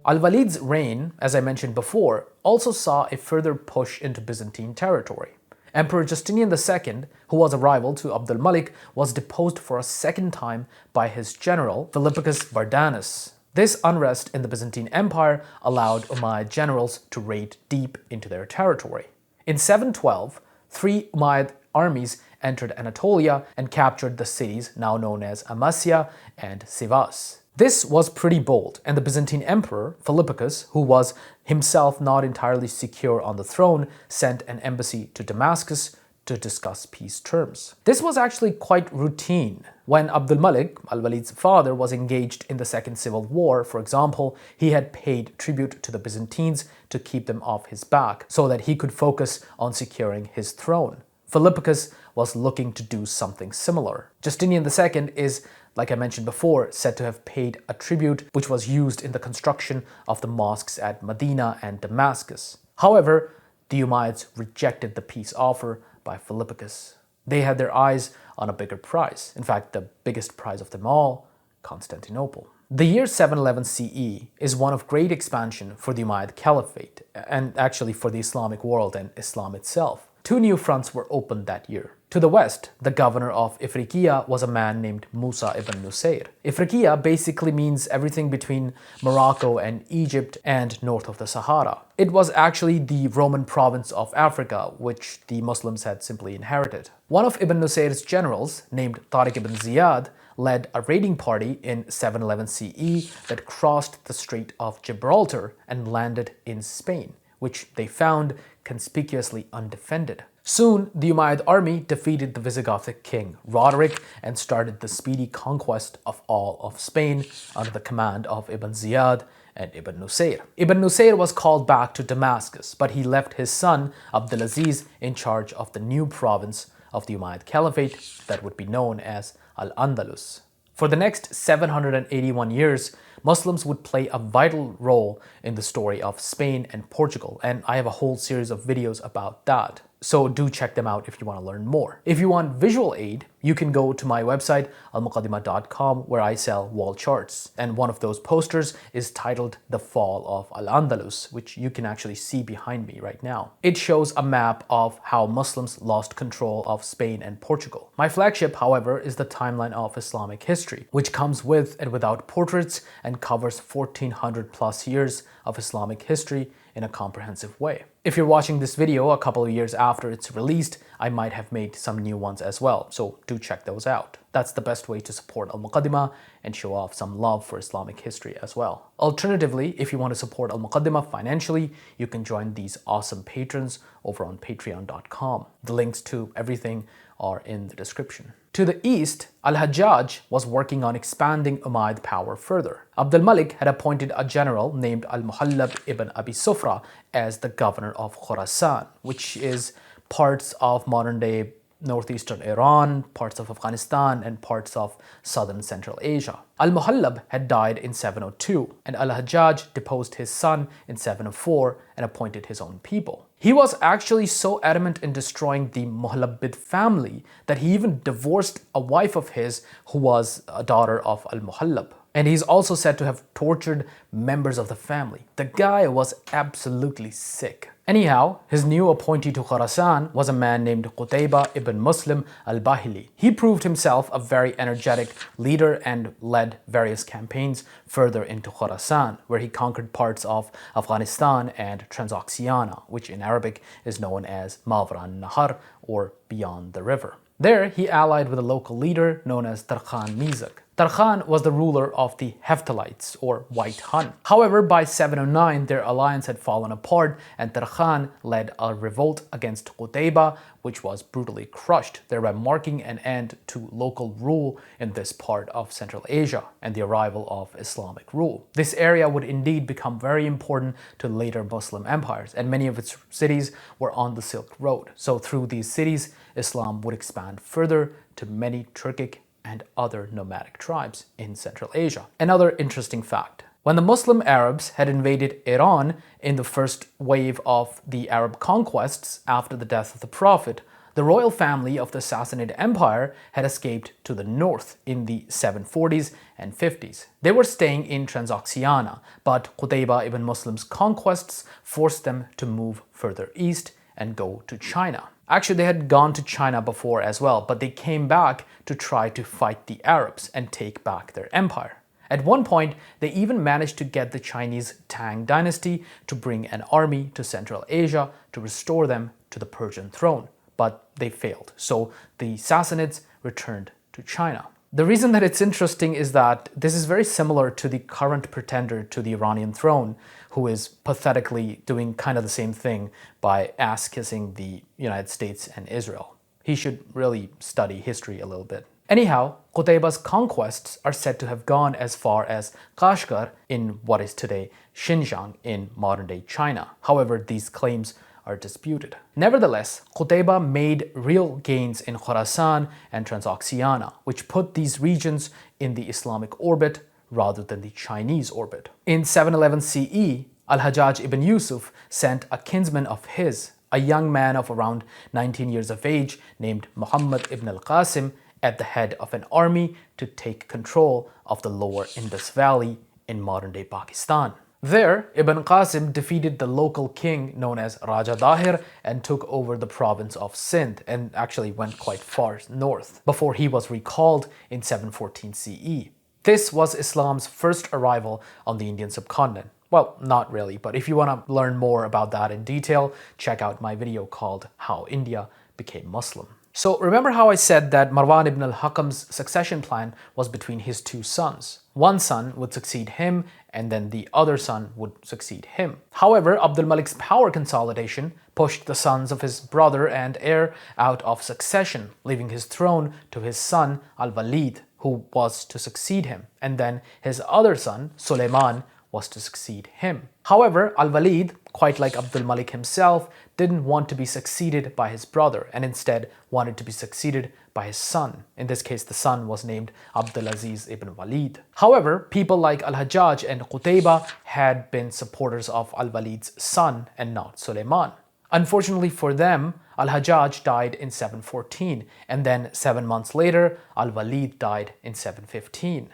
Al-Walid's reign, as I mentioned before, also saw a further push into Byzantine territory. Emperor Justinian II, who was a rival to Abdul Malik, was deposed for a second time by his general, Philippicus Bardanus. This unrest in the Byzantine Empire allowed Umayyad generals to raid deep into their territory. In 712, 3 Umayyad armies entered Anatolia and captured the cities now known as Amasya and Sivas. This was pretty bold, and the Byzantine emperor, Philippicus, who was himself not entirely secure on the throne, sent an embassy to Damascus to discuss peace terms. This was actually quite routine. When Abdul Malik, Al-Walid's father, was engaged in the Second Civil War, for example, he had paid tribute to the Byzantines to keep them off his back so that he could focus on securing his throne. Philippicus was looking to do something similar. Justinian II is, like I mentioned before, said to have paid a tribute which was used in the construction of the mosques at Medina and Damascus. However, the Umayyads rejected the peace offer by Philippicus. They had their eyes on a bigger prize. In fact, the biggest prize of them all, Constantinople. The year 711 CE is one of great expansion for the Umayyad Caliphate, and actually for the Islamic world and Islam itself. 2 new fronts were opened that year. To the west, the governor of Ifriqiya was a man named Musa ibn Nusayr. Ifriqiya basically means everything between Morocco and Egypt and north of the Sahara. It was actually the Roman province of Africa, which the Muslims had simply inherited. One of Ibn Nusayr's generals, named Tariq ibn Ziyad, led a raiding party in 711 CE that crossed the Strait of Gibraltar and landed in Spain, which they found conspicuously undefended. Soon, the Umayyad army defeated the Visigothic king Roderick and started the speedy conquest of all of Spain under the command of Ibn Ziyad and Ibn Nusayr. Ibn Nusayr was called back to Damascus, but he left his son Abdulaziz in charge of the new province of the Umayyad Caliphate that would be known as Al-Andalus. For the next 781 years, Muslims would play a vital role in the story of Spain and Portugal, and I have a whole series of videos about that. So do check them out if you want to learn more. If you want visual aid, you can go to my website, almuqaddimah.com, where I sell wall charts. And one of those posters is titled The Fall of Al-Andalus, which you can actually see behind me right now. It shows a map of how Muslims lost control of Spain and Portugal. My flagship, however, is the Timeline of Islamic History, which comes with and without portraits and covers 1400 plus years of Islamic history in a comprehensive way. If you're watching this video a couple of years after it's released, I might have made some new ones as well, so do check those out. That's the best way to support Al-Muqaddimah and show off some love for Islamic history as well. Alternatively, if you want to support Al-Muqaddimah financially, you can join these awesome patrons over on patreon.com. The links to everything are in the description. To the east, Al-Hajjaj was working on expanding Umayyad power further. Abdul Malik had appointed a general named Al-Muhallab ibn Abi Sufra as the governor of Khorasan, which is parts of modern-day northeastern Iran, parts of Afghanistan, and parts of southern Central Asia. Al-Muhallab had died in 702, and Al-Hajjaj deposed his son in 704 and appointed his own people. He was actually so adamant in destroying the Muhallabid family that he even divorced a wife of his who was a daughter of Al-Muhallab. And he's also said to have tortured members of the family. The guy was absolutely sick. Anyhow, his new appointee to Khorasan was a man named Qutayba ibn Muslim al-Bahili. He proved himself a very energetic leader and led various campaigns further into Khorasan, where he conquered parts of Afghanistan and Transoxiana, which in Arabic is known as Mavran Nahar, or beyond the river. There, he allied with a local leader known as Tarkhan Mizak. Tarkhan was the ruler of the Heftalites, or White Hun. However, by 709, their alliance had fallen apart, and Tarkhan led a revolt against Qutayba, which was brutally crushed, thereby marking an end to local rule in this part of Central Asia and the arrival of Islamic rule. This area would indeed become very important to later Muslim empires, and many of its cities were on the Silk Road. So through these cities, Islam would expand further to many Turkic and other nomadic tribes in Central Asia. Another interesting fact: when the Muslim Arabs had invaded Iran in the first wave of the Arab conquests after the death of the Prophet, the royal family of the Sassanid Empire had escaped to the north in the 740s and 50s. They were staying in Transoxiana, but Qutayba ibn Muslim's conquests forced them to move further east and go to China. Actually, they had gone to China before as well, but they came back to try to fight the Arabs and take back their empire. At one point, they even managed to get the Chinese Tang dynasty to bring an army to Central Asia to restore them to the Persian throne, but they failed. So the Sassanids returned to China. The reason that it's interesting is that this is very similar to the current pretender to the Iranian throne, who is pathetically doing kind of the same thing by ass-kissing the United States and Israel. He should really study history a little bit. Anyhow, Qutayba's conquests are said to have gone as far as Kashgar in what is today Xinjiang in modern-day China. However, these claims are disputed. Nevertheless, Qutayba made real gains in Khorasan and Transoxiana, which put these regions in the Islamic orbit rather than the Chinese orbit. In 711 CE, Al-Hajjaj ibn Yusuf sent a kinsman of his, a young man of around 19 years of age named Muhammad ibn al-Qasim, at the head of an army to take control of the lower Indus Valley in modern-day Pakistan. There, Ibn Qasim defeated the local king known as Raja Dahir and took over the province of Sindh, and actually went quite far north before he was recalled in 714 CE. This was Islam's first arrival on the Indian subcontinent. Well, not really, but if you want to learn more about that in detail, check out my video called How India Became Muslim. So remember how I said that Marwan ibn al-Hakam's succession plan was between his two sons. One son would succeed him, and then the other son would succeed him. However, Abdul Malik's power consolidation pushed the sons of his brother and heir out of succession, leaving his throne to his son Al-Walid, who was to succeed him, and then his other son, Suleiman, was to succeed him. However, Al-Walid, quite like Abdul Malik himself, didn't want to be succeeded by his brother and instead wanted to be succeeded by his son. In this case, the son was named Abdulaziz ibn Walid. However, people like Al-Hajjaj and Qutayba had been supporters of Al-Walid's son and not Suleiman. Unfortunately for them, Al-Hajjaj died in 714, and then 7 months later, Al-Walid died in 715.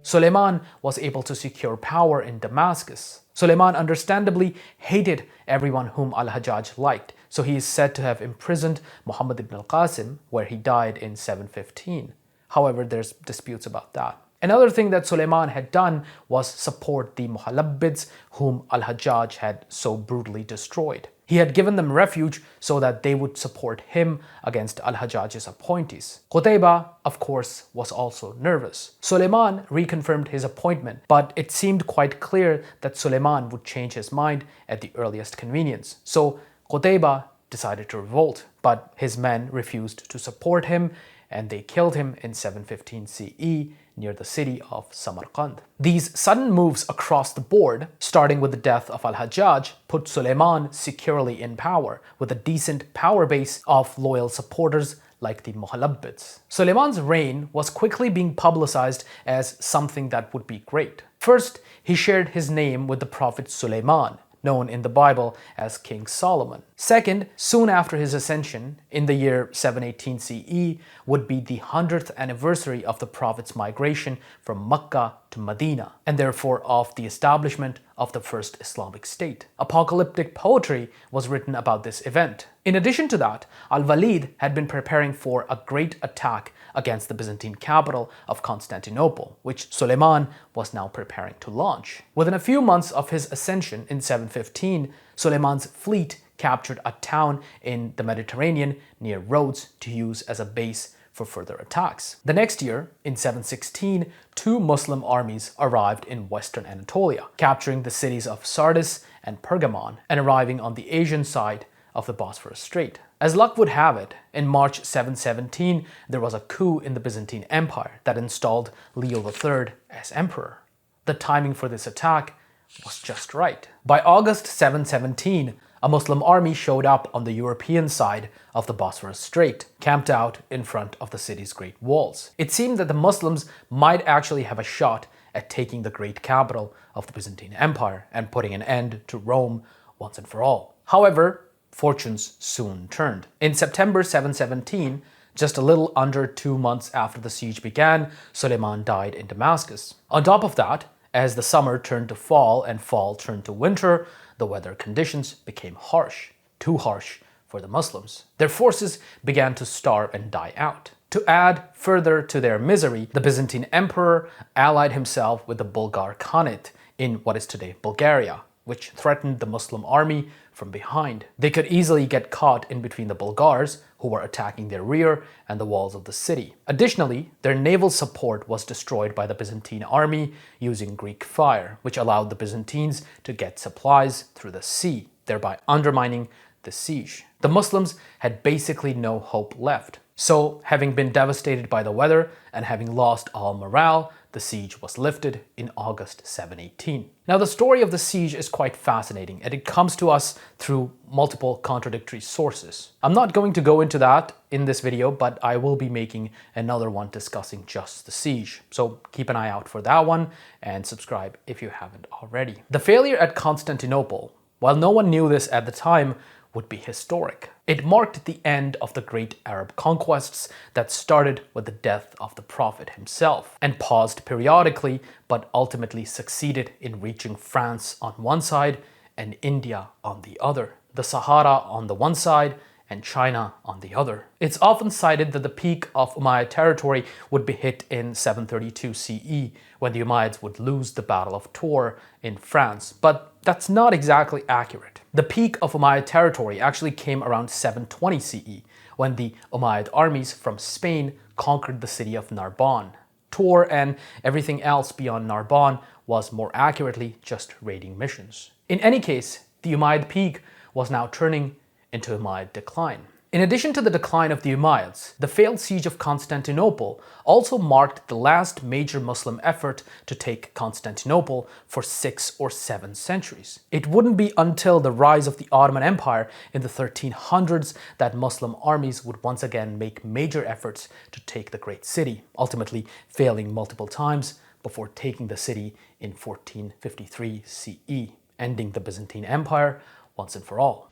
Suleiman was able to secure power in Damascus. Suleiman understandably hated everyone whom Al-Hajjaj liked, so he is said to have imprisoned Muhammad ibn al-Qasim, where he died in 715. However, there's disputes about that. Another thing that Suleiman had done was support the Muhalabbids, whom Al-Hajjaj had so brutally destroyed. He had given them refuge so that they would support him against Al-Hajjaj's appointees. Qutayba, of course, was also nervous. Suleiman reconfirmed his appointment, but it seemed quite clear that Suleiman would change his mind at the earliest convenience. So Qutayba decided to revolt, but his men refused to support him, and they killed him in 715 CE near the city of Samarkand. These sudden moves across the board, starting with the death of Al-Hajjaj, put Suleiman securely in power, with a decent power base of loyal supporters like the Muhalabbids. Suleiman's reign was quickly being publicized as something that would be great. First, he shared his name with the Prophet Suleiman, known in the Bible as King Solomon. Second, soon after his ascension, in the year 718 CE, would be the 100th anniversary of the Prophet's migration from Mecca to Medina, and therefore of the establishment of the first Islamic state. Apocalyptic poetry was written about this event. In addition to that, Al-Walid had been preparing for a great attack against the Byzantine capital of Constantinople, which Suleiman was now preparing to launch. Within a few months of his ascension in 715, Suleiman's fleet captured a town in the Mediterranean near Rhodes to use as a base for further attacks. The next year, in 716, two Muslim armies arrived in western Anatolia, capturing the cities of Sardis and Pergamon and arriving on the Asian side of the Bosphorus Strait. As luck would have it, in March 717, there was a coup in the Byzantine Empire that installed Leo III as emperor. The timing for this attack was just right. By August 717, a Muslim army showed up on the European side of the Bosphorus Strait, camped out in front of the city's great walls. It seemed that the Muslims might actually have a shot at taking the great capital of the Byzantine Empire and putting an end to Rome once and for all. However, fortunes soon turned. In September 717, just a little under 2 months after the siege began, Suleiman died in Damascus. On top of that, as the summer turned to fall and fall turned to winter, the weather conditions became harsh, too harsh for the Muslims. Their forces began to starve and die out. To add further to their misery, the Byzantine emperor allied himself with the Bulgar Khanate in what is today Bulgaria, which threatened the Muslim army from behind. They could easily get caught in between the Bulgars, who were attacking their rear, and the walls of the city. Additionally, their naval support was destroyed by the Byzantine army using Greek fire, which allowed the Byzantines to get supplies through the sea, thereby undermining the siege. The Muslims had basically no hope left. So, having been devastated by the weather and having lost all morale, the siege was lifted in August 718. Now, the story of the siege is quite fascinating, and it comes to us through multiple contradictory sources. I'm not going to go into that in this video, but I will be making another one discussing just the siege. So keep an eye out for that one and subscribe if you haven't already. The failure at Constantinople, while no one knew this at the time, would be historic. It marked the end of the great Arab conquests that started with the death of the Prophet himself and paused periodically, but ultimately succeeded in reaching France on one side and India on the other, the Sahara on the one side and China on the other. It's often cited that the peak of Umayyad territory would be hit in 732 CE, when the Umayyads would lose the Battle of Tours in France, but that's not exactly accurate. The peak of Umayyad territory actually came around 720 CE, when the Umayyad armies from Spain conquered the city of Narbonne. Tours and everything else beyond Narbonne was more accurately just raiding missions. In any case, the Umayyad peak was now turning into Umayyad decline. In addition to the decline of the Umayyads, the failed siege of Constantinople also marked the last major Muslim effort to take Constantinople for 6 or 7 centuries. It wouldn't be until the rise of the Ottoman Empire in the 1300s that Muslim armies would once again make major efforts to take the great city, ultimately failing multiple times before taking the city in 1453 CE, ending the Byzantine Empire once and for all.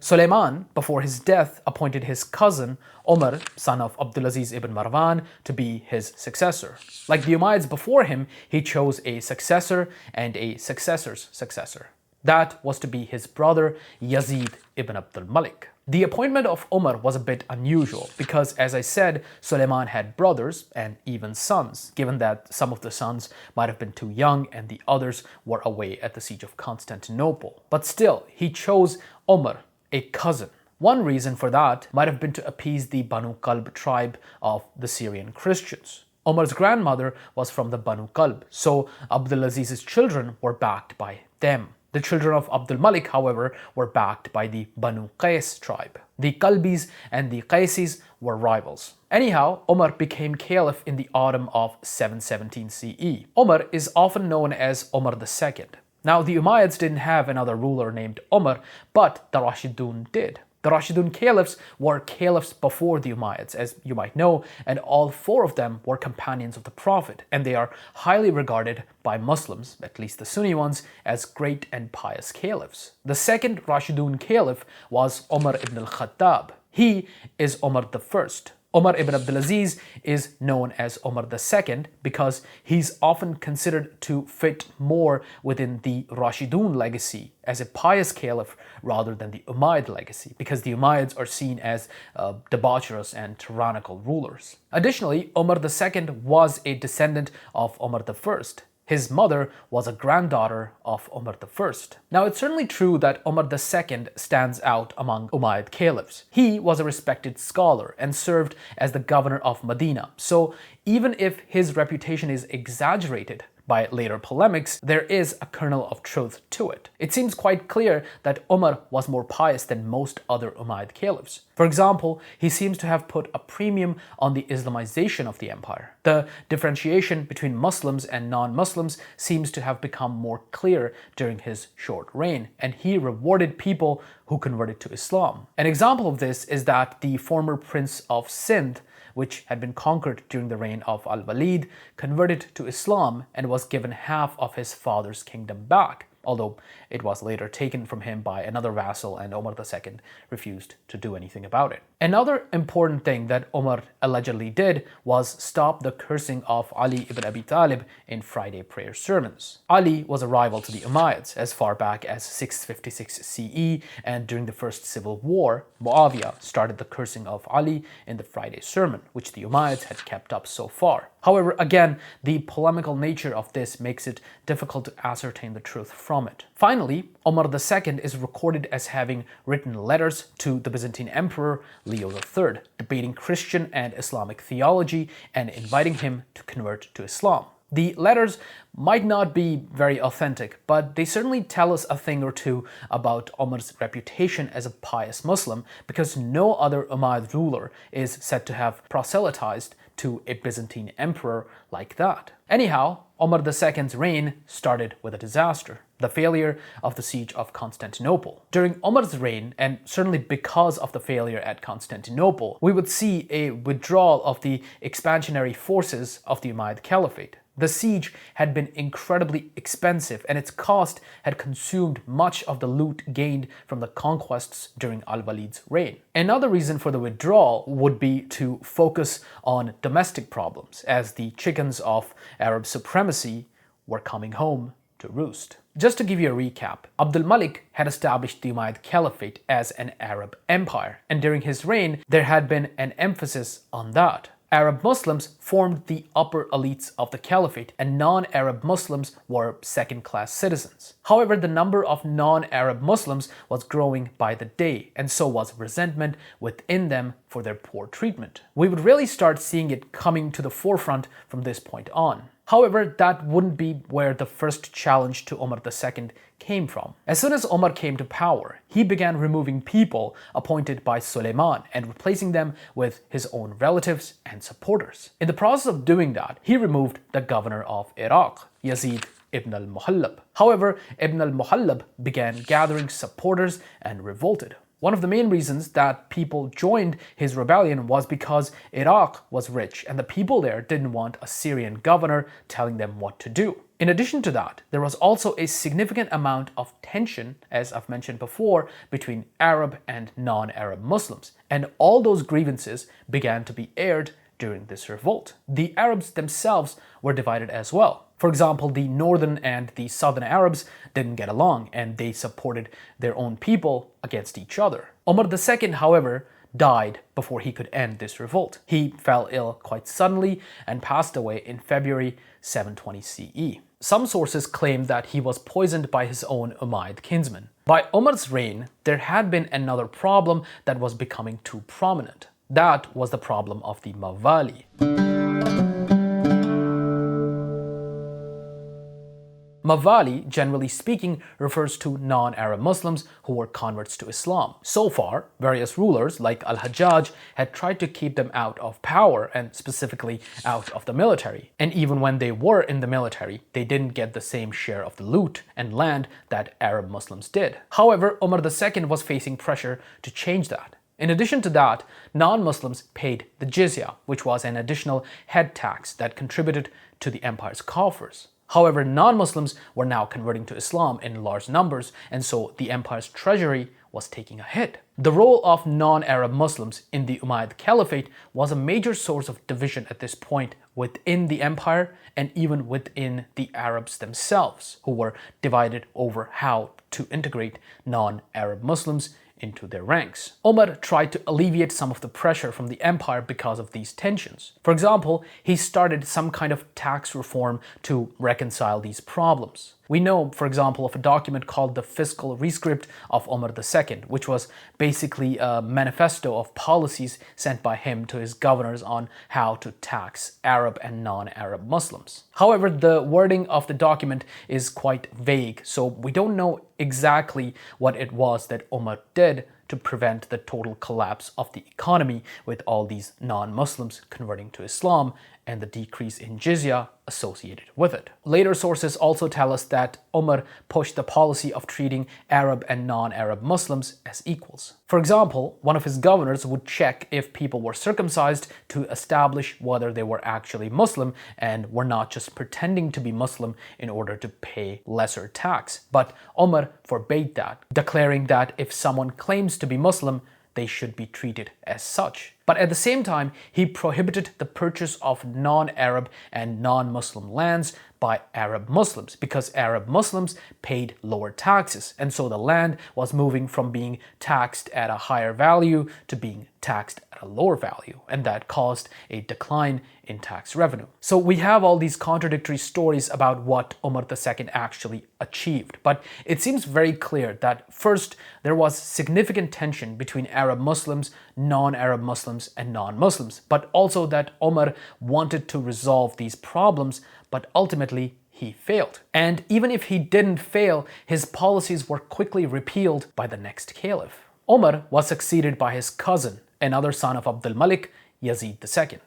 Suleiman, before his death, appointed his cousin Umar, son of Abdulaziz ibn Marwan, to be his successor. Like the Umayyads before him, he chose a successor and a successor's successor. That was to be his brother Yazid ibn Abdul Malik. The appointment of Umar was a bit unusual because, as I said, Suleiman had brothers and even sons, given that some of the sons might have been too young and the others were away at the siege of Constantinople. But still, he chose Umar, a cousin. One reason for that might have been to appease the Banu Qalb tribe of the Syrian Christians. Umar's grandmother was from the Banu Qalb, so Abdulaziz's children were backed by them. The children of Abdul Malik, however, were backed by the Banu Qais tribe. The Qalbis and the Qaisis were rivals. Anyhow, Umar became caliph in the autumn of 717 CE. Umar is often known as Umar II. Now, the Umayyads didn't have another ruler named Umar, but the Rashidun did. The Rashidun caliphs were caliphs before the Umayyads, as you might know, and all four of them were companions of the Prophet, and they are highly regarded by Muslims, at least the Sunni ones, as great and pious caliphs. The second Rashidun caliph was Umar ibn al-Khattab. He is Umar the First. Umar ibn Abdulaziz is known as Umar II because he's often considered to fit more within the Rashidun legacy as a pious caliph rather than the Umayyad legacy, because the Umayyads are seen as debaucherous and tyrannical rulers. Additionally, Umar II was a descendant of Umar I. His mother was a granddaughter of Umar I. Now, it's certainly true that Umar II stands out among Umayyad caliphs. He was a respected scholar and served as the governor of Medina. So even if his reputation is exaggerated by later polemics, there is a kernel of truth to it. It seems quite clear that Umar was more pious than most other Umayyad caliphs. For example, he seems to have put a premium on the Islamization of the empire. The differentiation between Muslims and non-Muslims seems to have become more clear during his short reign, and he rewarded people who converted to Islam. An example of this is that the former prince of Sindh, which had been conquered during the reign of Al-Walid, converted to Islam and was given half of his father's kingdom back, although it was later taken from him by another vassal and Umar II refused to do anything about it. Another important thing that Umar allegedly did was stop the cursing of Ali ibn Abi Talib in Friday prayer sermons. Ali was a rival to the Umayyads as far back as 656 CE, and during the First Civil War, Muawiyah started the cursing of Ali in the Friday sermon, which the Umayyads had kept up so far. However, again, the polemical nature of this makes it difficult to ascertain the truth from it. Finally, Umar II is recorded as having written letters to the Byzantine Emperor Leo III, debating Christian and Islamic theology and inviting him to convert to Islam. The letters might not be very authentic, but they certainly tell us a thing or two about Umar's reputation as a pious Muslim, because no other Umayyad ruler is said to have proselytized to a Byzantine emperor like that. Anyhow, Umar II's reign started with a disaster: the failure of the siege of Constantinople. During Umar's reign, and certainly because of the failure at Constantinople, we would see a withdrawal of the expansionary forces of the Umayyad Caliphate. The siege had been incredibly expensive, and its cost had consumed much of the loot gained from the conquests during Al-Walid's reign. Another reason for the withdrawal would be to focus on domestic problems, as the chickens of Arab supremacy were coming home to roost. Just to give you a recap, Abdul Malik had established the Umayyad Caliphate as an Arab empire, and during his reign there had been an emphasis on that. Arab Muslims formed the upper elites of the Caliphate, and non-Arab Muslims were second-class citizens. However, the number of non-Arab Muslims was growing by the day, and so was resentment within them for their poor treatment. We would really start seeing it coming to the forefront from this point on. However, that wouldn't be where the first challenge to Umar II came from. As soon as Umar came to power, he began removing people appointed by Suleiman and replacing them with his own relatives and supporters. In the process of doing that, he removed the governor of Iraq, Yazid ibn al-Muhallab. However, Ibn al-Muhallab began gathering supporters and revolted. One of the main reasons that people joined his rebellion was because Iraq was rich and the people there didn't want a Syrian governor telling them what to do. In addition to that, there was also a significant amount of tension, as I've mentioned before, between Arab and non-Arab Muslims, and all those grievances began to be aired during this revolt. The Arabs themselves were divided as well. For example, the northern and the southern Arabs didn't get along, and they supported their own people against each other. Umar II, however, died before he could end this revolt. He fell ill quite suddenly and passed away in February 720 CE. Some sources claim that he was poisoned by his own Umayyad kinsman. By Umar's reign, there had been another problem that was becoming too prominent. That was the problem of the Mawali. Mawali, generally speaking, refers to non-Arab Muslims who were converts to Islam. So far, various rulers like Al-Hajjaj had tried to keep them out of power and specifically out of the military. And even when they were in the military, they didn't get the same share of the loot and land that Arab Muslims did. However, Umar II was facing pressure to change that. In addition to that, non-Muslims paid the jizya, which was an additional head tax that contributed to the empire's coffers. However, non-Muslims were now converting to Islam in large numbers, and so the empire's treasury was taking a hit. The role of non-Arab Muslims in the Umayyad Caliphate was a major source of division at this point within the empire and even within the Arabs themselves, who were divided over how to integrate non-Arab Muslims into their ranks. Umar tried to alleviate some of the pressure from the empire because of these tensions. For example, he started some kind of tax reform to reconcile these problems. We know, for example, of a document called the Fiscal Rescript of Umar II, which was basically a manifesto of policies sent by him to his governors on how to tax Arab and non-Arab Muslims. However, the wording of the document is quite vague, so we don't know exactly what it was that Umar did to prevent the total collapse of the economy with all these non-Muslims converting to Islam and the decrease in jizya associated with it. Later sources also tell us that Umar pushed the policy of treating Arab and non-Arab Muslims as equals. For example, one of his governors would check if people were circumcised to establish whether they were actually Muslim and were not just pretending to be Muslim in order to pay lesser tax. But Umar forbade that, declaring that if someone claims to be Muslim, they should be treated as such. But at the same time, he prohibited the purchase of non-Arab and non-Muslim lands by Arab Muslims because Arab Muslims paid lower taxes, and so the land was moving from being taxed at a higher value to being taxed at a lower value, and that caused a decline in tax revenue. So we have all these contradictory stories about what Umar II actually achieved, but it seems very clear that first there was significant tension between Arab Muslims, non-Arab Muslims, and non-Muslims, but also that Umar wanted to resolve these problems, but ultimately he failed. And even if he didn't fail, his policies were quickly repealed by the next caliph. Umar was succeeded by his cousin, another son of Abdul Malik, Yazid II.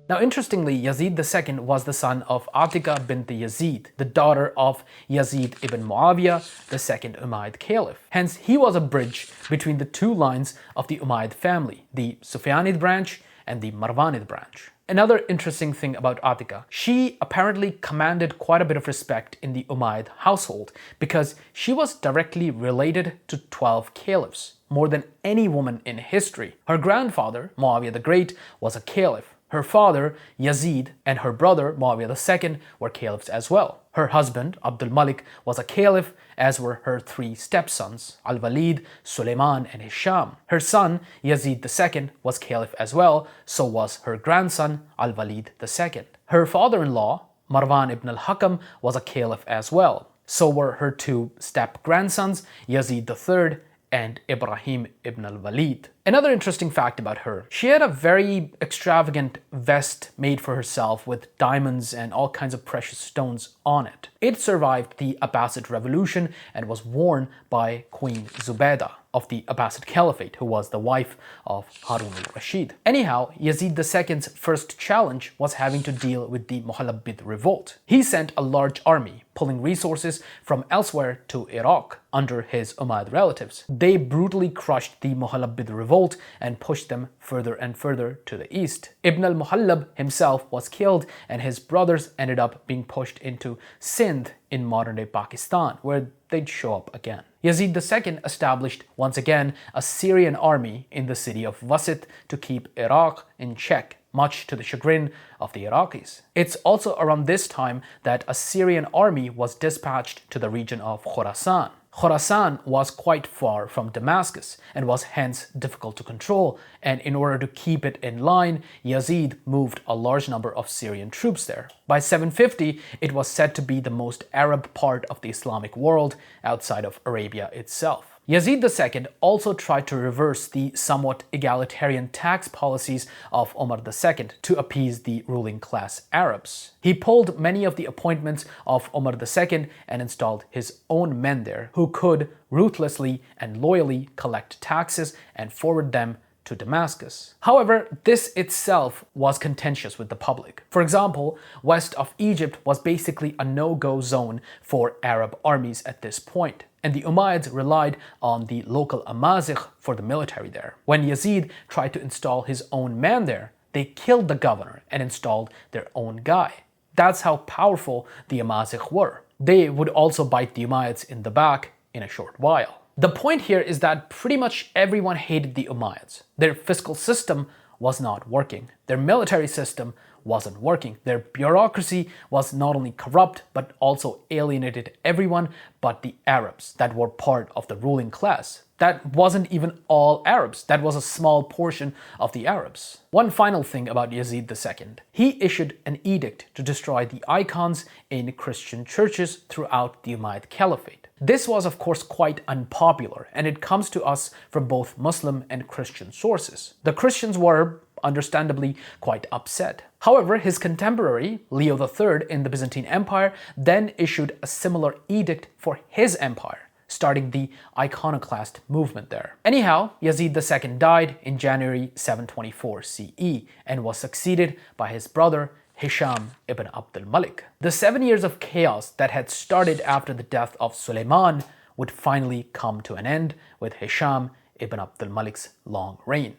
Now, interestingly, Yazid II was the son of Atika bint Yazid, the daughter of Yazid ibn Muawiyah, the second Umayyad caliph. Hence, he was a bridge between the two lines of the Umayyad family, the Sufyanid branch and the Marwanid branch. Another interesting thing about Atika, she apparently commanded quite a bit of respect in the Umayyad household because she was directly related to 12 caliphs, more than any woman in history. Her grandfather, Muawiyah the Great, was a caliph. Her father, Yazid, and her brother, Muawiyah II, were caliphs as well. Her husband, Abdul Malik, was a caliph, as were her three stepsons, Al-Walid, Suleiman, and Hisham. Her son, Yazid II, was caliph as well, so was her grandson, Al-Walid II. Her father-in-law, Marwan ibn al-Hakam, was a caliph as well. So were her two step-grandsons, Yazid III and Ibrahim ibn al-Walid. Another interesting fact about her, she had a very extravagant vest made for herself with diamonds and all kinds of precious stones on it. It survived the Abbasid revolution and was worn by Queen Zubaydah of the Abbasid Caliphate, who was the wife of Harun al-Rashid. Anyhow, Yazid II's first challenge was having to deal with the Muhallabid revolt. He sent a large army, pulling resources from elsewhere to Iraq under his Umayyad relatives. They brutally crushed the Muhallabid revolt and pushed them further and further to the east. Ibn al-Muhallab himself was killed and his brothers ended up being pushed into Sindh in modern-day Pakistan, where they'd show up again. Yazid II established once again a Syrian army in the city of Wasit to keep Iraq in check, much to the chagrin of the Iraqis. It's also around this time that a Syrian army was dispatched to the region of Khorasan. Khorasan was quite far from Damascus and was hence difficult to control, and in order to keep it in line, Yazid moved a large number of Syrian troops there. By 750, it was said to be the most Arab part of the Islamic world outside of Arabia itself. Yazid II also tried to reverse the somewhat egalitarian tax policies of Umar II to appease the ruling class Arabs. He pulled many of the appointments of Umar II and installed his own men there who could ruthlessly and loyally collect taxes and forward them to Damascus. However, this itself was contentious with the public. For example, west of Egypt was basically a no-go zone for Arab armies at this point, and the Umayyads relied on the local Amazigh for the military there. When Yazid tried to install his own man there, they killed the governor and installed their own guy. That's how powerful the Amazigh were. They would also bite the Umayyads in the back in a short while. The point here is that pretty much everyone hated the Umayyads. Their fiscal system was not working. Their military system wasn't working. Their bureaucracy was not only corrupt, but also alienated everyone but the Arabs that were part of the ruling class. That wasn't even all Arabs. That was a small portion of the Arabs. One final thing about Yazid II. He issued an edict to destroy the icons in Christian churches throughout the Umayyad Caliphate. This was of course quite unpopular, and it comes to us from both Muslim and Christian sources. The Christians were understandably quite upset. However, his contemporary, Leo III in the Byzantine Empire, then issued a similar edict for his empire, starting the iconoclast movement there. Anyhow, Yazid II died in January 724 CE and was succeeded by his brother Hisham ibn Abd al-Malik. The 7 years of chaos that had started after the death of Suleiman would finally come to an end with Hisham ibn Abd al-Malik's long reign.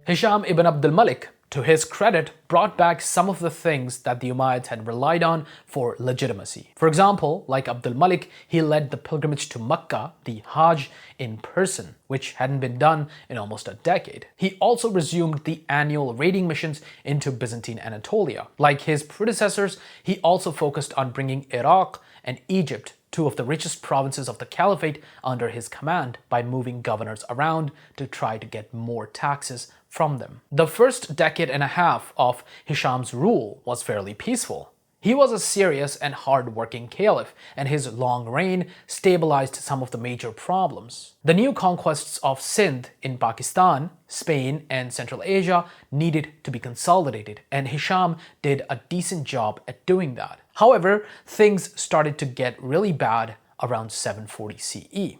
Hisham ibn Abd al-Malik, to his credit, brought back some of the things that the Umayyads had relied on for legitimacy. For example, like Abd al-Malik, he led the pilgrimage to Mecca, the Hajj, in person, which hadn't been done in almost a decade. He also resumed the annual raiding missions into Byzantine Anatolia. Like his predecessors, he also focused on bringing Iraq and Egypt, two of the richest provinces of the Caliphate, under his command by moving governors around to try to get more taxes from them. The first decade and a half of Hisham's rule was fairly peaceful. He was a serious and hard-working caliph, and his long reign stabilized some of the major problems. The new conquests of Sindh in Pakistan, Spain, and Central Asia needed to be consolidated, and Hisham did a decent job at doing that. However, things started to get really bad around 740 CE.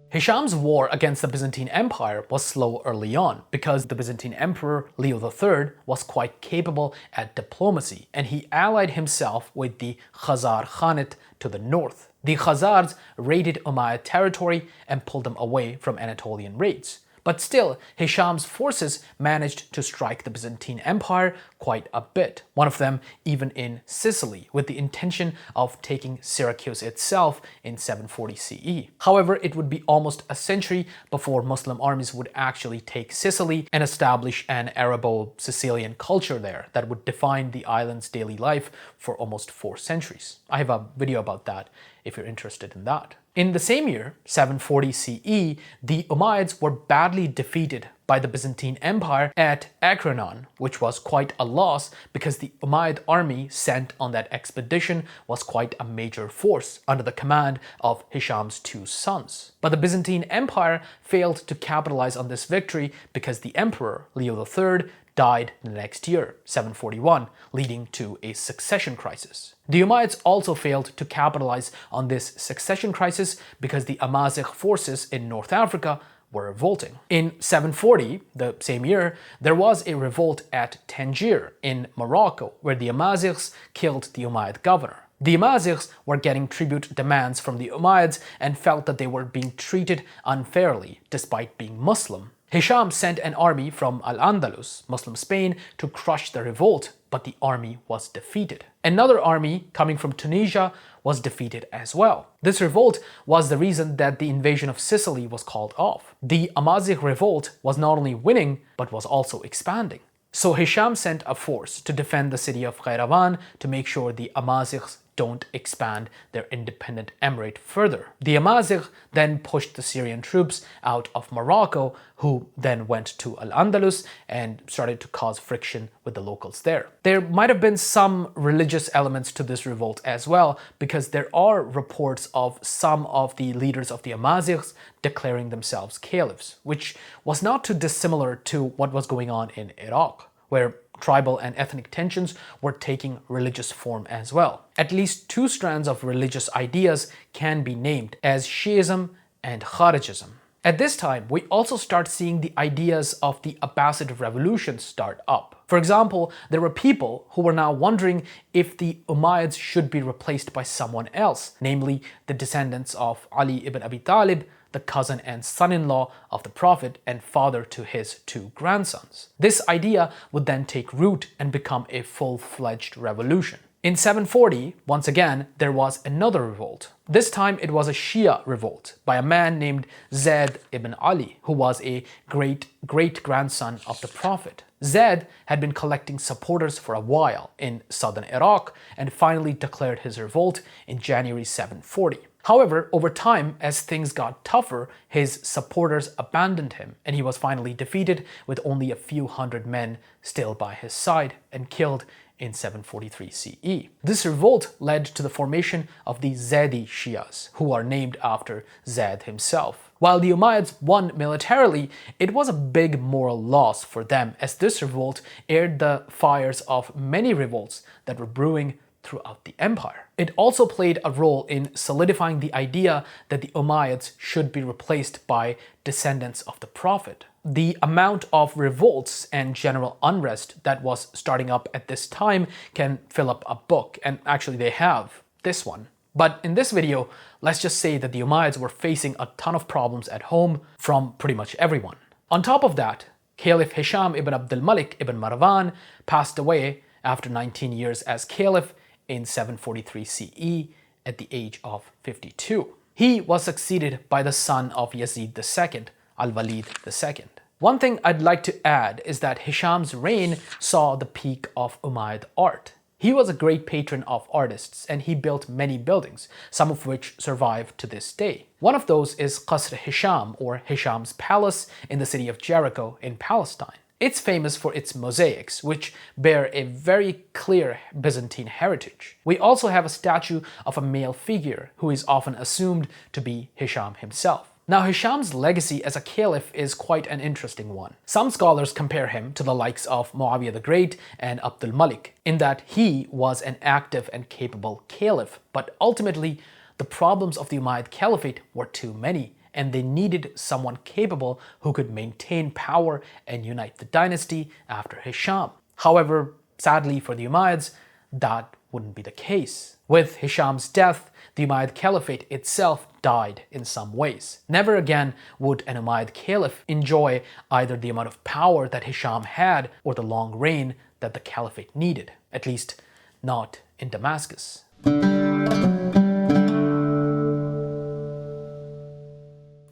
Hisham's war against the Byzantine Empire was slow early on because the Byzantine Emperor Leo III was quite capable at diplomacy, and he allied himself with the Khazar Khanate to the north. The Khazars raided Umayyad territory and pulled them away from Anatolian raids. But still, Hisham's forces managed to strike the Byzantine Empire quite a bit, one of them even in Sicily, with the intention of taking Syracuse itself in 740 CE. However, it would be almost a century before Muslim armies would actually take Sicily and establish an Arabo-Sicilian culture there that would define the island's daily life for almost 4 centuries. I have a video about that if you're interested in that. In the same year, 740 CE, the Umayyads were badly defeated by the Byzantine Empire at Akranon, which was quite a loss because the Umayyad army sent on that expedition was quite a major force under the command of Hisham's 2 sons. But the Byzantine Empire failed to capitalize on this victory because the emperor, Leo III, died the next year, 741, leading to a succession crisis. The Umayyads also failed to capitalize on this succession crisis because the Amazigh forces in North Africa were revolting. In 740, the same year, there was a revolt at Tangier in Morocco, where the Amazighs killed the Umayyad governor. The Amazighs were getting tribute demands from the Umayyads and felt that they were being treated unfairly, despite being Muslim. Hisham sent an army from Al-Andalus, Muslim Spain, to crush the revolt, but the army was defeated. Another army coming from Tunisia was defeated as well. This revolt was the reason that the invasion of Sicily was called off. The Amazigh revolt was not only winning, but was also expanding. So Hisham sent a force to defend the city of Qayrawan to make sure the Amazighs don't expand their independent emirate further. The Amazigh then pushed the Syrian troops out of Morocco, who then went to Al-Andalus and started to cause friction with the locals there. There might have been some religious elements to this revolt as well, because there are reports of some of the leaders of the Amazighs declaring themselves caliphs, which was not too dissimilar to what was going on in Iraq, where tribal and ethnic tensions were taking religious form as well. At least two strands of religious ideas can be named as Shi'ism and Kharijism. At this time, we also start seeing the ideas of the Abbasid revolution start up. For example, there were people who were now wondering if the Umayyads should be replaced by someone else, namely the descendants of Ali ibn Abi Talib, the cousin and son-in-law of the Prophet and father to his two grandsons. This idea would then take root and become a full-fledged revolution. In 740, once again, there was another revolt. This time it was a Shia revolt by a man named Zayd ibn Ali, who was a great-grandson of the Prophet. Zayd had been collecting supporters for a while in southern Iraq and finally declared his revolt in January 740. However, over time, as things got tougher, his supporters abandoned him and he was finally defeated with only a few hundred men still by his side and killed in 743 CE. This revolt led to the formation of the Zaydi Shias, who are named after Zayd himself. While the Umayyads won militarily, it was a big moral loss for them, as this revolt aired the fires of many revolts that were brewing throughout the empire. It also played a role in solidifying the idea that the Umayyads should be replaced by descendants of the Prophet. The amount of revolts and general unrest that was starting up at this time can fill up a book, and actually they have this one. But in this video, let's just say that the Umayyads were facing a ton of problems at home from pretty much everyone. On top of that, Caliph Hisham ibn Abdul Malik ibn Marwan passed away after 19 years as caliph in 743 CE at the age of 52. He was succeeded by the son of Yazid II, Al-Walid II. One thing I'd like to add is that Hisham's reign saw the peak of Umayyad art. He was a great patron of artists and he built many buildings, some of which survive to this day. One of those is Qasr Hisham, or Hisham's palace, in the city of Jericho in Palestine. It's famous for its mosaics, which bear a very clear Byzantine heritage. We also have a statue of a male figure who is often assumed to be Hisham himself. Now, Hisham's legacy as a caliph is quite an interesting one. Some scholars compare him to the likes of Muawiyah the Great and Abdul Malik, in that he was an active and capable caliph, but ultimately the problems of the Umayyad Caliphate were too many, and they needed someone capable who could maintain power and unite the dynasty after Hisham. However, sadly for the Umayyads, that wouldn't be the case. With Hisham's death, the Umayyad Caliphate itself died in some ways. Never again would an Umayyad Caliph enjoy either the amount of power that Hisham had or the long reign that the Caliphate needed, at least not in Damascus.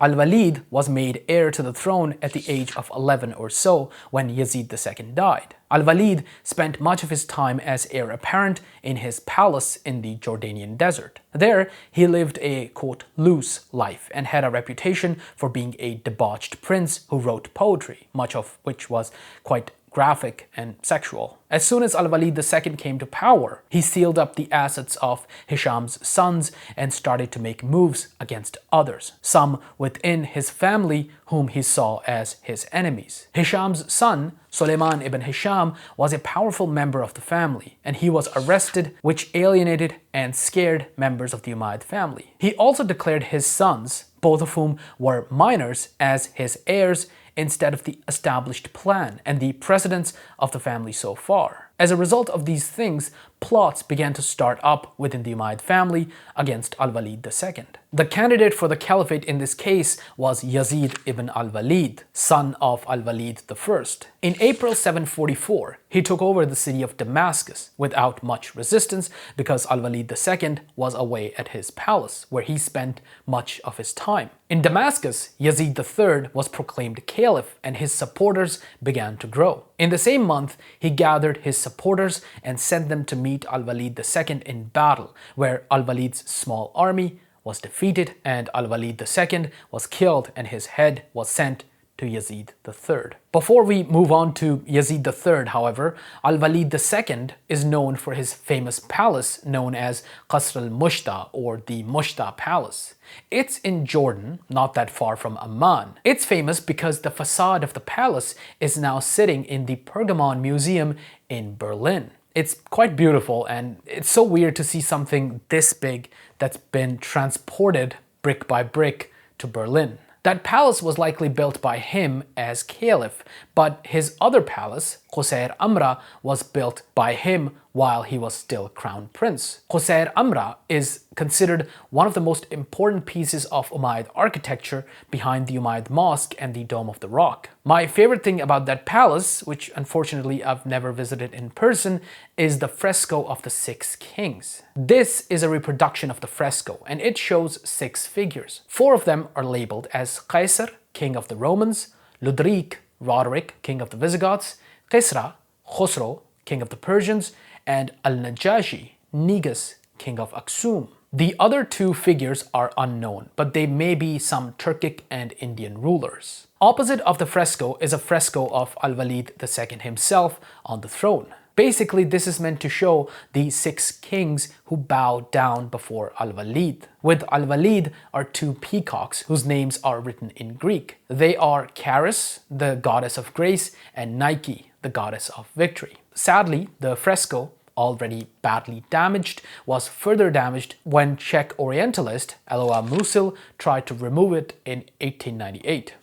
Al-Walid was made heir to the throne at the age of 11 or so when Yazid II died. Al-Walid spent much of his time as heir apparent in his palace in the Jordanian desert. There, he lived a, quote, loose life and had a reputation for being a debauched prince who wrote poetry, much of which was quite graphic and sexual. As soon as Al-Walid II came to power, he sealed up the assets of Hisham's sons and started to make moves against others, some within his family whom he saw as his enemies. Hisham's son, Suleiman ibn Hisham, was a powerful member of the family, and he was arrested, which alienated and scared members of the Umayyad family. He also declared his sons, both of whom were minors, as his heirs instead of the established plan and the precedents of the family so far. As a result of these things, plots began to start up within the Umayyad family against Al-Walid II. The candidate for the caliphate in this case was Yazid ibn al-Walid, son of Al-Walid I. In April 744, he took over the city of Damascus without much resistance because Al-Walid II was away at his palace, where he spent much of his time. In Damascus, Yazid III was proclaimed caliph and his supporters began to grow. In the same month, he gathered his supporters and sent them to meet meet Al-Walid II in battle, where Al-Walid's small army was defeated and Al-Walid II was killed and his head was sent to Yazid III. Before we move on to Yazid III, however, Al-Walid II is known for his famous palace known as Qasr al-Mushta, or the Mushta Palace. It's in Jordan, not that far from Amman. It's famous because the facade of the palace is now sitting in the Pergamon Museum in Berlin. It's quite beautiful, and it's so weird to see something this big that's been transported brick by brick to Berlin. That palace was likely built by him as caliph, but his other palace, Qusair Amra, was built by him while he was still crown prince. Qusair Amra is considered one of the most important pieces of Umayyad architecture behind the Umayyad Mosque and the Dome of the Rock. My favorite thing about that palace, which unfortunately I've never visited in person, is the fresco of the 6 kings. This is a reproduction of the fresco, and it shows 6 figures. 4 of them are labeled as Qaisar, king of the Romans, Ludrik, Roderick, king of the Visigoths, Qisra, Khosrow, king of the Persians, and Al-Najashi, Negus, king of Aksum. The other 2 figures are unknown, but they may be some Turkic and Indian rulers. Opposite of the fresco is a fresco of Al-Walid II himself on the throne. Basically, this is meant to show the 6 kings who bowed down before Al-Walid. With Al-Walid are 2 peacocks whose names are written in Greek. They are Charis, the goddess of grace, and Nike, the goddess of victory. Sadly, the fresco, already badly damaged, was further damaged when Czech Orientalist Eloa Musil tried to remove it in 1898.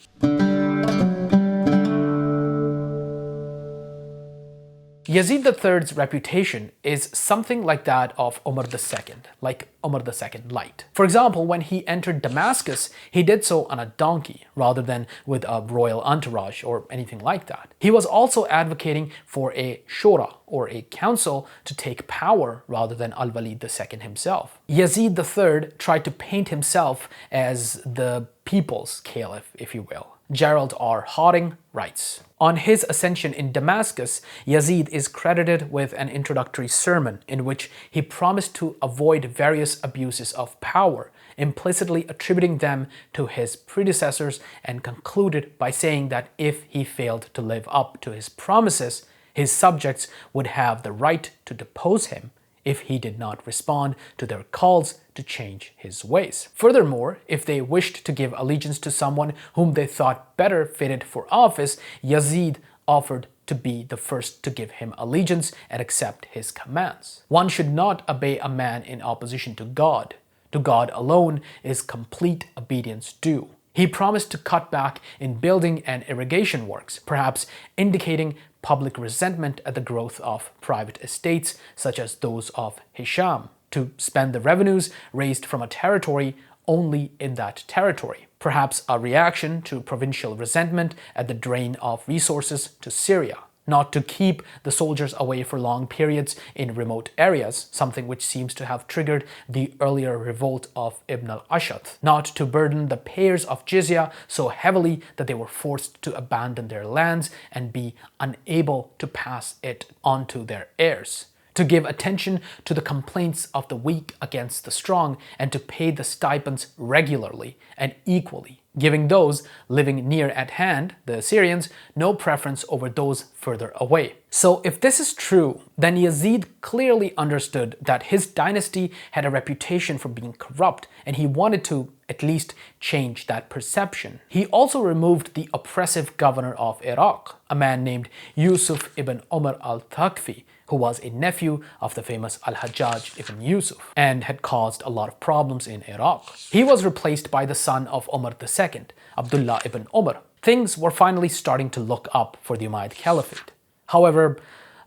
Yazid III's reputation is something like that of Umar II, like Umar II light. For example, when he entered Damascus, he did so on a donkey rather than with a royal entourage or anything like that. He was also advocating for a shura, or a council, to take power rather than Al-Walid II himself. Yazid III tried to paint himself as the people's caliph, if you will. Gerald R. Harding writes, on his ascension in Damascus, Yazid is credited with an introductory sermon in which he promised to avoid various abuses of power, implicitly attributing them to his predecessors, and concluded by saying that if he failed to live up to his promises, his subjects would have the right to depose him if he did not respond to their calls to change his ways. Furthermore, if they wished to give allegiance to someone whom they thought better fitted for office, Yazid offered to be the first to give him allegiance and accept his commands. One should not obey a man in opposition to God. To God alone is complete obedience due. He promised to cut back in building and irrigation works, perhaps indicating public resentment at the growth of private estates such as those of Hisham, to spend the revenues raised from a territory only in that territory, perhaps a reaction to provincial resentment at the drain of resources to Syria. Not to keep the soldiers away for long periods in remote areas, something which seems to have triggered the earlier revolt of Ibn al-Ashad. Not to burden the payers of jizya so heavily that they were forced to abandon their lands and be unable to pass it on to their heirs. To give attention to the complaints of the weak against the strong, and to pay the stipends regularly and equally, giving those living near at hand, the Assyrians, no preference over those further away. So if this is true, then Yazid clearly understood that his dynasty had a reputation for being corrupt, and he wanted to at least change that perception. He also removed the oppressive governor of Iraq, a man named Yusuf ibn Umar al-Thaqfi, who was a nephew of the famous Al-Hajjaj ibn Yusuf and had caused a lot of problems in Iraq. He was replaced by the son of Umar II, Abdullah ibn Umar. Things were finally starting to look up for the Umayyad Caliphate. However,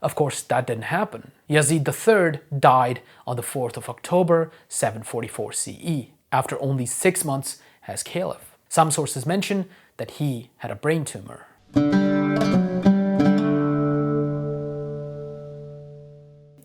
of course, that didn't happen. Yazid III died on the 4th of October, 744 CE, after only 6 months as caliph. Some sources mention that he had a brain tumor.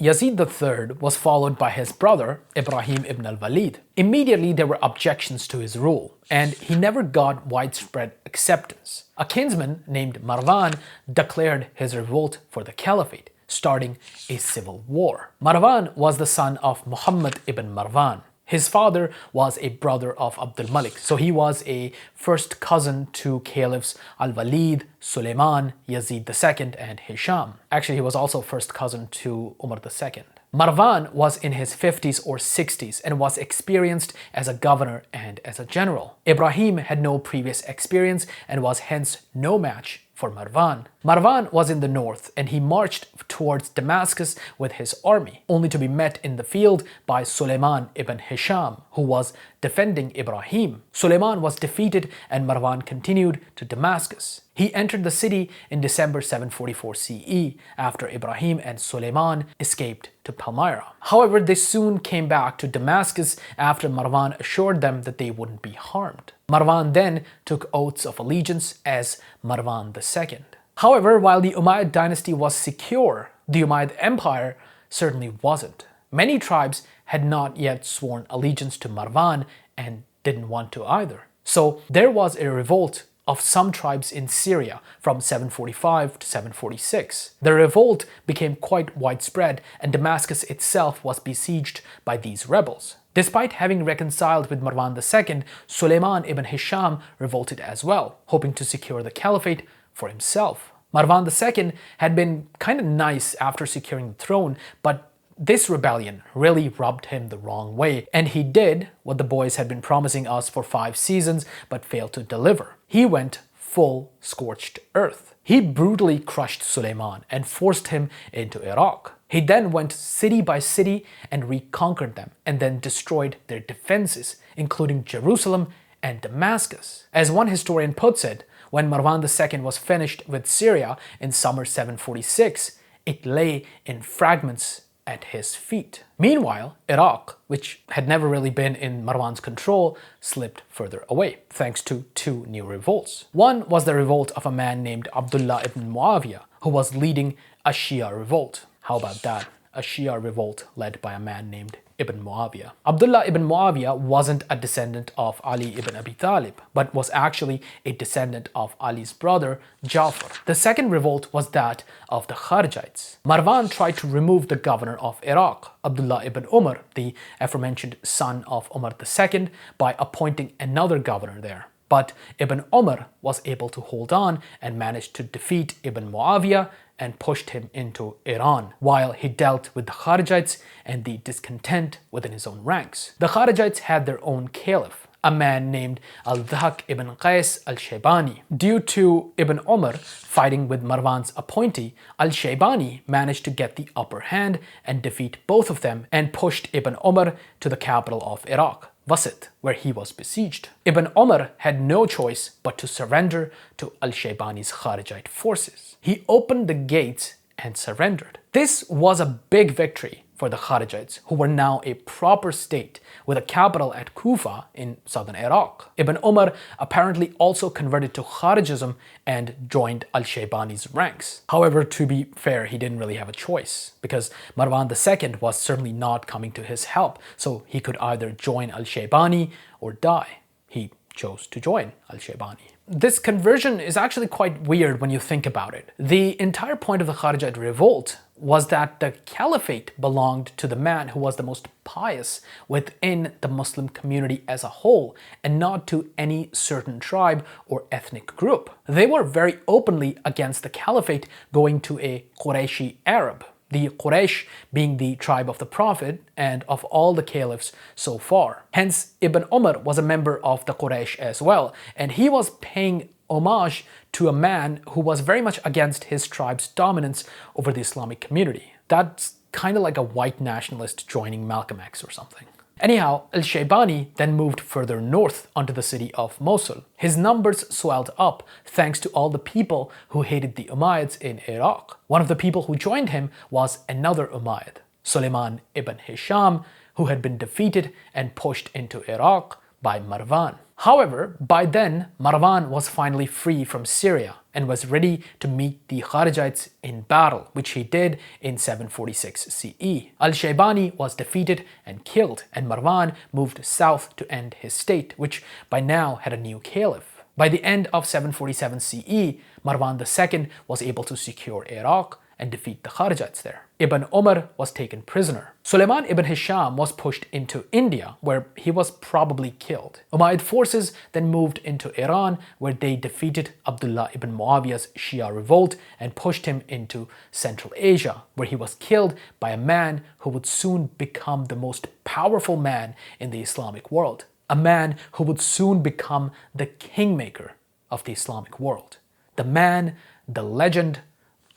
Yazid III was followed by his brother Ibrahim ibn al-Walid. Immediately there were objections to his rule, and he never got widespread acceptance. A kinsman named Marwan declared his revolt for the caliphate, starting a civil war. Marwan was the son of Muhammad ibn Marwan. His father was a brother of Abdul Malik, so he was a first cousin to Caliphs Al-Walid, Suleiman, Yazid II, and Hisham. Actually, he was also first cousin to Umar II. Marwan was in his 50s or 60s and was experienced as a governor and as a general. Ibrahim had no previous experience and was hence no match for Marwan. Marwan was in the north and he marched towards Damascus with his army, only to be met in the field by Suleiman ibn Hisham, who was defending Ibrahim. Suleiman was defeated and Marwan continued to Damascus. He entered the city in December 744 CE after Ibrahim and Suleiman escaped to Palmyra. However, they soon came back to Damascus after Marwan assured them that they wouldn't be harmed. Marwan then took oaths of allegiance as Marwan II. However, while the Umayyad dynasty was secure, the Umayyad Empire certainly wasn't. Many tribes had not yet sworn allegiance to Marwan and didn't want to either. So there was a revolt of some tribes in Syria from 745 to 746. The revolt became quite widespread and Damascus itself was besieged by these rebels. Despite having reconciled with Marwan II, Suleiman ibn Hisham revolted as well, hoping to secure the Caliphate for himself. Marwan II had been kind of nice after securing the throne, but this rebellion really rubbed him the wrong way, and he did what the boys had been promising us for 5 seasons but failed to deliver. He went full scorched earth. He brutally crushed Suleiman and forced him into Iraq. He then went city by city and reconquered them and then destroyed their defenses, including Jerusalem and Damascus. As one historian puts it, when Marwan II was finished with Syria in summer 746, it lay in fragments at his feet. Meanwhile, Iraq, which had never really been in Marwan's control, slipped further away, thanks to 2 new revolts. One was the revolt of a man named Abdullah ibn Muawiyah, who was leading a Shia revolt. How about that? A Shia revolt led by a man named Ibn Muawiyah. Abdullah ibn Muawiyah wasn't a descendant of Ali ibn Abi Talib, but was actually a descendant of Ali's brother, Ja'far. The second revolt was that of the Kharijites. Marwan tried to remove the governor of Iraq, Abdullah ibn Umar, the aforementioned son of Umar II, by appointing another governor there. But Ibn Umar was able to hold on and managed to defeat Ibn Muawiyah and pushed him into Iran, while he dealt with the Kharijites and the discontent within his own ranks. The Kharijites had their own caliph, a man named Al-Dhak ibn Qais al-Shaybani. Due to Ibn Umar fighting with Marwan's appointee, al-Shaybani managed to get the upper hand and defeat both of them and pushed Ibn Umar to the capital of Iraq, Wasit, where he was besieged. Ibn Umar had no choice but to surrender to al-Shaybani's Kharijite forces. He opened the gates and surrendered. This was a big victory for the Kharijites, who were now a proper state with a capital at Kufa in southern Iraq. Ibn Umar apparently also converted to Kharijism and joined al-Shaybani's ranks. However, to be fair, he didn't really have a choice, because Marwan II was certainly not coming to his help, so he could either join al-Shaybani or die. He chose to join al-Shaybani. This conversion is actually quite weird when you think about it. The entire point of the Kharijite revolt was that the Caliphate belonged to the man who was the most pious within the Muslim community as a whole, and not to any certain tribe or ethnic group. They were very openly against the Caliphate going to a Qurayshi Arab, the Quraysh being the tribe of the Prophet and of all the caliphs so far. Hence, Ibn Umar was a member of the Quraysh as well, and he was paying homage to a man who was very much against his tribe's dominance over the Islamic community. That's kind of like a white nationalist joining Malcolm X or something. Anyhow, al-Shaybani then moved further north onto the city of Mosul. His numbers swelled up thanks to all the people who hated the Umayyads in Iraq. One of the people who joined him was another Umayyad, Suleiman ibn Hisham, who had been defeated and pushed into Iraq by Marwan. However, by then, Marwan was finally free from Syria and was ready to meet the Kharijites in battle, which he did in 746 CE. Al-Shaybani was defeated and killed, and Marwan moved south to end his state, which by now had a new caliph. By the end of 747 CE, Marwan II was able to secure Iraq and defeat the Kharijites there. Ibn Umar was taken prisoner. Suleiman ibn Hisham was pushed into India, where he was probably killed. Umayyad forces then moved into Iran, where they defeated Abdullah ibn Muawiyah's Shia revolt and pushed him into Central Asia, where he was killed by a man who would soon become the most powerful man in the Islamic world. A man who would soon become the kingmaker of the Islamic world. The man, the legend,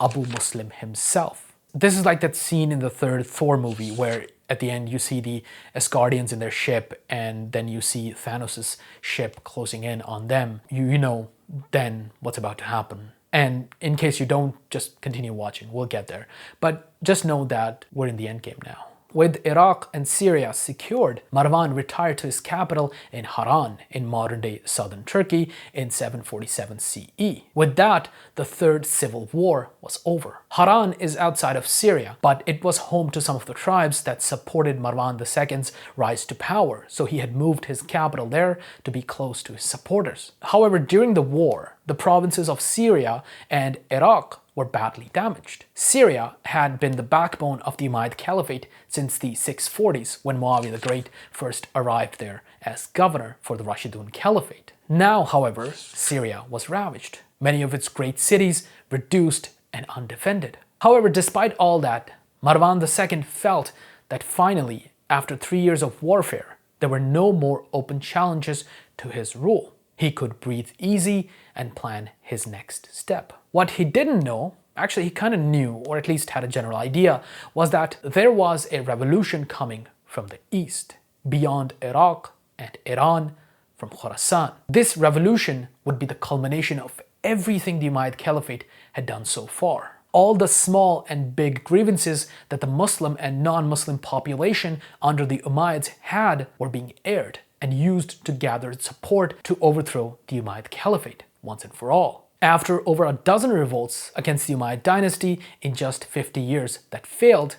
Abu Muslim himself. This is like that scene in the third Thor movie where at the end you see the Asgardians in their ship and then you see Thanos' ship closing in on them. You know then what's about to happen. And in case you don't, just continue watching, we'll get there. But just know that we're in the endgame now. With Iraq and Syria secured, Marwan retired to his capital in Haran in modern-day southern Turkey in 747 CE. With that, the Third Civil War was over. Haran is outside of Syria, but it was home to some of the tribes that supported Marwan II's rise to power, so he had moved his capital there to be close to his supporters. However, during the war, the provinces of Syria and Iraq were badly damaged. Syria had been the backbone of the Umayyad Caliphate since the 640s when Muawiyah the Great first arrived there as governor for the Rashidun Caliphate. Now, however, Syria was ravaged. Many of its great cities reduced and undefended. However, despite all that, Marwan II felt that finally, after 3 years of warfare, there were no more open challenges to his rule. He could breathe easy and plan his next step. What he didn't know, actually he kind of knew, or at least had a general idea, was that there was a revolution coming from the east, beyond Iraq and Iran, from Khorasan. This revolution would be the culmination of everything the Umayyad Caliphate had done so far. All the small and big grievances that the Muslim and non-Muslim population under the Umayyads had were being aired and used to gather support to overthrow the Umayyad Caliphate once and for all. After over a dozen revolts against the Umayyad dynasty in just 50 years that failed,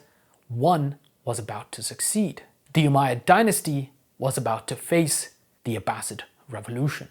one was about to succeed. The Umayyad dynasty was about to face the Abbasid revolution.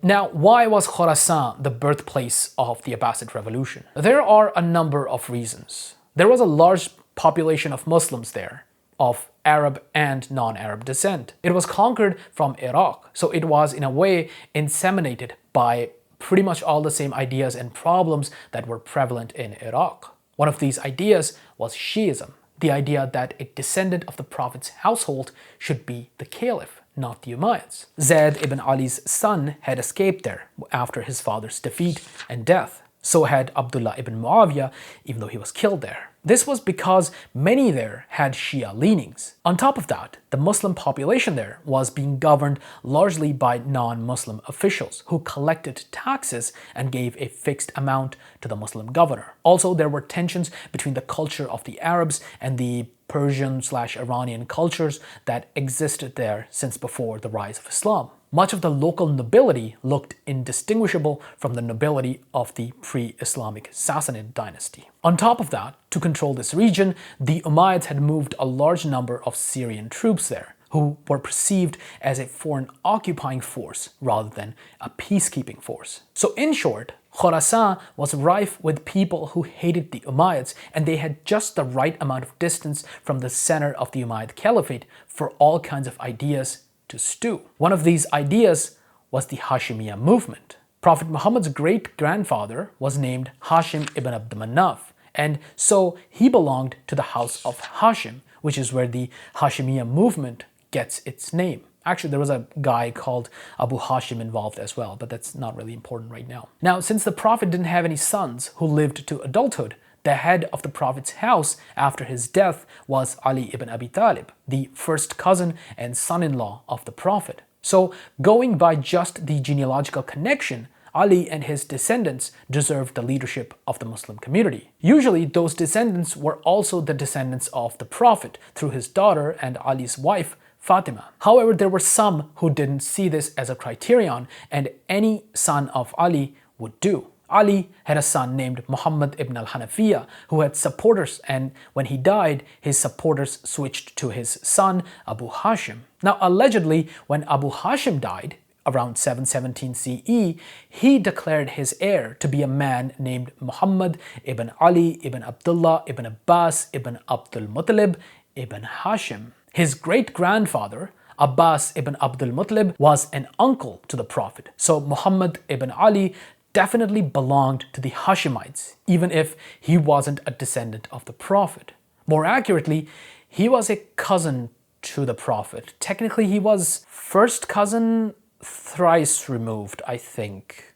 Now, why was Khorasan the birthplace of the Abbasid revolution? There are a number of reasons. There was a large population of Muslims there, of Arab and non-Arab descent. It was conquered from Iraq, so it was in a way inseminated by pretty much all the same ideas and problems that were prevalent in Iraq. One of these ideas was Shiism, the idea that a descendant of the Prophet's household should be the Caliph, not the Umayyads. Zayd ibn Ali's son had escaped there after his father's defeat and death. So had Abdullah ibn Muawiyah, even though he was killed there. This was because many there had Shia leanings. On top of that, the Muslim population there was being governed largely by non-Muslim officials who collected taxes and gave a fixed amount to the Muslim governor. Also, there were tensions between the culture of the Arabs and the Persian/Iranian cultures that existed there since before the rise of Islam. Much of the local nobility looked indistinguishable from the nobility of the pre-Islamic Sassanid dynasty. On top of that, to control this region, the Umayyads had moved a large number of Syrian troops there, who were perceived as a foreign occupying force rather than a peacekeeping force. So in short, Khorasan was rife with people who hated the Umayyads, and they had just the right amount of distance from the center of the Umayyad Caliphate for all kinds of ideas to stew. One of these ideas was the Hashemiyya movement. Prophet Muhammad's great-grandfather was named Hashim ibn Abd Manaf, and so he belonged to the house of Hashim, which is where the Hashemiyya movement gets its name. Actually, there was a guy called Abu Hashim involved as well, but that's not really important right now. Now, since the Prophet didn't have any sons who lived to adulthood, the head of the Prophet's house after his death was Ali ibn Abi Talib, the first cousin and son-in-law of the Prophet. So, going by just the genealogical connection, Ali and his descendants deserved the leadership of the Muslim community. Usually, those descendants were also the descendants of the Prophet through his daughter and Ali's wife, Fatima. However, there were some who didn't see this as a criterion, and any son of Ali would do. Ali had a son named Muhammad ibn al-Hanafiya who had supporters, and when he died, his supporters switched to his son Abu Hashim. Now, allegedly, when Abu Hashim died, around 717 CE, he declared his heir to be a man named Muhammad ibn Ali ibn Abdullah ibn Abbas ibn Abdul Muttalib ibn Hashim. His great-grandfather, Abbas ibn Abdul Muttalib, was an uncle to the Prophet, so Muhammad ibn Ali definitely belonged to the Hashemites, even if he wasn't a descendant of the Prophet. More accurately, he was a cousin to the Prophet. Technically, he was first cousin thrice removed, I think.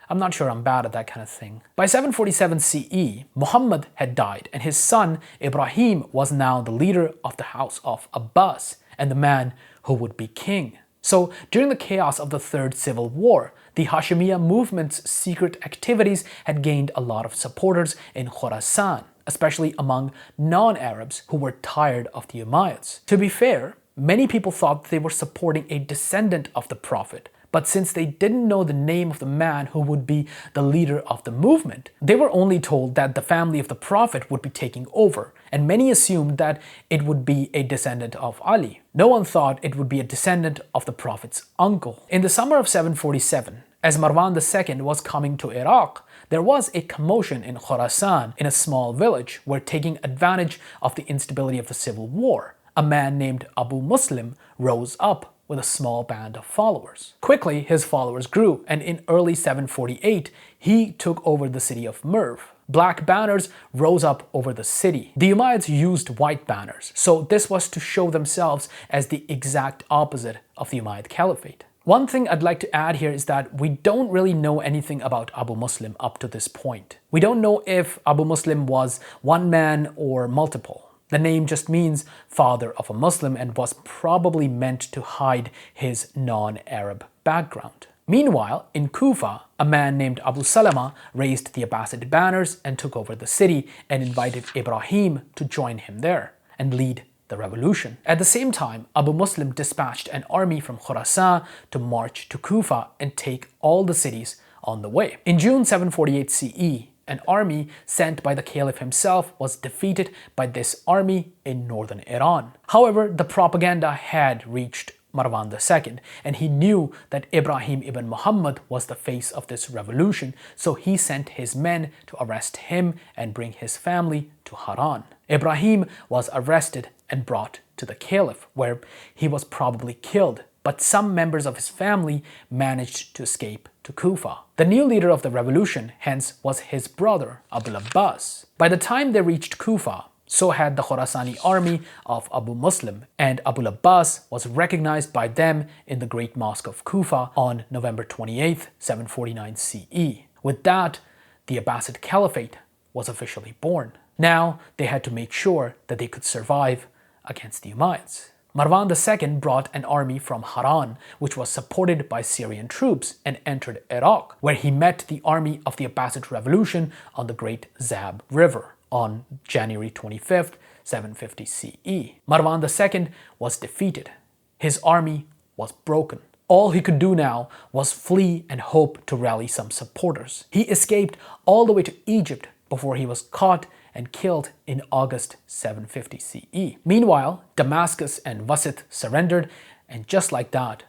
I'm not sure, I'm bad at that kind of thing. By 747 CE, Muhammad had died, and his son Ibrahim was now the leader of the house of Abbas and the man who would be king. So during the chaos of the Third Civil War, the Hashemiyya movement's secret activities had gained a lot of supporters in Khorasan, especially among non-Arabs who were tired of the Umayyads. To be fair, many people thought they were supporting a descendant of the Prophet, but since they didn't know the name of the man who would be the leader of the movement, they were only told that the family of the Prophet would be taking over, and many assumed that it would be a descendant of Ali. No one thought it would be a descendant of the Prophet's uncle. In the summer of 747, as Marwan II was coming to Iraq, there was a commotion in Khorasan, in a small village, where, taking advantage of the instability of the civil war, a man named Abu Muslim rose up with a small band of followers. Quickly, his followers grew, and in early 748, he took over the city of Merv. Black banners rose up over the city. The Umayyads used white banners, so this was to show themselves as the exact opposite of the Umayyad Caliphate. One thing I'd like to add here is that we don't really know anything about Abu Muslim up to this point. We don't know if Abu Muslim was one man or multiple. The name just means father of a Muslim and was probably meant to hide his non-Arab background. Meanwhile, in Kufa, a man named Abu Salama raised the Abbasid banners and took over the city and invited Ibrahim to join him there and lead the revolution. At the same time, Abu Muslim dispatched an army from Khorasan to march to Kufa and take all the cities on the way. In June 748 CE, an army sent by the Caliph himself was defeated by this army in northern Iran. However, the propaganda had reached Marwan II, and he knew that Ibrahim ibn Muhammad was the face of this revolution, so he sent his men to arrest him and bring his family to Haran. Ibrahim was arrested and brought to the Caliph, where he was probably killed, but some members of his family managed to escape to Kufa. The new leader of the revolution, hence, was his brother, Abul Abbas. By the time they reached Kufa, so had the Khorasani army of Abu Muslim, and Abul Abbas was recognized by them in the Great Mosque of Kufa on November 28, 749 CE. With that, the Abbasid Caliphate was officially born. Now they had to make sure that they could survive against the Umayyads. Marwan II brought an army from Haran, which was supported by Syrian troops, and entered Iraq, where he met the army of the Abbasid Revolution on the Great Zab River on January 25, 750 CE. Marwan II was defeated. His army was broken. All he could do now was flee and hope to rally some supporters. He escaped all the way to Egypt before he was caught and killed in August 750 CE. Meanwhile, Damascus and Wasit surrendered, and just like that,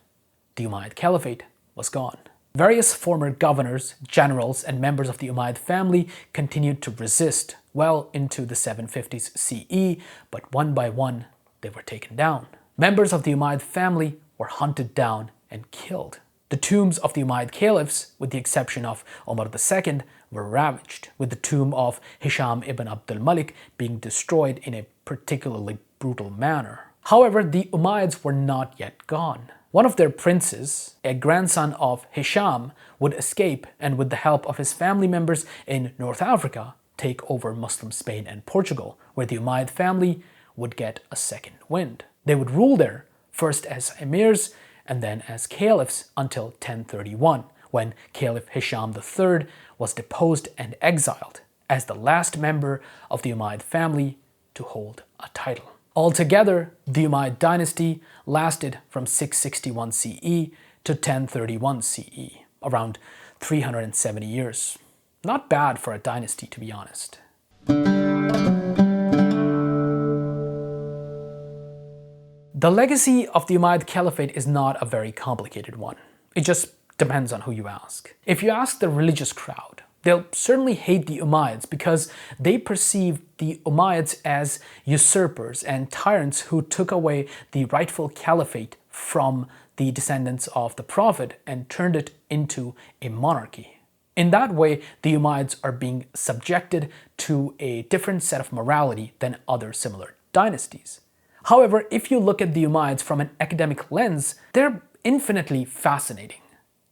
the Umayyad Caliphate was gone. Various former governors, generals, and members of the Umayyad family continued to resist well into the 750s CE, but one by one, they were taken down. Members of the Umayyad family were hunted down and killed. The tombs of the Umayyad caliphs, with the exception of Umar II, were ravaged, with the tomb of Hisham ibn Abdul Malik being destroyed in a particularly brutal manner. However, the Umayyads were not yet gone. One of their princes, a grandson of Hisham, would escape and, with the help of his family members in North Africa, take over Muslim Spain and Portugal, where the Umayyad family would get a second wind. They would rule there, first as emirs and then as caliphs until 1031, when Caliph Hisham III was deposed and exiled as the last member of the Umayyad family to hold a title. Altogether, the Umayyad dynasty lasted from 661 CE to 1031 CE, around 370 years. Not bad for a dynasty, to be honest. The legacy of the Umayyad Caliphate is not a very complicated one. It just depends on who you ask. If you ask the religious crowd, they'll certainly hate the Umayyads because they perceive the Umayyads as usurpers and tyrants who took away the rightful caliphate from the descendants of the Prophet and turned it into a monarchy. In that way, the Umayyads are being subjected to a different set of morality than other similar dynasties. However, if you look at the Umayyads from an academic lens, they're infinitely fascinating.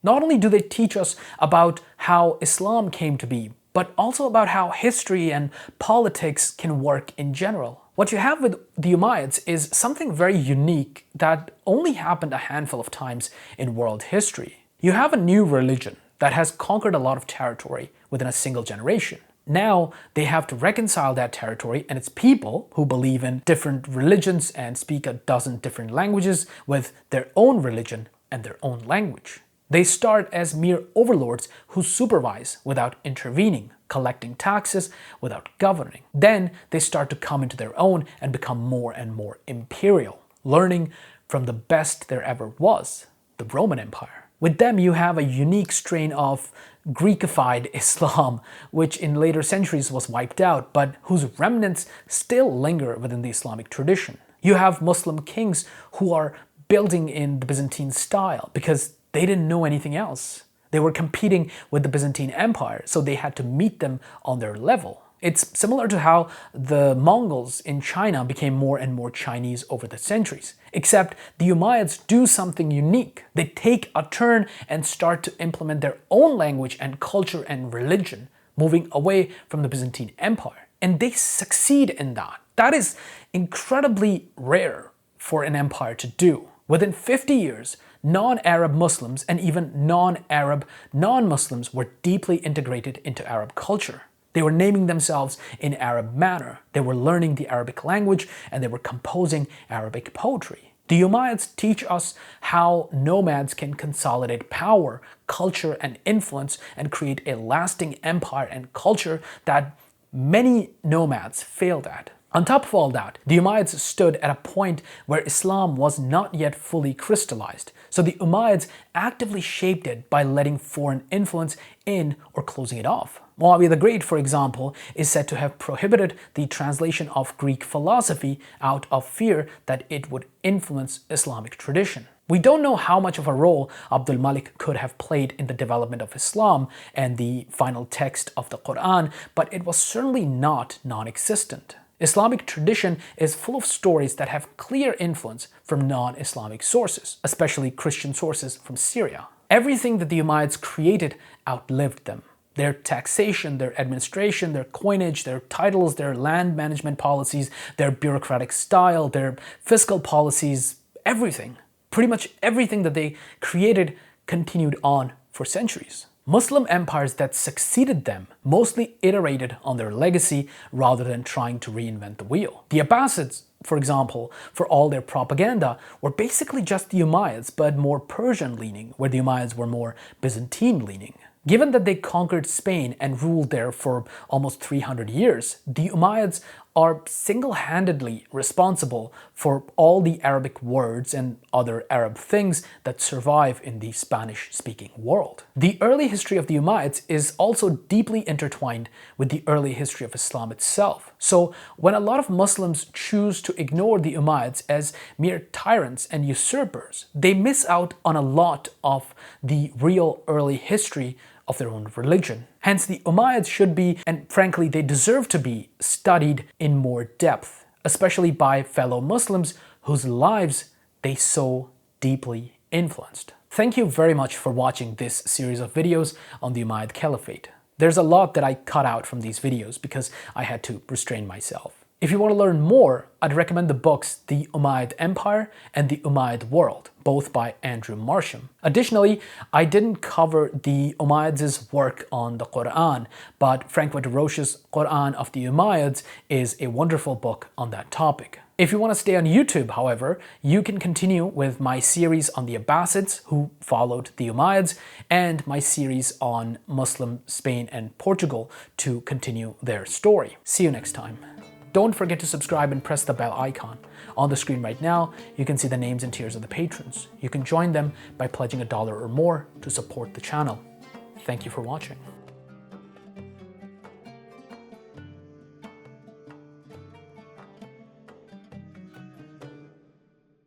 Not only do they teach us about how Islam came to be, but also about how history and politics can work in general. What you have with the Umayyads is something very unique that only happened a handful of times in world history. You have a new religion that has conquered a lot of territory within a single generation. Now they have to reconcile that territory and its people, who believe in different religions and speak a dozen different languages, with their own religion and their own language. They start as mere overlords who supervise without intervening, collecting taxes without governing. Then they start to come into their own and become more and more imperial, learning from the best there ever was, the Roman Empire. With them, you have a unique strain of Greekified Islam, which in later centuries was wiped out, but whose remnants still linger within the Islamic tradition. You have Muslim kings who are building in the Byzantine style because they didn't know anything else. They were competing with the Byzantine Empire, so they had to meet them on their level. It's similar to how the Mongols in China became more and more Chinese over the centuries. Except the Umayyads do something unique. They take a turn and start to implement their own language and culture and religion, moving away from the Byzantine Empire. And they succeed in that. That is incredibly rare for an empire to do. Within 50 years, non-Arab Muslims and even non-Arab non-Muslims were deeply integrated into Arab culture. They were naming themselves in Arab manner. They were learning the Arabic language and they were composing Arabic poetry. The Umayyads teach us how nomads can consolidate power, culture, and influence and create a lasting empire and culture that many nomads failed at. On top of all that, the Umayyads stood at a point where Islam was not yet fully crystallized, so the Umayyads actively shaped it by letting foreign influence in or closing it off. Muawiyah the Great, for example, is said to have prohibited the translation of Greek philosophy out of fear that it would influence Islamic tradition. We don't know how much of a role Abdul Malik could have played in the development of Islam and the final text of the Quran, but it was certainly not non-existent. Islamic tradition is full of stories that have clear influence from non-Islamic sources, especially Christian sources from Syria. Everything that the Umayyads created outlived them. Their taxation, their administration, their coinage, their titles, their land management policies, their bureaucratic style, their fiscal policies, everything. Pretty much everything that they created continued on for centuries. Muslim empires that succeeded them mostly iterated on their legacy rather than trying to reinvent the wheel. The Abbasids, for example, for all their propaganda, were basically just the Umayyads, but more Persian-leaning, where the Umayyads were more Byzantine-leaning. Given that they conquered Spain and ruled there for almost 300 years, the Umayyads are single-handedly responsible for all the Arabic words and other Arab things that survive in the Spanish-speaking world. The early history of the Umayyads is also deeply intertwined with the early history of Islam itself. So when a lot of Muslims choose to ignore the Umayyads as mere tyrants and usurpers, they miss out on a lot of the real early history of their own religion. Hence, the Umayyads should be, and frankly they deserve to be, studied in more depth, especially by fellow Muslims whose lives they so deeply influenced. Thank you very much for watching this series of videos on the Umayyad Caliphate. There's a lot that I cut out from these videos because I had to restrain myself. If you want to learn more, I'd recommend the books The Umayyad Empire and The Umayyad World, both by Andrew Marsham. Additionally, I didn't cover the Umayyads' work on the Quran, but Frank Roche's Quran of the Umayyads is a wonderful book on that topic. If you want to stay on YouTube, however, you can continue with my series on the Abbasids, who followed the Umayyads, and my series on Muslim Spain and Portugal to continue their story. See you next time. Don't forget to subscribe and press the bell icon. On the screen right now, you can see the names and tiers of the patrons. You can join them by pledging $1 or more to support the channel. Thank you for watching.